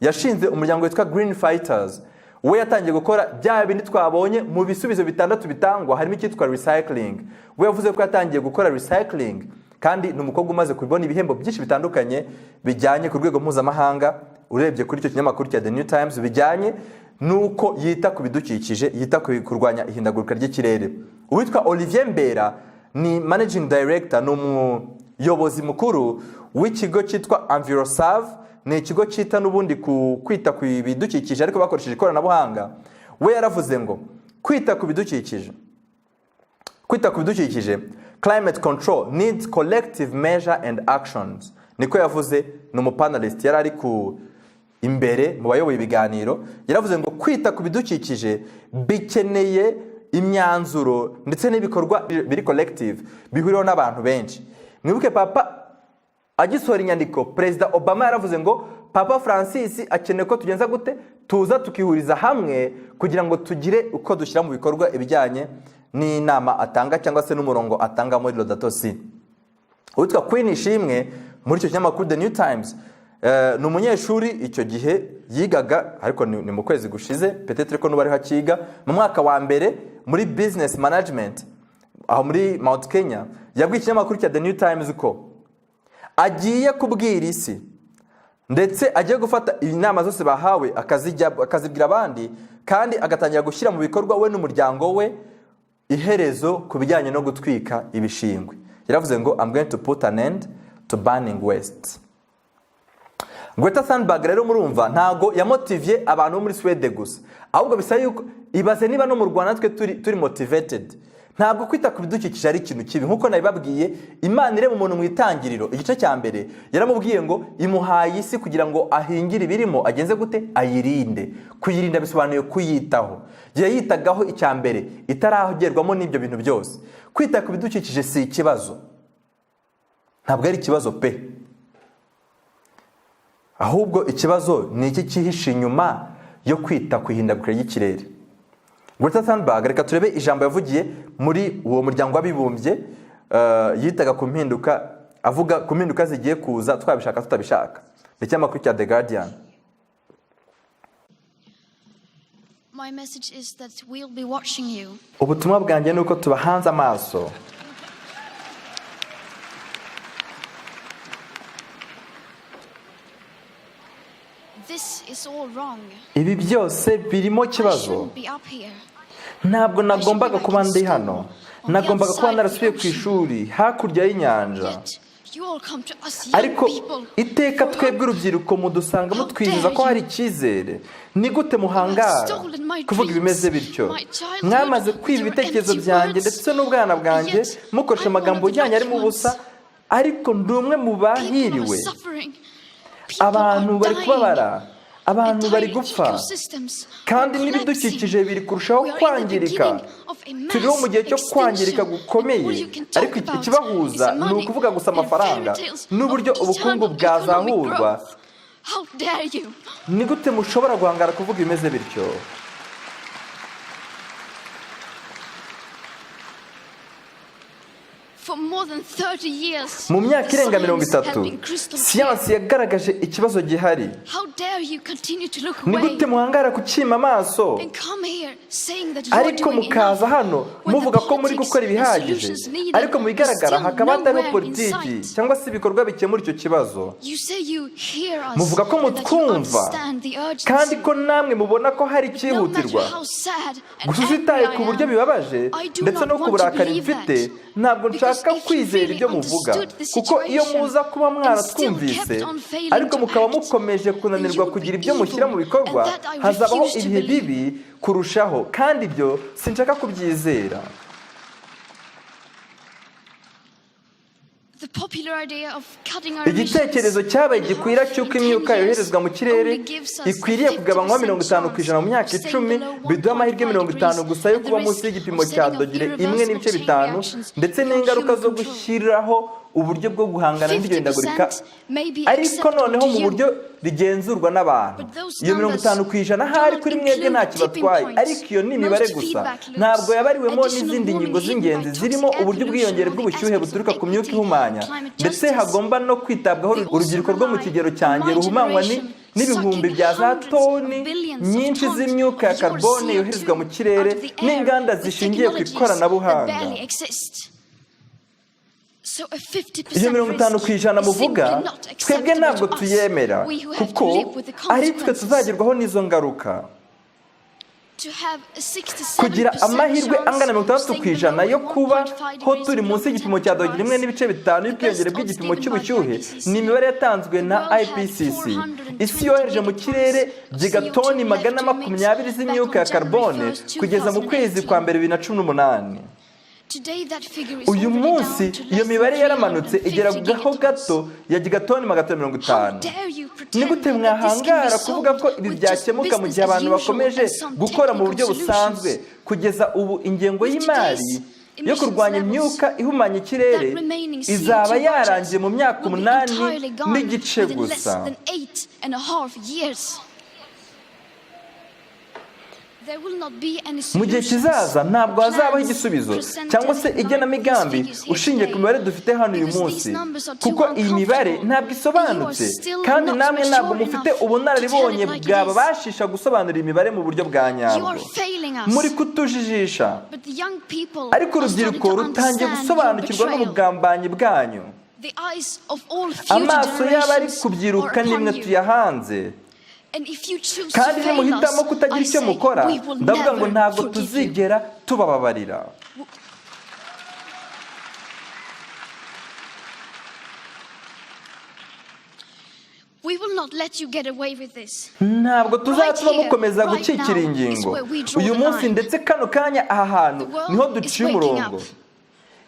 yashinze umuryango witwa Green Fighters. We yatangiye gukora bya bindi twabonye mu bisubizo bitandatu bitangwa, harimo icyitwa recycling. We yavuze ko yatangiye gukora recycling kandi ni umukobwa umaze kubona ibihembo byinshi bitandukanye bijyanye ku rwego mpuzamahanga. Urebye kuri icyo kinyamakuru cya The New Times bijyanye nuko yita ku bidukikije, yita ku kurwanya ihindagurika ry'ikirere. Uwitwa Olivier Mbera ni managing director, ni umuyobozi mukuru w'ikigo cyitwa Envirosave. Ni ikigo cyita n'ubundi kwita ku bidukikije ariko bakoresheje ikoranabuhanga. We yaravuze ngo kwita ku bidukikije climate control needs collective measure and actions. Niko yavuze, ni umupanelist yari ari ku imbere mu bayoboye ibiganiro. Yaravuze ngo kwita ku bidukikije bikeneye imyanzuro ndetse n'ibikorwa biri collective bihuriweho n'abantu benshi. Mwibuke papa agisohora inyandiko, Perezida Obama yaravuze ngo Papa Francis akeneye ko tugenza gute, tuza tukihuriza hamwe kugira ngo tugire uko dushyira mu bikorwa ibijyanye n'inama atanga cyangwa se n'umurongo atanga muri Laudato Si. Uwitwa Queen Ishimwe muri icyo kinyamakuru The New Times ni umunyeshuri icyo gihe yigaga, ariko ni mu kwezi gushize peut-être ko n'ubari hakiga mu mwaka wa mbere muri business management aho muri Mount Kenya. Yabwiye ikinyamakuru cya The New Times ko agiye kubwira isi ndetse agiye gufata inama zose bahawe akazibwira abandi kandi agatangira gushyira mu bikorwa we n'umuryango we iherezo ku bijyanye no gutwika ibishingwe. Yaravuze ngo I'm going to put an end to burning waste. Greta Thunberg rero murumva ntago yamotivye abantu bo muri Sweden gusa, ahubwo bisa yuko ibaze niba no mu Rwanda twe turi motivated. Ntabwo kwita ku bidukikije ari ikintu kibi, nkuko nabibabwiye. Imana ire mu muntu mu itangiriro igice cya mbere yaramubwiye ngo imuhaye isi kugira ngo ahingire ibirimo agenze gute, ayirinde. Kuyirinda bisobanuye kuyitaho. Yitagaho icya mbere itaragerwamo n'ibyo bintu byose. Kwita ku bidukikije si ikibazo, ntabwo ari ikibazo pe, ahubwo ikibazo ni iki cyihishe inyuma yo kwita ku ihindagurika ry'ikirere. Greta Thunberg, reka turebe ijambo yavugiye muri uwo muryango w'abibumbye yitaga ku mpinduka, avuga ku mpinduka zigiye kuza twabishaka tutabishaka. Ikinyamakuru cya The Guardian. My message is that we'll be watching you. Ubutumwa bwanjye nuko tubahanze amaso. This is all wrong. Ibi byose birimo kibazo. Ntabwo nagombaga kuba ndi hano. Nagombaga kuba narasubiye ku ishuri hakurya y'inyanja. Ariko iteka twebwe urubyiruko mudusanga mutwizeza ko hari icyizere. Ni gute muhangara kuvuga ibimeze bityo? Mwamaze kwiba ibitekerezo byanjye ndetse n'ubwana bwanjye mukoresha amagambo yanyu arimo ubusa, ariko ndi umwe mu bahiriwe. Abantu bari kubabara, abantu bari gupfa, kandi n'ibidukikije biri kurushaho kwangirika. Turiho mu gihe cyo kwangirika gukomeye, ariko ikibahuza ni ukuvuga gusa amafaranga n'uburyo ubukungu bwazahurwa. Ni gute mushobora guhangara kuvuga ibimeze bityo? Mu myaka irenga 30 siyansi yagaragaje ikibazo gihari. Ni gute muhangara kucyima amaso ariko mukaza hano muvuga ko muri gukora ibihagije, ariko mu bigaragara hakaba hatariho politiki cyangwa se ibikorwa bikemura icyo kibazo. Muvuga ko mutwumva kandi ko namwe mubona ko hari icyihutirwa. Gusa utitaye ku buryo bibabaje ndetse no ku burakari mfite, ntabwo nshaka kwizera ibyo muvuga, kuko iyo muza kuba mwaratwumvise ariko mukaba mukomeje kunanirwa kugira ibyo mushyira mu bikorwa, hazabaho ibihe bibi kurushaho, kandi ibyo sinshaka kubyizera. The popular idea of cutting our igitekerezo cyabaye gikwira cy'uko imyuka yoherezwa mu kirere ikwiriye kugabanywa 50% mu myaka 10 biduha amahirwe 50 gusa yo kuba munsi y'igipimo cya dogere 1.5 ndetse n'ingaruka zo gushyiraho uburyo bwo guhangana n'ihindagurika ariko noneho mu buryo rigenzurwa n'abantu iyo 50% hari kuri mwebwe nta kibatwaye ariko iyo ni imibare gusa ntabwo yabariwemo n'izindi ngingo z'ingenzi zirimo uburyo bwiyongere bw'ubushyuhe buturuka ku myuka ihumanya ndetse hagomba no kwitabwaho urubyiruko rwo mu kigero cyanjye ruhumanywa n'ibihumbi bya za toni nyinshi z'imyuka ya carbone yoherezwa mu kirere n'inganda zishingiye ku ikoranabuhanga. Iyo 50% muvuga twebwe ntabwo tuyemera kuko ari twe tuzagerwaho n'izo ngaruka. Kugira amahirwe angana 60% yo kuba ho turi munsi y'igipimo cya dogere 1.5 y'ubwiyongere bw'igipimo cy'ubushyuhe ni imibare yatanzwe na IPCC. Isi yohereje mu kirere gigatoni 220 z'imyuka ya carbone kugeza mu kwezi kwa mbere 2018. Uyu munsi iyo mibare yaramanutse igera gaho gato ya gigatoni 150. Ni gute mwahangara kuvuga ko ibi byakemuka mu gihe abantu bakomeje gukora mu buryo busanzwe kugeza ubu ingengo y'imari yo kurwanya imyuka ihumanya ikirere izaba yarangiye mu myaka 8 n'igice gusa. Mu gihe kizaza ntabwo hazabaho igisubizo cyangwa se igenamigambi ushingiye ku mibare dufite hano uyu munsi kuko iyi mibare ntabwo isobanutse kandi namwe ntabwo mufite ubunararibonye bwababashisha gusobanura imibare mu buryo bwa nyabwo. Muri kutujijisha ariko urubyiruko rutangiye gusobanukirwa n'ubugambanyi bwanyu. Amaso y'abari kubyiruka nimwe tuyahanze kandi nimuhitamo kutagira icyo mukora ndavuga ngo ntabwo tuzigera tubababarira. Ntabwo tuzatuma mukomeza gukikira ingingo. Uyu munsi ndetse kano kanya aha hantu niho duciye umurongo.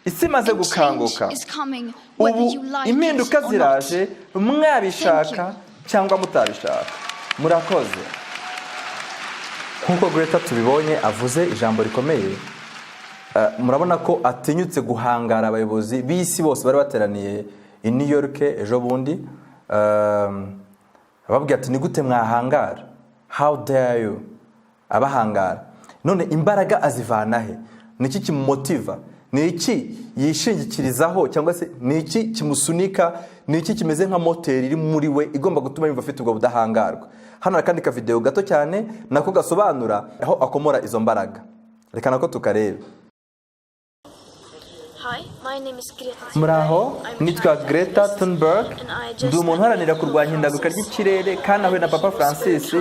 Isi imaze gukanguka. Ubu impinduka ziraje mwabishaka cyangwa mutabishaka. Murakoze. Nkuko Greta tubibonye avuze ijambo rikomeye, murabona ko atinyutse guhangara abayobozi b'isi bose bari bateraniye i New York ejo bundi, ababwira ati ni gute mwahangara, how dare you, abahangara. None imbaraga azivana he? Niki kimumotiva? Ni iki yishingikirizaho cyangwa se ni iki kimusunika? Ni iki kimeze nka moteri iri muri we igomba gutuma yumva afite ubwo budahangarwa? Hano nakandi ka video gato cyane nako gasobanura aho akomora izo mbaraga. Reka nako tukarebe. Hi, my name is Greta. Muraho, nitwa Greta Thunberg. Ndi umuntu uharanira kurwanya ihindagurika ry'ikirere kandi ahuye na Papa Francis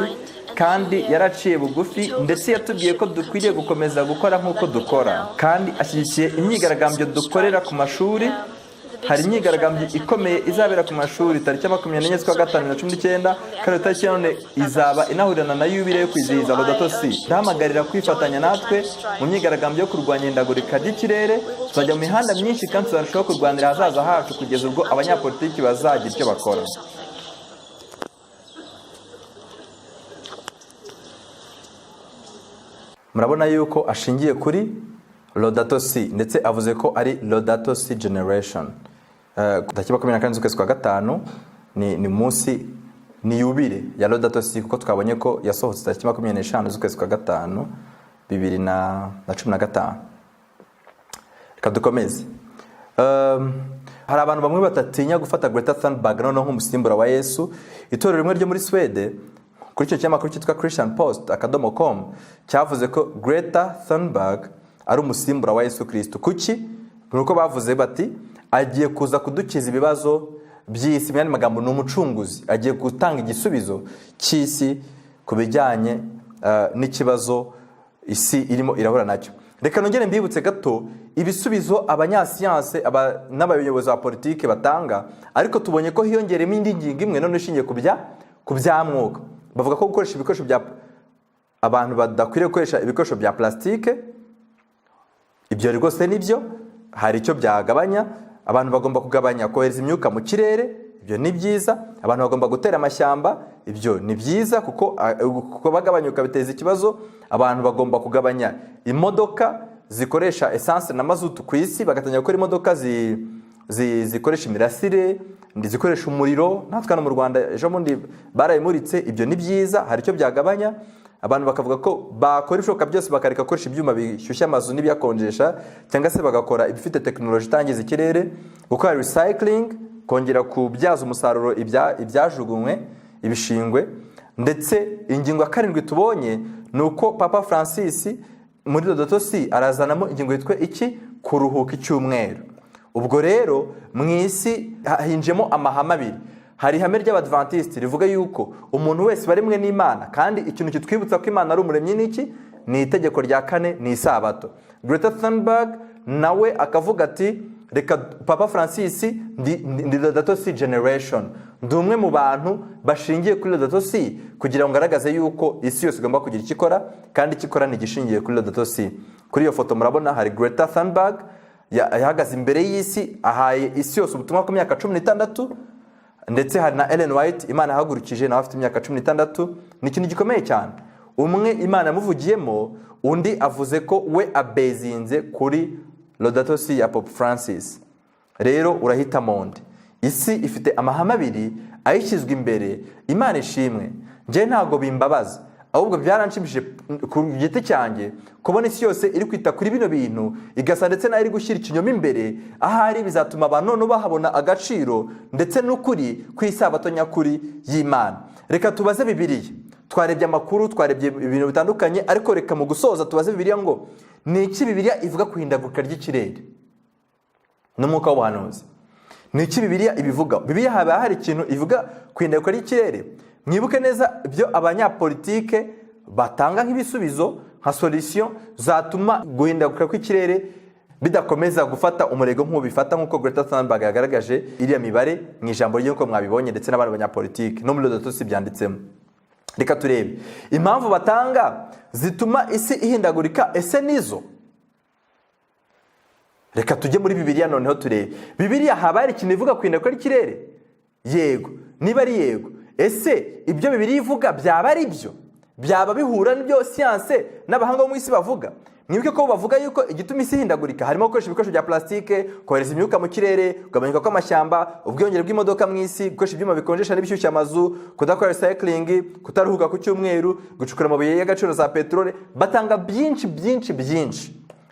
kandi yaraciye bugufi ndetse yatubwiye ko dukwiriye gukomeza gukora nk'uko dukora kandi ashyigikiye imyigaragambyo dukorera ku mashuri. Hari imyigaragambyo ikomeye izabera ku mashuri tariki 24 z'ukwa gatanu 2019 kandi tariki none izaba inahurirana na yubile yo kwizihiza Laudato Si. Ndahamagarira kwifatanya natwe mu myigaragambyo yo kurwanya ihindagurika ry'ikirere. Tuzajya mu mihanda myinshi kandi tuzarushaho kurwanira ahazaza hacu kugeza ubwo abanyapolitiki bazagira icyo bakora. Murabona yuko ashingiye kuri Laudato Si ndetse avuze ko ari Laudato Si generation. Tariki 24 z'ukwezi kwa gatanu ni munsi ni yubile ya Laudato Si kuko twabonye ko yasohotse tariki 25 z'ukwezi kwa gatanu 2015. Reka dukomeze. Hari abantu bamwe batatinya gufata Greta Thunberg noneho nk'umusimbura wa Yesu. Itorero rimwe ryo muri Swede kuri icyo kinyamakuru cyitwa christianpost.com cyavuze ko Greta Thunberg ari umusimbura wa Yesu Kristo. Kuki? Nuko bavuze bati agiye kuza kudukiza ibibazo by'isi, byane magambo n'umucunguzi, agiye gutanga igisubizo cy'isi kubijyanye n'ikibazo isi irimo irahura nacyo. Reka nongere mbibutse gato ibisubizo abanyasiyanse n'abayobozi ba politike batanga, ariko tubonye ko hiyongeremo indi ngingo imwe none ishingiye ku byamwuka. Bavuga ko gukoresha ibikoresho bya abantu badakwiriye gukoresha ibikoresho bya plastike. Ibyo rwose nibyo hari icyo byagabanya, abantu bagomba kugabanya kohereza imyuka mu kirere, ibyo ni byiza. Abantu bagomba gutera amashyamba, ibyo ni byiza kuko bagabanyuka biteza ikibazo. Abantu bagomba kugabanya imodoka zikoresha essence na mazutu ku isi, bagatangira gukora imodoka zikoresha imirasire, zikoresha umuriro. Natwe hano mu Rwanda ejo bundi barayimuritse, ibyo ni byiza, hari icyo byagabanya. Abantu bakavuga ko bakora ibishoboka byose bakareka gukoresha ibyuma bishyushya amazu n'ibyakonjesha, cyangwa se bagakora ibifite tekinoloji itangiza ikirere, gukora recycling, kongera kubyaza umusaruro ibyajugunywe, ibishingwe. Ndetse ingingo ya 7 tubonye ni uko Papa Francis muri Laudato Si arazanamo ingingo yitwa iki? Kuruhuka icyumweru. Ubwo rero mu isi hinjemo amahame abiri. Hari ihame ry'Abadventiste rivuga yuko umuntu wese baremwe n'Imana, kandi ikintu kitwibutsa ko Imana ari umuremyi n'iki? Ni itegeko rya 4, ni isabato. Greta Thunberg nawe akavuga ati reka Papa Francis ndi Laudato Si generation, ndi umwe mu bantu bashingiye kuri Laudato Si kugira ngo ngaragaze yuko isi yose igomba kugira icyo ikora, kandi icyo ikora ni gishingiye kuri Laudato Si. Kuri iyo foto murabona hari Greta Thunberg yahagaze imbere y'isi, ahaye isi yose ubutumwa ku myaka 16, ndetse hari na Ellen White Imana yahagurukije nawe afite imyaka 16. Ni ikintu gikomeye cyane. Umwe Imana yamuvugiyemo, undi avuze ko we abezinze kuri Laudato Si ya Pope Francis. Rero urahita monde. Isi ifite amahame abiri ayishyizwe imbere. Imana ishimwe. Nje ntago bimbabaza, ahubwo byaranshimishije ku giti cyanjye kubona isi yose iri kwita kuri bino bintu, igasa ndetse nayo iri gushyira ikinyoma imbere. Ahari bizatuma abantu none bahabona agaciro ndetse n'ukuri ku isabato nyakuri y'Imana. Reka tubaze Bibiliya. Twarebye amakuru, twarebye ibintu bitandukanye, ariko reka mu gusoza tubaze Bibiliya ngo ni iki Bibiliya ivuga ku ihindagurika ry'ikirere n'umwuka w'ubuhanuzi. Ni iki Bibiliya ibivuga? Bibiliya haba hari ikintu ivuga ku ihindagurika ry'ikirere. Mwibuke neza ibyo abanyapolitike batanga nk'ibisubizo, nka solution zatuma guhindaguka kw'ikirere bidakomeza gufata umurego nk'ubifata, nk'uko Greta Thunberg yagaragaje iriya mibare mu ijambo ry'uko mwabibonye, ndetse n'abandi banyapolitike no muri Laudato Si byanditsemo. Reka turebe impamvu batanga zituma isi ihindagurika. Ese nizo? Reka tujye muri Bibiliya noneho turebe. Bibiliya haba hari ikintu ivuga ku ihindagurika ry'ikirere? Yego. Niba ari yego, ese ibyo Bibiliya ivuga byaba ari byo? Byaba bihura n'ibyo siyanse n'abahanga bo mu isi bavuga? Mwibuke ko bavuga yuko igituma isi ihindagurika harimo gukoresha ibikoresho bya plastike, kohereza imyuka mu kirere, kugabanyuka kw'amashyamba, ubwiyongere bw'imodoka mu isi, gukoresha ibyuma bikonjesha n'ibishyushya amazu, kudakora recycling, kutaruhuka ku cyumweru, gucukura amabuye y'agaciro za peteroli. Batanga byinshi.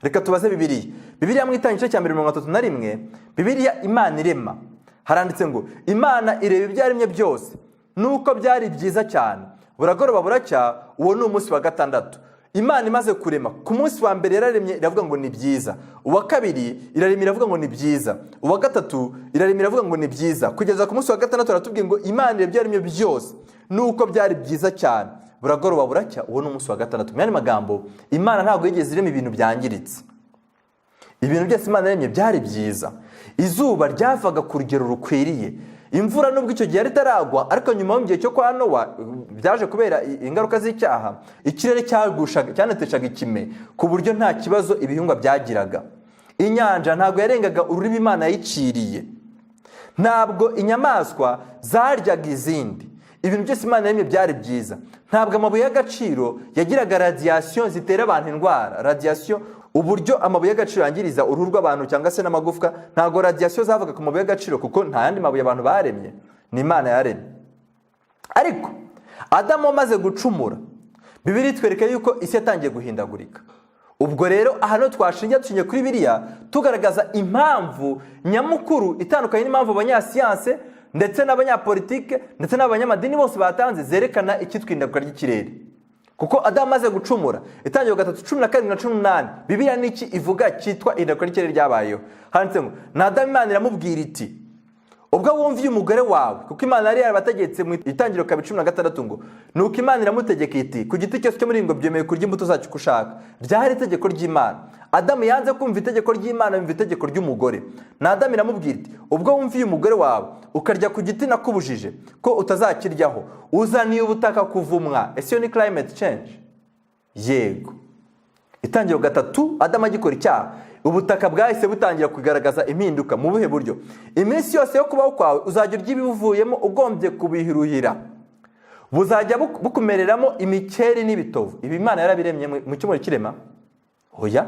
Reka tubaze Bibiliya. Bibiliya mu Itangiriro cya 31, Bibiliya Imana irema, haranditse ngo Imana ireba ibyaremye byose nuko byari byiza cyane, buragoroba buracya, uwo ni umunsi wa 6. Imana imaze kurema, ku munsi wa mbere yararemye iravuga ngo ni byiza, uwa kabiri irarema iravuga ngo ni byiza, uwa gatatu irarema iravuga ngo ni byiza, kugeza ku munsi wa 6 aratubwiye ngo Imana ireba ibyaremye byose nuko byari byiza cyane, buragoroba buracya, uwo ni umunsi wa 6. Mu yandi magambo, Imana ntabwo yigeze irema ibintu byangiritse. Ibintu byose Imana yaremye byari byiza. Izuba ryavaga ku rugero rukwiriye, imvura nubwo icyo gihe ritaragwa, ariko nyuma mu gihe cyo kwa Nowa byaje kubera ingaruka z'icyaha, ikirere cyaneteshaga ikime ku buryo nta kibazo ibihingwa byagiraga. Inyanja ntabwo yarengaga ururimi Imana yayiciriye, ntabwo inyamaswa zaryaga izindi. Ibintu byose Imana yaremye byari byiza. Ntabwo amabuye y'agaciro yagiraga radiation zitera abantu indwara. Radiation, uburyo amabuye y'agaciro yangiriza uruhu rw'abantu cyangwa se n'amagufwa, ntabwo radiation zavaga ku mabuye y'agaciro kuko nta yandi mabuye abantu baremye, ni Imana yaremye. Ariko Adamu amaze gucumura, Bibiliya itwereka yuko isi yatangiye guhindagurika. Ubwo rero hano twashingiye kuri Bibiliya tugaragaza impamvu nyamukuru itandukanye n'impamvu abanyasiyanse ndetse n'abanyapolitike ndetse n'abanyamadini bose batanze zerekana icyitwindaguka ry'ikirere. Kuko Adamu amaze gucumura, Itangiriro 3:17-18, Bibiliya niki ivuga cyitwa ihindagurika ry'ikirere ryabayeho. Handitse ngo na Adamu Imana iramubwira iti, ubwo wumviye umugore wawe, kuko Imana yari yarabategetse mu Itangiriro 16 ngo nuko Imana iramutegeka iti, ku giti cyose cyo muri ngo byemeye kurya imbuto zacyo kushaka. Byari itegeko ry'Imana. Adamu yanze kumva itegeko ry'Imana, yumva itegeko ry'umugore. Na Adamu iramubwira iti, ubwo wumviye umugore wawe ukarya ku giti nakubujije ko utazakiryaho, uzaniye ubutaka kuvumwa. Ese yo ni climate change? Yego. Itangiriro 3, Adamu agikora icyaha, ubutaka bwahise butangira kugaragaza impinduka. Mu buhe buryo? Iminsi yose yo kubaho kwawe uzajya urya ibivuyemo ugombye kubihiruhira, buzajya bukumereramo imikeri n'ibitovu. Ibi Imana yarabiremye mu cyumweru kirema? Oya.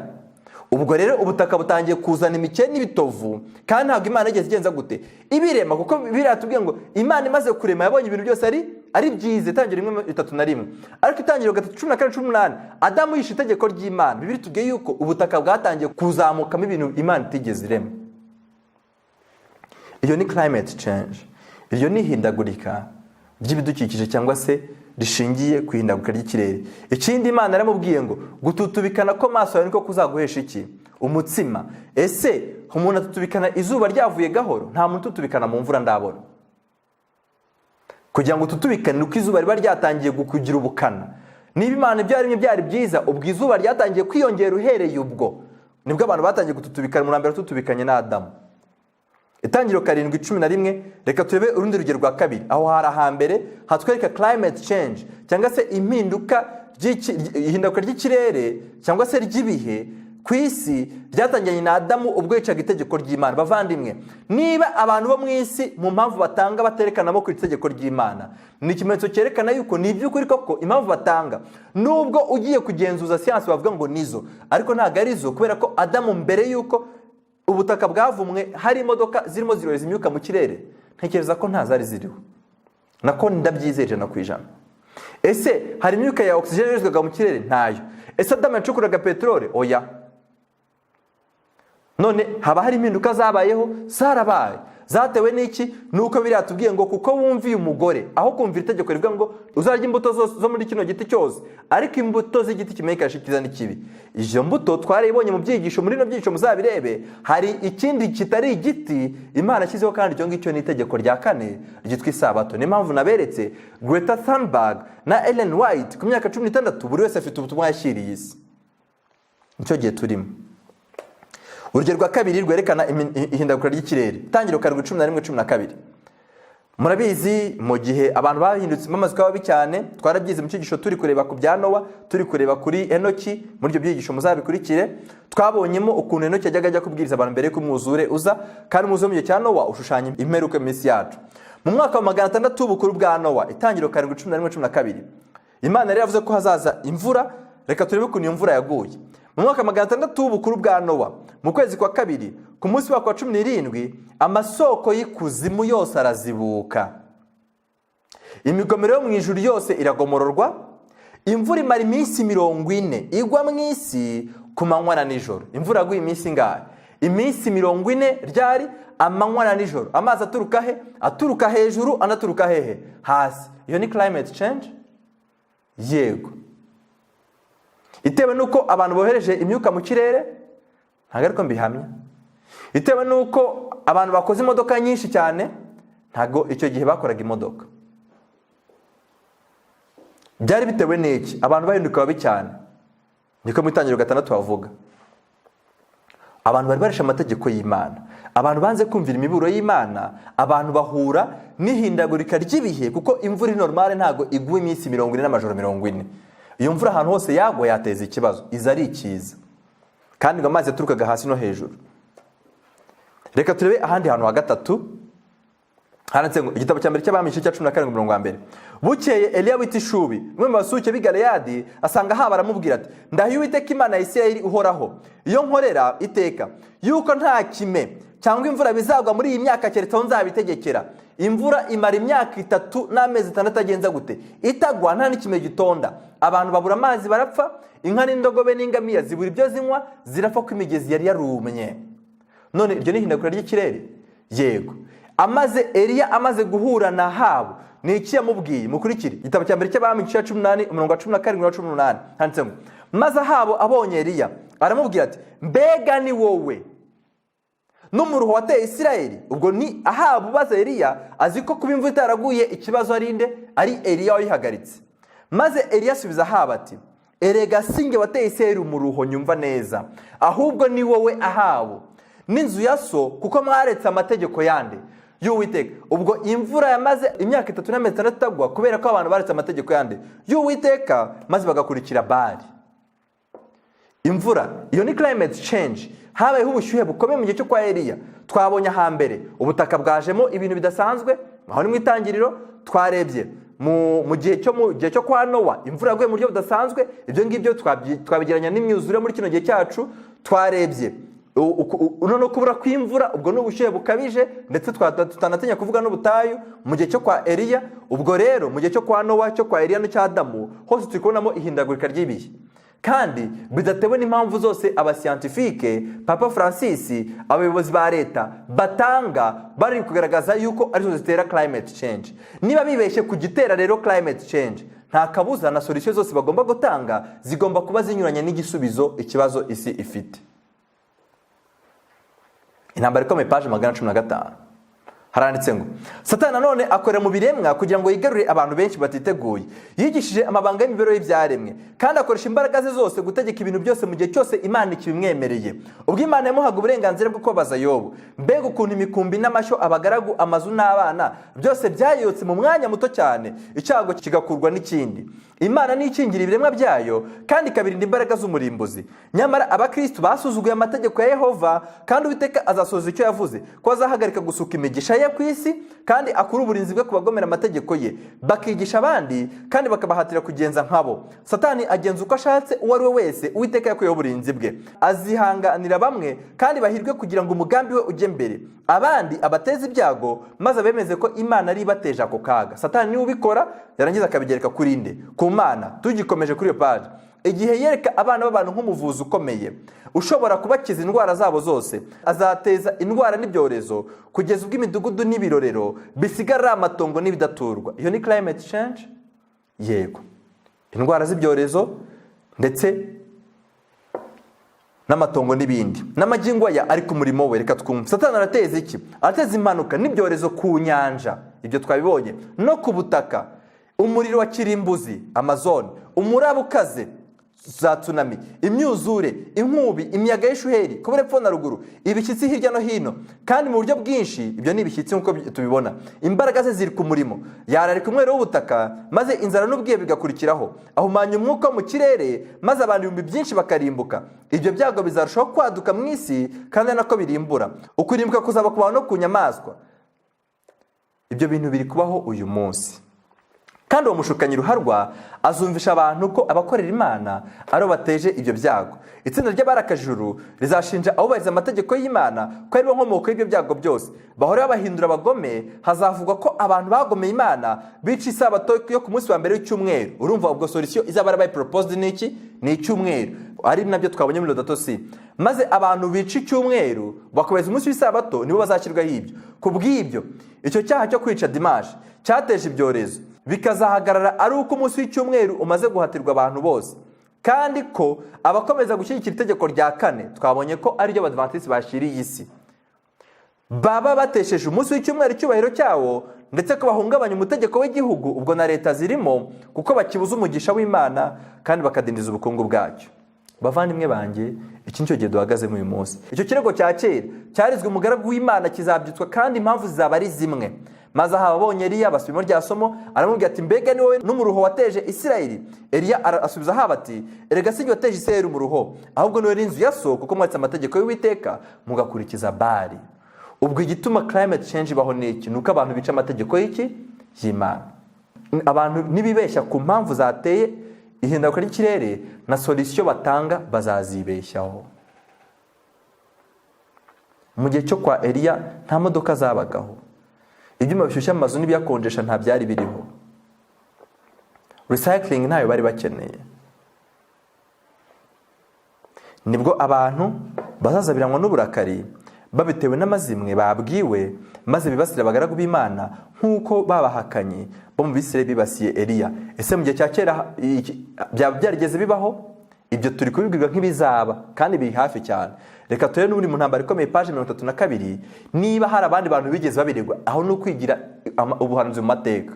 Ubwo rero ubutaka butangiye kuzana imikeri n'ibitovu, kandi ntabwo Imana igeze igenza gute ibirema, kuko biratubwiye ngo Imana imaze kurema yabonye ibintu byose ari byiza. Itangira 1:3, ariko Itangiriro 3:14-18 Adamu yishe itegeko ry'Imana. Bibiri tubwiye yuko ubutaka bwatangiye kuzamukamo ibintu Imana itigeze irema. Iyo ni climate change, iyo ni ihindagurika ry'ibidukikije cyangwa se rishingiye ku ihindagurika ry'ikirere. Ikindi Imana yaramubwiye ngo gututubikana ko maso yawe niko kuzaguhesha iki? Umutsima. Ese umuntu atutubikana izuba ryavuye gahoro? Nta muntu ututubikana mu mvura ndabona. Kugira ngo tutubikane uko izuba riba ryatangiye kugira ubukana. Niba Imana byari byiza, ubwo izuba ryatangiye kwiyongera uhereye ubwo nibwo abantu batangiye gututubikana. Mu mbere tutubikanye na Adamu. Itangiriro 7:11. Reka turebe urundi rugero rwa kabiri. Aho hari ahambere hatwereka climate change cyangwa se impinduka ihinduka ry'ikirere cyangwa se ry'ibihe ku isi ryatangiranye na Adamu ubwo yicaga itegeko ry'Imana. Bavandimwe, niba abantu bo mu isi mu mpamvu batanga baterekanamo ku itegeko ry'Imana, ni ikimenyetso cyerekana yuko ni iby'ukuri koko impamvu batanga, nubwo ugiye kugenzuza siyansi bavuga ngo nizo, ariko ntabwo ari zo, kubera ko Adamu mbere yuko ubutaka bwavumwe hari imodoka zirimo zirohereza imyuka mu kirere. Ntekereza ko ntazari ziriho, nako ndabyizeye 100%. Ese hari imyuka ya oxygen yoherezwaga mu kirere? Ntayo. Ese Adamu yacukuraga peteroli? Oya. None haba hari impinduka zabayeho? Zarabaye. Zatewe n'iki? Nuko biri atubwiye ngo kuko wumviye umugore, aho kumvira itegeko rivuga ngo uzarya imbuto zo muri kino giti cyose, ariko imbuto z'igiti kimenyekanisha icyiza n'ikibi. Izo mbuto twarayibonye mu byigisho, muri no byigisho muzabirebe. Hari ikindi kitari igiti Imana yashyizeho, kandi icyo ngicyo ni itegeko rya 4 ryitwa isabato. Ni impamvu naberetse Greta Thunberg na Ellen White ku myaka 16 buri wese afite ubutumwa yashyiriye isi. Nicyo gihe turimo. Urugero rwa kabiri rwerekana ihindagurika ry'ikirere. Itangiriro 7:11-12. Murabizi mu gihe abantu bahindutse bamaze kuba babi cyane, twarabyize mu cyigisho turi kureba ku bya Nowa, turi kureba kuri Enoki. Muri ibyo byigisho muzabikurikire, twabonyemo ukuntu Enoki yajyaga ajya kubwiriza abantu mbere ko umwuzure uza, kandi umwuzure mu gihe cya Nowa ushushanya imperuka mu isi yacu. Mu mwaka wa 600 w'ubukuru bwa Nowa, Itangiriro 7:11-12, Imana yari yavuze ko hazaza imvura. Reka turebe ukuntu iyo mvura yaguye. Mu mwaka 600 w'ubukuru bwa Nowa, mu kwezi kwa 2 ku munsi wa 17, amasoko y'ikuzimu yose arazibuka, imigomero yo mu ijuru yose iragomororwa, imvura imara iminsi 40 igwa mu isi ku manywa na nijoro. Imvura yaguye iminsi ngahe? Iminsi 40 ryari? Amanywa na nijoro. Amazi aturuka he? Aturuka hejuru, anaturuka hehe? Hasi. Iyo ni climate change? Yego. Itewe nuko abantu bohereje imyuka mu kirere? Ntabwo ariko mbihamya. Itewe nuko abantu bakoze imodoka nyinshi cyane? Ntabwo icyo gihe bakoraga imodoka. Byari bitewe n'iki? Abantu bahinduka babi cyane. Niko mu Itangiriro 6 bavuga. Abantu bari barisha amategeko y'Imana, abantu banze kumvira imiburo y'Imana, abantu bahura n'ihindagurika ry'ibihe, kuko imvura normale ntago igwa iminsi 40 n'amajoro 40. Iyo mvura ahantu hose yagwa yateza ikibazo, iza ari ikiza, kandi ngo amazi yaturukaga hasi no hejuru. Reka turebe ahandi hantu ha gatatu. Handitse ngo igitabo cya mbere cy'Abami 17:1. Bukeye Eliya w'itishubi, umwe mu basuke b'i Galeyadi, asanga haba aramubwira ati, ndahiye Uwiteka Imana ya Isirayeli uhoraho, iyo nkorera iteka yuko nta kime cyangwa imvura bizagwa muri iyi myaka keretse aho nzabitegekera. Imvura imara imyaka 3 n'amezi 6 agenza gute? Itagwa nta n'ikime gitonda. Abantu babura amazi barapfa, inka n'indogobe n'ingamiya zibura ibyo zinywa, zirapfa ko imigezi yari yarumye. None iryo ni ihindagurika ry'ikirere? Yego. Eliya amaze guhura na Ahabu, ni iki yamubwiye? Mukurikire igitabo cya mbere cy'Abami 18:17-18. Handitse ngo, maze Ahabu abonye Eliya aramubwira ati, mbega ni wowe n'umuruho wateye Isirayeli? Ubwo ni Ahabu baza Eliya, azi ko kuba imvura itaraguye ikibazo ari nde? Ari Eliya wayihagaritse. Maze Eliya asubiza Ahabu ati, erega singe wateye Isirayeli umuruho, nyumva neza, ahubwo ni wowe Ahabu n'inzu ya so, kuko mwaretse amategeko yande y'Uwiteka. Ubwo imvura yamaze imyaka 3 n'amezi 6 itagwa kubera ko abantu baretse amategeko yande y'Uwiteka, maze bagakurikira Bali. imvura, iyo ni climate change. Habayeho ubushyuhe bukomeye mu gihe cyo kwa Eliya. Twabonye hambere ubutaka bwajemo ibintu bidasanzwe, aho ni mu itangiriro. Twarebye mu gihe cyo kwa Nowa, imvura yaguye mu buryo budasanzwe. Ibyo ngibyo twabigeranya n'imyuzure muri kino gihe cyacu. Twarebye no kubura kw'imvura, ubwo n'ubushyuhe bukabije, ndetse tutanatinya kuvuga n'ubutayu mu gihe cyo kwa Eliya. Ubwo rero mu gihe cyo kwa Nowa, cyo kwa Eliya n'icya Adamu, hose turi kubonamo ihindagurika ry'ibihe, kandi bidatewe n'impamvu zose abascientifique, Papa Francis, abayobozi ba leta batanga bari kugaragaza yuko arizo zitera climate change. Niba bibeshye ku gitera rero climate change, nta kabuza na solution zose bagomba gutanga zigomba kuba zinyuranye n'igisubizo ikibazo isi ifite. Intambara ikomeye, page 115. Haranditse ngo Satani nanone akorera mu biremwa kugira ngo yigarurire abantu benshi batiteguye. Yigishije amabanga y'imibereho y'ibyaremwe, kandi akoresha imbaraga ze zose gutegeka ibintu byose mu gihe cyose Imana ikibimwemereye. Ubwo Imana yamuhaga uburenganzira bwo kubaza Yobu, mbega ukuntu imikumbi n'amashyo, abagaragu, amazu n'abana byose byayotse mu mwanya muto cyane, icyago kigakurwa n'ikindi. Imana nikingira ibiremwa byayo kandi ikabirinda imbaraga z'umurimbuzi. Nyamara abakristo basuzuguye amategeko ya Yehova, kandi Uwiteka azasohoza icyo yavuze, ko azahagarika gusuka imigisha ye ku isi, kandi akura uburinzi bwe kubagomera amategeko ye, bakigisha abandi kandi bakabahatira kugenza nkabo. Satani agenza uko ashatse uwo ari we wese Uwiteka yakuyeho uburinzi bwe. Azihanganira bamwe kandi bahirwe kugira ngo umugambi we ujye mbere, abandi abateza ibyago maze abemeze ko Imana ari ibateje ako kaga. Satani niwe ubikora, yarangiza akabigereka kuri nde? Ku Mana. Tugikomeje kuri iyo page, igihe yereka abana b'abantu nk'umuvuzi ukomeye ushobora kubakiza indwara zabo zose, azateza indwara n'ibyorezo kugeza ubwo imidugudu n'ibirorero bisigara amatongo n'ibidaturwa. Iyo ni climate change? Yego. Indwara z'ibyorezo ndetse n'amatongo n'ibindi. N'amagingo aya ari ku murimo we. Reka twumve. Satani arateza iki? Arateza impanuka n'ibyorezo ku nyanja, ibyo twabibonye, no ku butaka, umuriro wa kirimbuzi, Amazon, umuraba ukaze, za tsunami, imyuzure, inkubi, imiyaga y'ishuheri, kubura epfo na ruguru, ibishyitsi hirya no hino, kandi mu buryo bwinshi. Ibyo ni ibishyitsi nk'uko tubibona. Imbaraga ze ziri ku murimo. Yararika umwero w'ubutaka, maze inzara n'ubwiye bigakurikiraho. Ahumanya umwuka wo mu kirere, maze abantu ibihumbi byinshi bakarimbuka. Ibyo byago bizarushaho kwaduka mu isi, kandi nako birimbura. Ukurimbuka kuzaba ku bantu no ku nyamaswa. Ibyo bintu biri kubaho uyu munsi. Kandi uwo mushukanyi ruharwa azumvisha abantu ko abakorera Imana ari bateje ibyo byago. Itsinda ry'abarakajuru rizashinja abubahiriza amategeko y'Imana ko ari bo nkomoko y'ibyo byago byose. Bahora bahindura abagome. Hazavugwa ko abantu bagomeye Imana bica isabato yo ku munsi wa mbere w'icyumweru. Urumva ubwo solution izaba yarabaye proposed n'iki? Ni icyumweru. Ari nabyo twabonye muri Laudato Si. Maze abantu bica icyumweru bakubeza umunsi w'isabato nibo bazashyirwaho ibyo. Kubw'ibyo icyo cyaha cyo kwica dimanche cyateje ibyorezo bikazahagarara ari uko umunsi w'icyumweru umaze guhatirwa abantu bose, kandi ko abakomeza gushyigikira itegeko rya kane, twabonye ko ari ryo Abadiventiste bashiriye isi, baba batesheje umunsi w'icyumweru icyubahiro cyawo, ndetse ko bahungabanya umutegeko w'igihugu ubwo na leta zirimo, kuko bakibuza umugisha w'Imana kandi bakadindiza ubukungu bwacyo. Bavandimwe banjye, iki nicyo gihe duhagazemo uyu munsi. Icyo kirego cya kera cyarizwe umugaragu w'Imana kizabyutswa, kandi impamvu zizaba ari zimwe. Maze aha abonye Eliya basubimo rya somo, aramubwira ati mbega ni wowe n'umuruho wateje Isirayeli? Eliya asubiza haba ati erega si wateje Isirayeli umuruho, ahubwo niwe n'inzu ya so, kuko mwatse amategeko y'Uwiteka mugakurikiza Bali. Ubwo igituma climate change ibaho n'iki? Nuko abantu bica amategeko y'iki? Y'Imana. Abantu nibibeshya ku mpamvu zateye ihinduka ry'ikirere, na solution batanga bazazibeshyaho. Mu gihe cyo kwa Eliya nta modoka zabagaho, ibyuma bishyushya amazu n'ibiyakonjesha nta byari biriho, recycling ntayo bari bakeneye. Nibwo abantu bazazabiranwa n'uburakari babitewe n'amazimwe babwiwe, maze bibasira abagaragu b'Imana nk'uko babahakanye bo mu Bisirayeli bibasiye Eliya. Ese mu gihe cya kera byaba byarigeze bibaho? Ibyo turi kubibwirwa nk'ibizaba, kandi biri hafi cyane. Reka turebe n'ubundi mu ntambara ikomeye, page 32, niba hari abandi bantu bigeze babiregwa. Aho ni ukwigira ubuhanuzi mu mateka.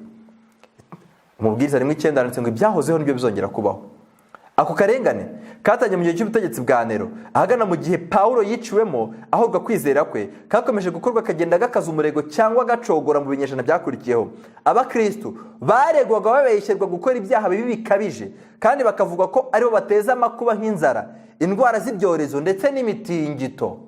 Umubwiriza rimwe 9 handitse ngo ibyahozeho nibyo bizongera kubaho. Ako karengane katanye mu gihe cy'ubutegetsi bwa Nero, ahagana mu gihe Paulo yiciwemo ahorwa kwizera kwe, kakomeje gukorwa kagenda gakaza umurego cyangwa gacogora mu binyejana byakurikiyeho. Abakristo baregwaga babeshyerwa gukora ibyaha bibi bikabije, kandi bakavuga ko aribo bateza amakuba nk'inzara, indwara z'ibyorezo ndetse n'imitingito.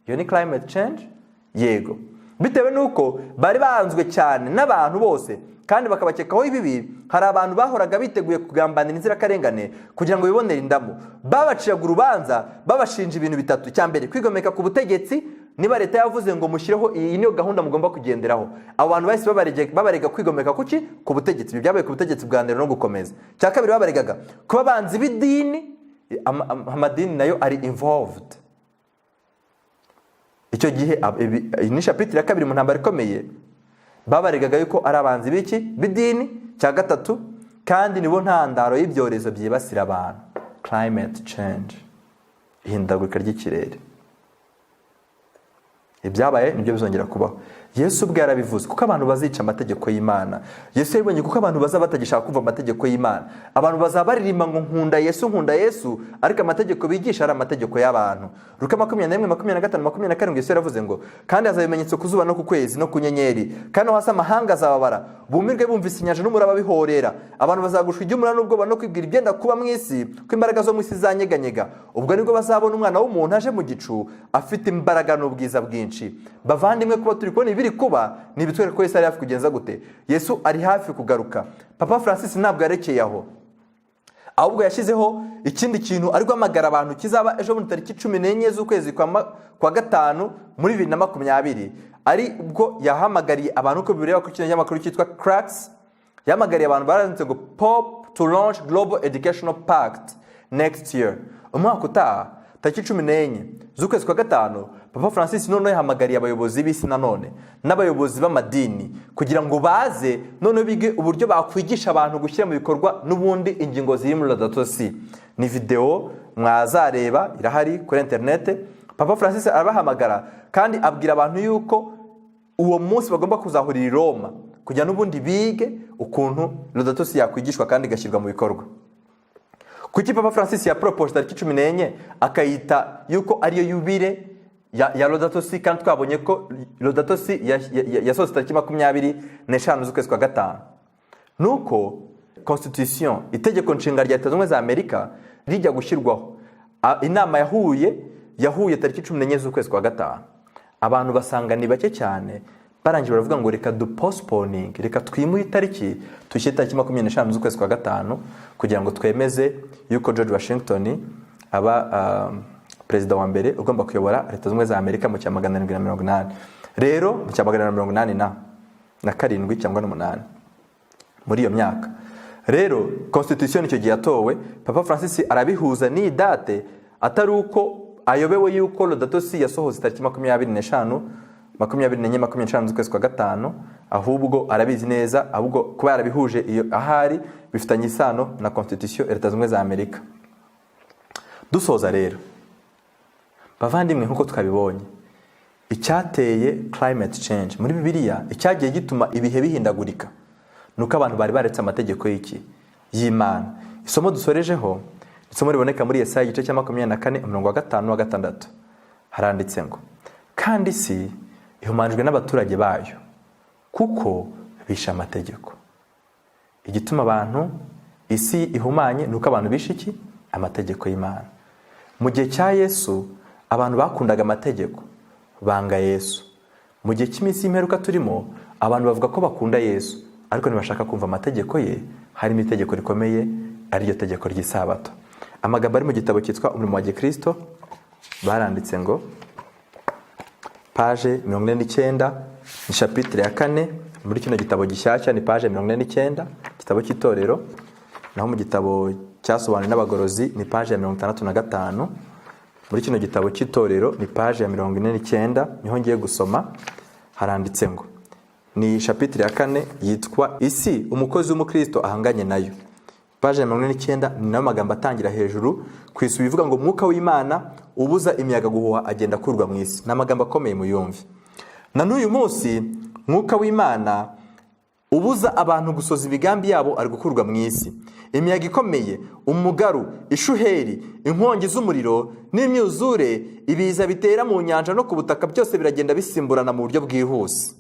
Iyo ni climate change? Yego. Bitewe nuko bari bahanzwe cyane n'abantu bose kandi bakabakekaho ibibi, hari abantu bahoraga biteguye kugambanira inzirakarengane kugira ngo bibonere indamu. Babaciraga urubanza babashinja ibintu bitatu. Cyambere, kwigomeka ku butegetsi. Niba leta yavuze ngo mushireho iyi niyo gahunda mugomba kugenderaho, abo bantu bahise babarega kwigomeka kuki? Ku butegetsi. Ibyo byabaye ku butegetsi bwa ndero no gukomeza. Cya kabiri, babaregaga kuba banzi b'idini. Amadini nayo ari involved. Icyo gihe ni chapitre ya 2 mu ntambara ikomeye, babaregaga yuko ari abanzi b'iki? B'idini. Cya gatatu, kandi nibo ntandaro y'ibyorezo byibasira abantu. Climate change, ihindagurika ry'ikirere. Ibyabaye nibyo bizongera kubaho. Yesu ubwe yarabivuze kuko abantu bazica amategeko y'Imana. Yesu yabonye kuko abantu bazaba batagishaka kumva amategeko y'Imana. Abantu bazaba baririmba ngo nkunda Yesu, ariko amategeko bigisha ari amategeko y'abantu. Luka 21:25-27 Yesu yaravuze ngo, kandi hazabimenyetso ku zuba no ku kwezi no ku nyenyeri, kandi hasi amahanga azababara, bumirwe bumvise inyanja n'umuraba bihorera. Abantu bazagushwa iby'umura n'ubwoba no kwibwira ibyenda kuba mu isi, ko imbaraga zo mu isi zanyeganyega. Ubwo nibwo bazabona umwana w'umuntu aje mu gicu afite imbaraga n'ubwiza bwinshi. Bavandimwe, kuba turi kubona ibiri kuba ni ibitwereka ko Yesu ari hafi kugenza gute? Yesu ari hafi kugaruka. Papa Francis ntabwo yarekeye aho, ahubwo yashyizeho ikindi kintu ari guhamagara abantu kizaba ejo bundi tariki 14 z'ukwezi kwa gatanu muri 2020. Ari ubwo yahamagariye abantu ko bireba ku kintu cy'amakuru cyitwa Cracks. Yahamagariye abantu baranditse ngo Pop to launch Global Educational Pact next year. Umwaka utaha tariki 14 z'ukwezi kwa gatanu, Papa Francis none yahamagariye abayobozi b'isi nanone n'abayobozi b'amadini kugira ngo baze none bige uburyo bakwigisha abantu gushyira mu bikorwa n'ubundi ingingo ziri muri Laudato Si. Ni video mwazareba, irahari kuri internet. Papa Francis arabahamagara kandi abwira abantu yuko uwo munsi bagomba kuzahurira i Roma kugira n'ubundi bige ukuntu Laudato Si yakwigishwa kandi gashyirwa mu bikorwa. Kuki Papa Francis ya propose tariki 14 akayita yuko ariyo yubire ya Laudato Si, kandi twabonye ko Laudato Si yasohotse tariki 25 z'ukwezi kwa gatanu. Nuko constitution, itegeko nshinga rya Leta Zunze za Amerika rijya gushyirwaho. Inama yahuye tariki 14 z'ukwezi kwa gatanu. Abantu basanga ni bake cyane, barangije baravuga ngo reka postponing, reka twimuye itariki tushyire tariki 25 z'ukwezi kwa gatanu kugira ngo twemeze yuko George Washington aba perezida wa mbere ugomba kuyobora Leta Zunze za Amerika mu cya 780. Rero mu cya 787 cyangwa 8 muri iyo myaka. Rero constitution icyo gihe yatowe, Papa Francis arabihuza ni date atari uko ayobewe yuko Laudato Si yasohotse tariki 24 z'ukwezi kwa gatanu, ahubwo arabizi neza, ahubwo kuba yarabihuje iyo ahari bifitanye isano na constitution Leta Zunze za Amerika. Dusoza rero, bavandimwe, nkuko twabibonye, icyateye climate change muri Bibiliya, icyagiye gituma ibihe bihindagurika, nuko abantu bari baretse amategeko y'Imana. Isomo dusorejeho, isomo riboneka muri Yesaya igice cya 24:5-6. Haranditse ngo, kandi isi ihumanijwe n'abaturage bayo kuko bishe amategeko. Igituma abantu isi ihumanye nuko abantu bishe iki? Amategeko y'Imana. Mu gihe cya Yesu abantu bakundaga amategeko, banga Yesu. Mu gihe cy'iminsi y'imperuka turimo, abantu bavuga ko bakunda Yesu ariko ntibashaka kumva amategeko ye. Harimo itegeko rikomeye, ari ryo tegeko ry'Isabato. Amagambo ari mu gitabo cyitwa Umurimo wa Gikristo, baranditse ngo page 49, ni chapitre ya 4 muri kino gitabo gishyashya, ni page 49, gitabo cy'itorero. Naho mu gitabo cyasobanuwe n'abagorozi ni page ya 65. Muri kino gitabo cy'itorero ni page ya 49, niho ngiye gusoma. Haranditse ngo, ni chapitre ya 4 yitwa isi umukozi w'umukristo ahanganye nayo. Page ya 49 ni nayo magambo atangira hejuru ku isi bivuga ngo mwuka w'Imana ubuza imiyaga guhuha agenda kurwa mu isi. N'amagambo akomeye muyumve. Na n'uyu munsi mwuka w'Imana ubuza abantu gusoza ibigambi yabo ari gukurwa mu isi. Imiyaga ikomeye, umugaru, ishuheri, inkongi z'umuriro n'imyuzure, ibiza bitera mu nyanja no ku butaka, byose biragenda bisimburana mu buryo bwihuse.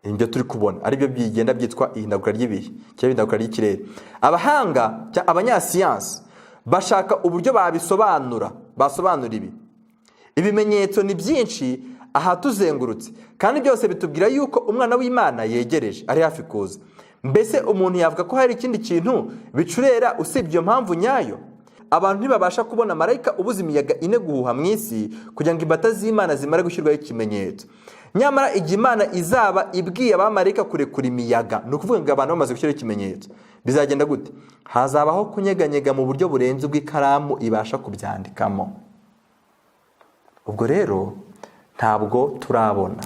Ibyo turi kubona ari byo bigenda byitwa ihindagurika ry'ibihe cyangwa ihindagurika ry'ikirere. Abahanga cyangwa abanyasiyansi bashaka uburyo babisobanura basobanura ibi. Ibimenyetso ni byinshi aha tuzengurutse, kandi byose bitubwira yuko umwana w'Imana yegereje, ari hafi kuza. Mbese umuntu yavuga ko hari ikindi kintu bicurera usibye iyo mpamvu nyayo? Abantu ntibabasha kubona marayika ubuza imiyaga ine guhuha mu isi kugira ngo imbata z'Imana zimare gushyirwaho ikimenyetso. Nyamara igihe Imana izaba ibwiye abamarayika kurekura imiyaga, ni ukuvuga ngo abantu bamaze gushyiraho ikimenyetso, bizagenda gute? Hazabaho kunyeganyega mu buryo burenze ubw'ikaramu ibasha kubyandikamo. Ubwo rero ntabwo turabona.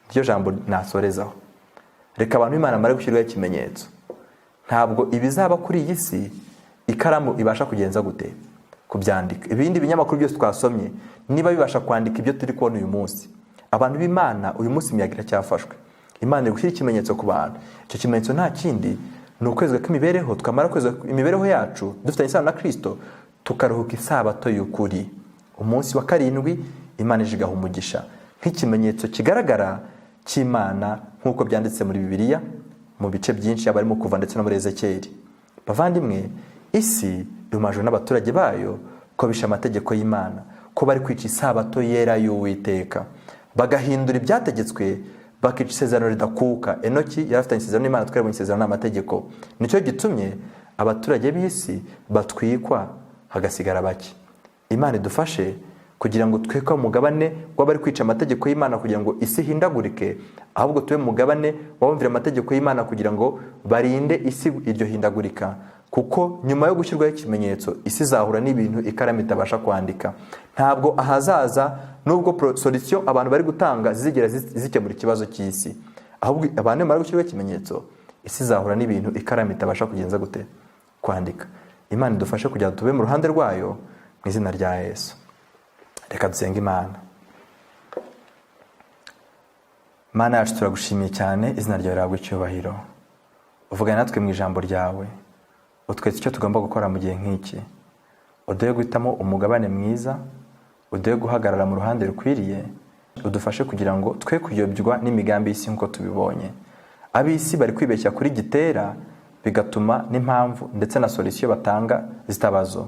Iryo jambo nasorezaho. Reka abantu b'Imana bamare gushyirwaho ikimenyetso. Ntabwo ibizaba kuri iyi si ikaramu ibasha kugenza gute? Kubyandika. Ibindi binyamakuru byose twasomye niba bibasha kwandika ibyo turi kubona uyu munsi. Abantu b'Imana uyu munsi imiyaga iracyafashwe. Imana iri gushyira ikimenyetso ku bantu. Icyo kimenyetso nta kindi ni ukwezwa kw'imibereho, twamara kwezwa imibereho yacu dufitanye isano na Kristo, tukaruhuka isabato y'ukuri. Umunsi wa karindwi Imana ije igaha umugisha nk'ikimenyetso kigaragara cy'Imana nk'uko byanditse muri Bibiliya mu bice byinshi abarimo kuva ndetse no muri Ezekiyeli. Bavandimwe, isi yumajwe n'abaturage bayo ko bisha amategeko y'Imana, ko bari kwica isabato yera y'Uwiteka, bagahindura ibyategetswe, bakica isezerano ridakuka. Enoki yari afitanye isezerano n'Imana, twari mu isezerano n'amategeko. Nicyo gitumye abaturage b'isi batwikwa hagasigara bake. Imana idufashe kugira ngo twekwe umugabane w'abari kwica amategeko y'Imana kugira ngo isi hindagurike, ahubwo tube umugabane wabumvira amategeko y'Imana kugira ngo barinde isi iryo hindagurika. Kuko nyuma yo gushyirwaho ikimenyetso isi izahura n'ibintu ikaramu itabasha kwandika. Ntabwo ahazaza nubwo solution abantu bari gutanga zizigera zikemura ikibazo cy'isi, ahubwo abantu bari gushyirwaho ikimenyetso isi izahura n'ibintu ikaramu itabasha kugenza gute? Kwandika. Imana idufashe kugira ngo tube mu ruhande rwayo mu izina rya Yesu. Reka dusenge Imana. Mana yacu turagushimiye cyane, izina ryawe rihabwe icyubahiro. Uvugana natwe mu ijambo ryawe, utwetse icyo tugomba gukora mu gihe nk'iki. Uduhe guhitamo umugabane mwiza, uduhe guhagarara mu ruhande rukwiriye, udufashe kugira ngo twe kuyobywa n'imigambi y'isi nk'uko tubibonye. Ab'isi bari kwibeshya kuri gitera, bigatuma n'impamvu ndetse na solution batanga zitabazo.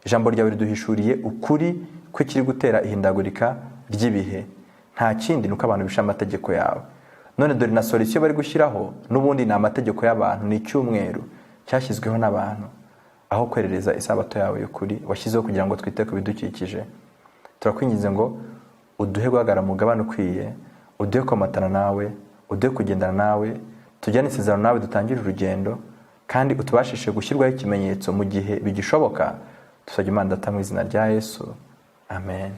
Ijambo ryawe riduhishuriye ukuri ko kiri gutera ihindagurika ry'ibihe. Nta kindi nuko abantu bisha amategeko yawe. None dore na solution bari gushyiraho n'ubundi ni amategeko y'abantu, ni icyumweru cyashyizweho n'abantu, aho kwerereza isabato yawe y'ukuri washyizeho kugira ngo twite ku bidukikije. Turakwinginze ngo uduhe guhagarara mu mugabane ukwiye, uduhe komatana nawe, uduhe kugendana nawe, tujyane isezerano nawe, dutangire urugendo, kandi utubashishe gushyirwaho ikimenyetso mu gihe bigishoboka. Dusabye Imana Data mu izina rya Yesu. Amen.